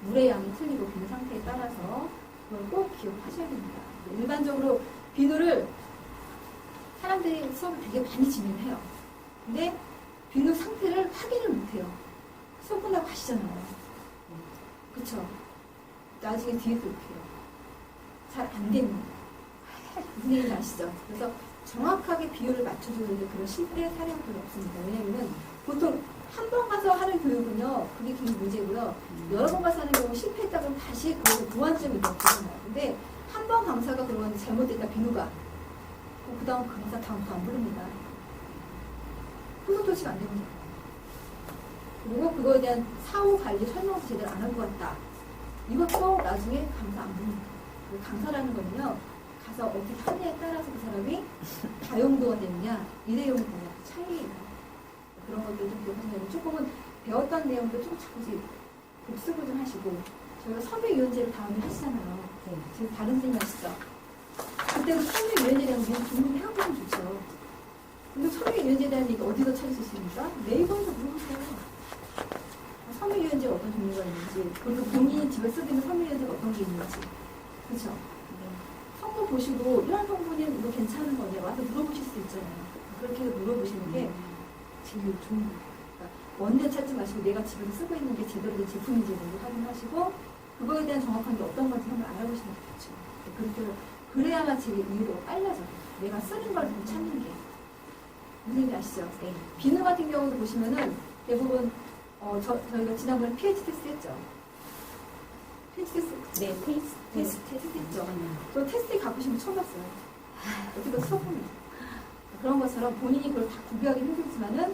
물의 양이 틀리고 비누 상태에 따라서 그걸 꼭 기억하셔야 됩니다. 일반적으로 비누를 사람들이 수업을 되게 많이 진행해요. 근데 비누 상태를 확인을 못해요. 수업 끝나고 가시잖아요. 그쵸? 나중에 뒤에서 이렇게 해요. 잘 안 됩니다. 무슨 얘기인지 아시죠? 그래서 정확하게 비율을 맞춰주는데 그런 실패 사례가 별로 없습니다. 왜냐면은 보통 한 번 가서 하는 교육은요, 그게 굉장히 문제고요. 여러 번 가서 하는 경우 실패했다 그러면 다시 그걸 무한점이 되잖아요. 근데 한 번 강사가 그러면 잘못됐다, 비누가. 그 다음 강사 다음부터 안 부릅니다. 후속 조치가 안 됩니다. 그리고 그거에 대한 사후 관리 설명도 제대로 안 한 것 같다. 이것도 나중에 강사 안 부릅니다. 강사라는 거는요, 가서 어떻게 하느냐에 따라서 그 사람이 다용도가 되느냐, 일회용이 되느냐, 그 차이예요. 그런 것들 좀 기억하시면 되고, 조금은 배웠던 내용도 좀 자꾸씩 복습을 좀 하시고, 저희가 섬유유연제를 다음에 하시잖아요. 네. 지금 다른 선생님 하시죠? 그때도 섬유유연제라는 게 분명히 해보면 좋죠. 근데 섬유유연제에 대한 얘기 어디서 찾을 수 있습니까? 네이버에서 물어보세요. 섬유유연제가 어떤 종류가 있는지, 그리고 본인이 집에 쓰고 있는 섬유유연제가 어떤 게 있는지. 그렇죠? 성분 보시고 이런 성분이 이거 괜찮은 거냐 와서 물어보실 수 있잖아요. 그렇게 해서 물어보시는 게 제일 좋은 거예요. 그러니까 원대 찾지 마시고 내가 집에서 쓰고 있는 게 제대로 된 제품인지 확인하시고 그거에 대한 정확한 게 어떤 건지 한번 알아보시는 게 좋죠. 그렇게 그래야만 제 이유로 빨라져요. 내가 쓰는 걸 좀 찾는 게. 무슨 얘기 아시죠? 네. 비누 같은 경우도 보시면은 대부분 저희가 지난번에 pH 테스트 했죠. pH 테스트. 네, 테스트 했죠. 저 테스트 가보신 분 처음 봤어요. 어떻게 써보면. 그런 것처럼 본인이 그걸 다 구비하기 힘들지만은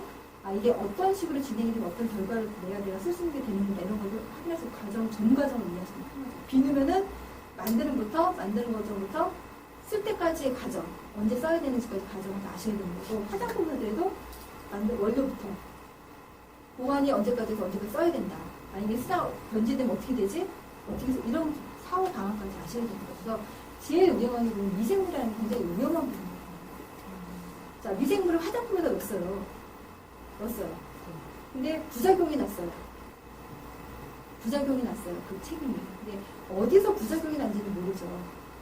이게 어떤 식으로 진행이 되고 어떤 결과를 내야 내가 쓸 수 있게 되는가 이런 것을 확인해서 전 과정을 이해하시면 편하죠. 비누면은 만드는 과정부터 쓸 때까지의 과정, 언제 써야 되는지까지 과정을 다 아셔야 되는 거고 화장품들도 원료부터 보관이 언제까지 해서 언제까지 써야 된다. 만약에 쓰다가 변질되면 어떻게 되지? 어떻게 해서 이런 사후 방안까지 아셔야 되는 거죠. 그래서 제일 위험한 부분은 미생물이라는 게 굉장히 위험한 부분이에요. 자, 미생물을 화장품에다 넣었어요. 근데 부작용이 났어요. 그 책임이. 근데 어디서 부작용이 난지는 모르죠.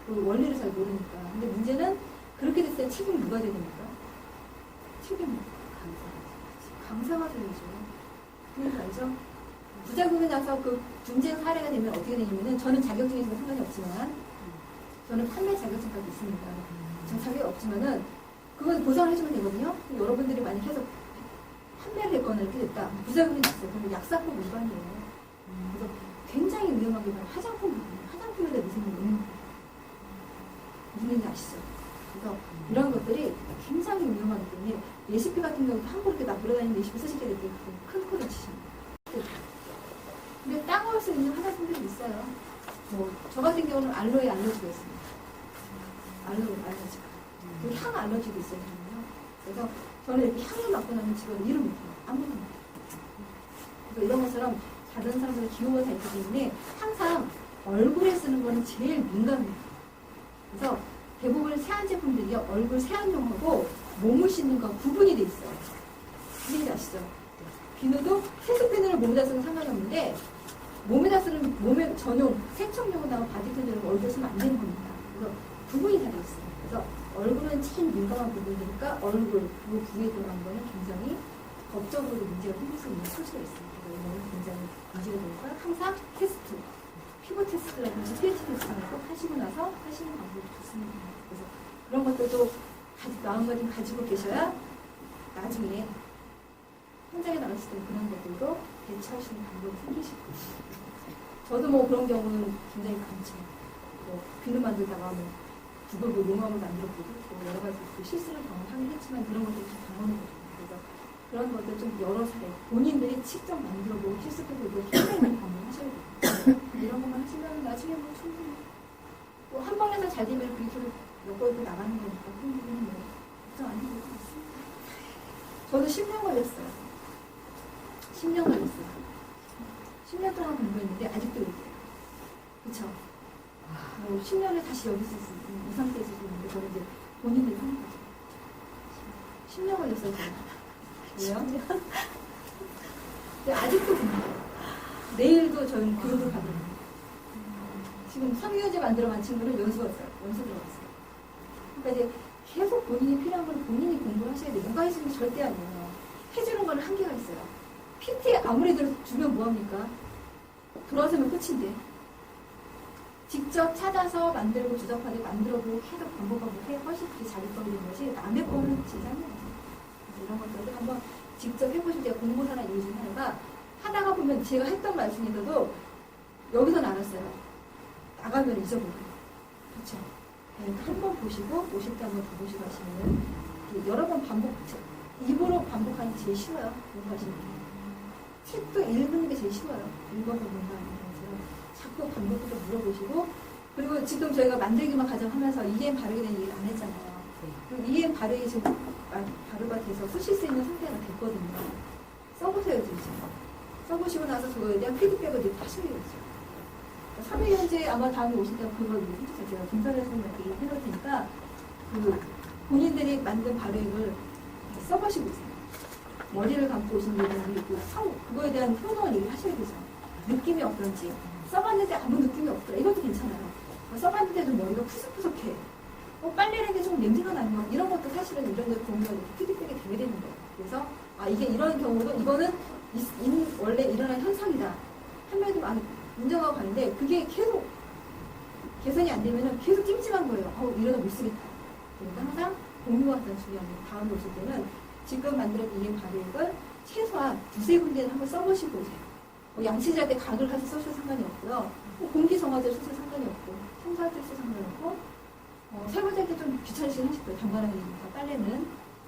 그 원리를 잘 모르니까. 근데 문제는 그렇게 됐을 때 책임이 누가 져야 됩니까? 책임은 강사가 져야죠. 그러니까 알죠? 부작용이 나서 그 분쟁 사례가 되면 어떻게 되냐면은 저는 자격증이 있으면 상관이 없지만 저는 판매 자격증까지 있습니다. 저 자격이 없지만은 그건 보상을 해주면 되거든요. 여러분들이 만약 해서 판매를 했거나 이렇게 됐다. 부작용이 났어요. 그러면 약사법 위반이에요. 그래서 굉장히 위험한 게 바로 화장품에다 미생물이 있는 거예요. 무슨 얘기인지 아시죠? 그래서 이런 것들이 굉장히 위험하기 때문에 레시피 같은 경우도 함부로 이렇게 돌아다니는 레시피 쓰실 때 이렇게 큰 코를 치십니다. 근데 땅으로 쓰는 화장품들이 있어요. 저 같은 경우는 알로에 알러지가 있습니다. 알러지가. 그리고 향 알러지도 있어요. 그래서 저는 이렇게 향을 맡고 나면 집에는 일을 못해요. 아무도 못해요. 그래서 이런 것처럼 다른 사람들의 기호가 다 있기 때문에 항상 얼굴에 쓰는 거는 제일 민감해요. 그래서 대부분 세안 제품들이 얼굴 세안용하고 몸을 씻는 거 구분이 돼 있어요. 무슨 아시죠? 비누도 세수피누를 몸에다 쓰는 상관이 없는데 몸에다 쓰는 몸에 전용 세척용으로다가 바디크림을 얼굴에 쓰면 안 되는 겁니다. 그래서 구분이 다 돼 있어요. 그래서 얼굴은 제일 민감한 부분이니까 얼굴 그 부위에 들어간 거는 굉장히 법적으로 문제가 생길 수 있는 소지가 있습니다. 그래서 이거는 굉장히 문제가 항상 테스트, 피부 테스트라든지 pH 테스트를 꼭 하시고 나서 하시는 방법이 좋습니다. 그래서 그런 것들도 마음가짐 가지고 계셔야 나중에 현장에 나갔을 때 그런 것들도 대처하시는 방법이 생기실 거예요. 저도 뭐 그런 경우는 굉장히 많죠. 뭐 비누 만들다가 뭐 두들고 용암을 만들었고 뭐 여러 가지 그 실수를 경험하긴 했지만 그런 것들이 좀 경험이거든요. 그래서 그런 것들 좀 여러 사례 본인들이 직접 만들어보고 실습해보고 힘내는 방법을 하셔야 돼요. 이런 것만 하시면 나중에 뭐 충분히 뭐 한 번에서 잘 되면 그게 계속 몇 번도 나가는 거니까 그런 부분은 뭐 걱정 안 해도 될 것 같습니다. 저도 10년 걸렸어요. 10년 걸렸어요. 10년 동안 공부했는데 아직도 이래요. 그쵸? 뭐 10년을 다시 여기 있을 수 있는, 이 상태에 있을 수 있는데 저는 이제 본인들이 하는 거죠. 10년 걸렸어요, 저는. 왜요? 근데 아직도 공부해요. 내일도 저는 교육을 받아요. 지금 섬유유제 만들어간 친구는 연수 들어갔어요. 그러니까 이제 계속 본인이 필요한 걸 본인이 공부를 하셔야 돼요. 누가 해주는 게 절대 아니에요. 해주는 거는 한계가 있어요. PT 아무리 주면 뭐합니까? 돌아서면 끝인데. 직접 찾아서 만들고 주접하게 만들어보고 계속 반복해 훨씬 그게 자기 거이 되는 것이 남의 거는 제자입니다. 이런 것들을 한번 직접 해보시면 제가 공부사나 이유 중에 하나가 하다가 보면 제가 했던 말 중에서도 여기서 알았어요. 나가면 잊어버려요. 그렇죠? 한 번 보시고 오실 때 한 번 더 보시고 하시면 여러 번 입으로 반복하는 게 제일 쉬워요. 공부하시는 게. 책도 읽는 게 제일 쉬워요. 읽어서 뭔가 하는 것처럼 자꾸 반복해서 물어보시고 그리고 지금 저희가 만들기만 가장 하면서 EM 바르게 된 얘기를 안 했잖아요. 그리고 EM 바르기 지금 바르가 돼서 쓰실 수 있는 상태가 됐거든요. 써보세요, 지금. 써보시고 나서 그거에 대한 피드백을 이제 하셔야겠죠. 3일 현재 아마 다음에 오실 때 그걸 해주세요. 제가 등산에서 얘기해놓을 테니까 그 본인들이 만든 바르액을 써보시고 있어요. 머리를 감고 오신 분들이 그거에 대한 효능을 얘기하셔야 되죠. 느낌이 어떤지. 써봤는데 아무 느낌이 없더라. 이것도 괜찮아요. 써봤는데도 머리가 푸석푸석해. 빨래라는 게 좀 냄새가 나는 거. 이런 것도 사실은 이런 데 보면 피드백이 되게 되는 거예요. 그래서 이게 이런 경우도 이거는 원래 일어난 현상이다. 하면도 많이 인정하고 가는데 그게 계속 개선이 안 되면은 계속 찜찜한 거예요. 이러다 못 쓰겠다. 그러니까 항상 공유가 가장 중요합니다. 다음에 오실 때는 지금 만들었던 EM 바르액을 최소한 두세 군데는 한번 써보시고 오세요. 양치질 때 각을 가서 써셔도 상관이 없고요. 공기정화제를 써도 상관이 없고 청소할 때 써도 상관이 없고 설거지할 때 좀 귀찮으시긴 하실 거예요. 번갈아가는 거니까 빨래는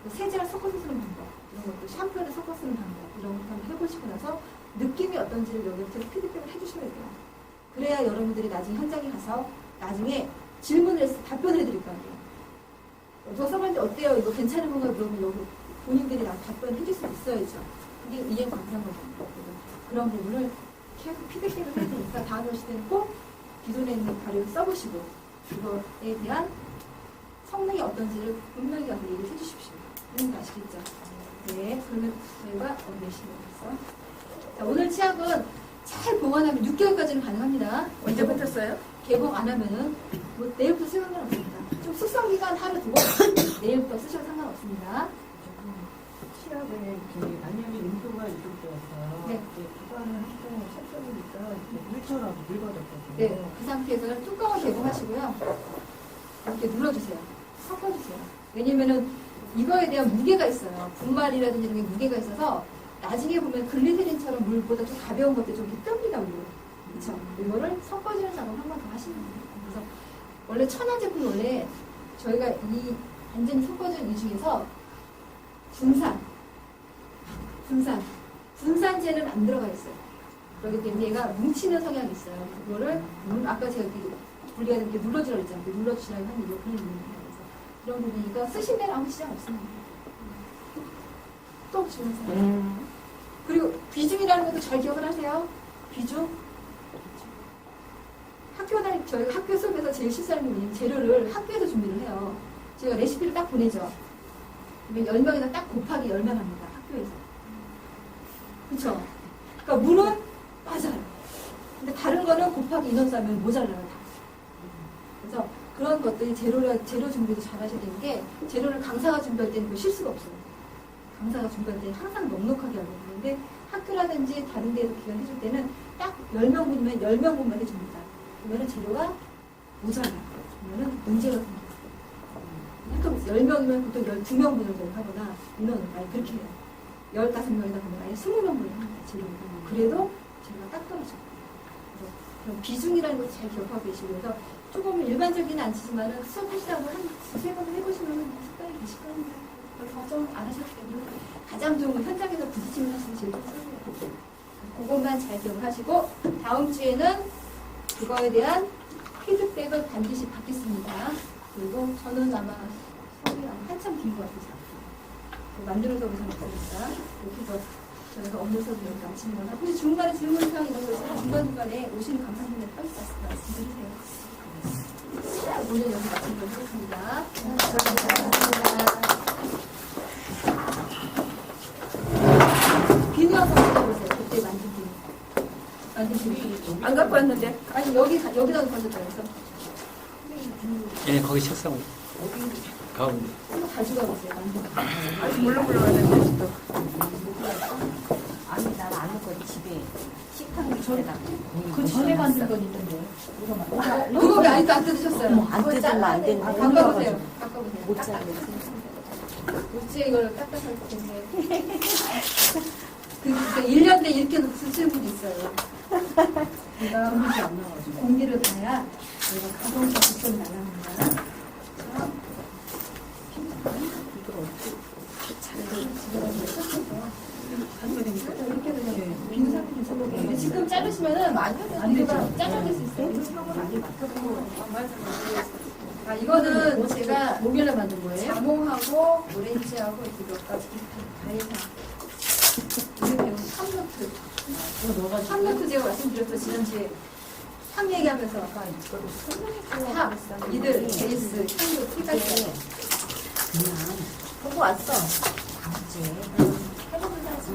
세제랑 섞어서 쓰는 방법 이런 것도 샴푸를 섞어 쓰는 방법 이런 것도 한번 해보시고 나서 느낌이 어떤지를 여기부터 피드백을 해주셔야 돼요. 그래야 여러분들이 나중에 현장에 가서 나중에 질문을 해서 답변을 해드릴 거 아니에요. 저 써봤는데 어때요? 이거 괜찮은 건가요? 물어보면 여기 본인들이 답변을 해줄 수 있어야죠. 그게 이해 가능한 거죠. 그런 부분을 계속 피드백을 해야 되니까 다음에 오실 때는 꼭 기존에 있는 바르를 써보시고 그거에 대한 성능이 어떤지를 분명히 가서 얘기를 해주십시오. 아시겠죠? 네, 그러면 저희가 내시면 됐어. 자, 오늘 치약은 잘 보관하면 6개월까지는 가능합니다. 언제부터 써요? 개봉 안 하면은 뭐 내일부터 쓰는 건 없습니다. 좀 숙성 기간 하루 두고 내일부터 쓰셔도 상관없습니다. 치약에 만약에 인도가 이쪽되어서 네. 보관을 할때 섭섭이니까 물처럼 늙어졌거든요. 네, 그 상태에서는 뚜껑을 개봉하시고요. 이렇게 눌러주세요. 섞어주세요. 왜냐면은 이거에 대한 무게가 있어요. 분말이라든지 이런 게 무게가 있어서 나중에 보면 글리세린처럼 물보다 좀 가벼운 것들이 좀 이렇게 뜹니다, 물. 그쵸? 이거를 섞어주는 작업을 한 번 더 하시면 돼요. 그래서 원래 천연 제품 원래 저희가 이 완전히 섞어주는 이 중에서 분산제는 안 들어가 있어요. 그렇기 때문에 얘가 뭉치는 성향이 있어요. 그거를 아까 제가 분리가 이렇게 눌러주라고 했잖아요. 눌러주시라고 하는 이유 그런 이유입니다. 그래서 그런 부분이니까 쓰시면 아무 지장 없습니다. 또 주문하세요. 그리고 비중이라는 것도 잘 기억을 하세요. 비중. 저희가 학교 수업에서 제일 실수하는 게 뭐냐면 재료를 학교에서 준비를 해요. 저희가 레시피를 딱 보내죠. 그러면 10명에서 딱 곱하기 10명 합니다. 학교에서. 그쵸? 그러니까 물은 맞아요. 근데 다른 거는 곱하기 인원 싸면 모자라요. 다. 그래서 그런 것들이 재료 준비도 잘 하셔야 되는 게 재료를 강사가 준비할 때는 그 실수가 없어요. 강사가 준비할 때 항상 넉넉하게 하고 있는데 학교라든지 다른 데에서 기관 해줄 때는 딱 10명분이면 10명분만 해줍니다. 그러면 재료가 모자라요. 그러면 문제가 생겨요. 학교 10명이면 보통 12명분을 하거나 인원을 아니 그렇게 해요. 15명이다 보면 아예 20명분을 합니다. 재료가. 그래도 재료가 딱 떨어져요. 그래서 그런 비중이라는 것을 잘 기억하고 계시고 그래서 조금 일반적이는 않지만은 수업하시다가 한 2-3번 해보시면 습관이 되실 겁니다. 걱정 안 하셔도 되고 가장 좋은 건 현장에서 부딪히면 하시면 제일 좋습니다. 그것만 잘 기억을 하시고 다음 주에는 그거에 대한 피드백을 반드시 받겠습니다. 그리고 저는 아마 수업이 한참 긴 것 같아서 만들어서 오지 않았으니까 이렇게 해서 저희가 업무 수업을 마치는 거나 혹시 중간에 질문사항 이런 거 있으면 중간중간에 오시는 강사님들 빨리 말씀드리세요. 오늘 여기 마치도록 하겠습니다. 감사합니다. 비누 한번 던져보세요. 그때 만든 비누. 안 갖고 왔는데. 아니 여기다 던졌다 그래서 예, 거기 책상 가운데. 한번 가져가 보세요. 만든 비누. 아직 물렁물렁하는데 또. 아니, 난 안 먹고 집에 식탁 밑에다. 그 전에 만든 건 있던데. 이거 만 그거 왜 아직도 안 뜯으셨어요? 안 뜯으면 안 되는데. 바꿔보세요. 바꿔보세요. 못 잘라. 어째 이걸 깎아서 텐데. 그 1년 내 이렇게 쓰시는 분이 있어요. 내가 공기를 봐야 내가 가동차 직접 나갑니다. 이렇게 되면 빈 상태에서 근데 지금 자르시면은 안 되죠. 잘라낼 수 있어요. 아 이거는 제가 목요일에 만든 거예요? 자몽하고 오렌지하고 이렇게 몇 가지 다 해서 이렇게 삼노트 삼노트 제가 말씀드렸죠 지난주에 향 얘기하면서 아까 탑, 미들, 베이스, 향도 세 가지 보고 왔어. 다음 주에. 해보면 하지.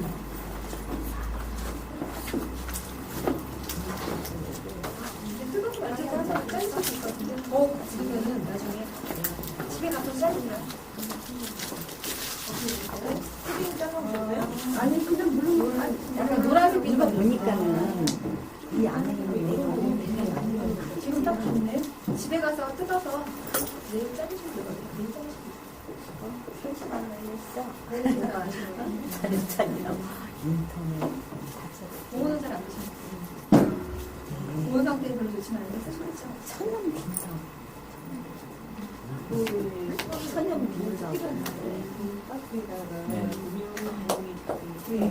뜨거운 거 알지? 짜리고 있을 것 같은데 더 지으면은 나중에 집에 가서 짜리면 아니 그냥 물론 약간 노란색 이거 빛 보니까는 이 안에 있는 내가 지금 딱 좋네. 집에 가서 뜯어서 내일 자르시면 되거든요. 내일 자르시면 내가 아시는 거? 자르찬이라고 인터넷 공원은 잘 안 드시는 거 공원 상태는 별로 좋지는 않은데 쓰시겠죠? 천연 빈성. 천연 빈성. 박스에다가 네. 음용 네.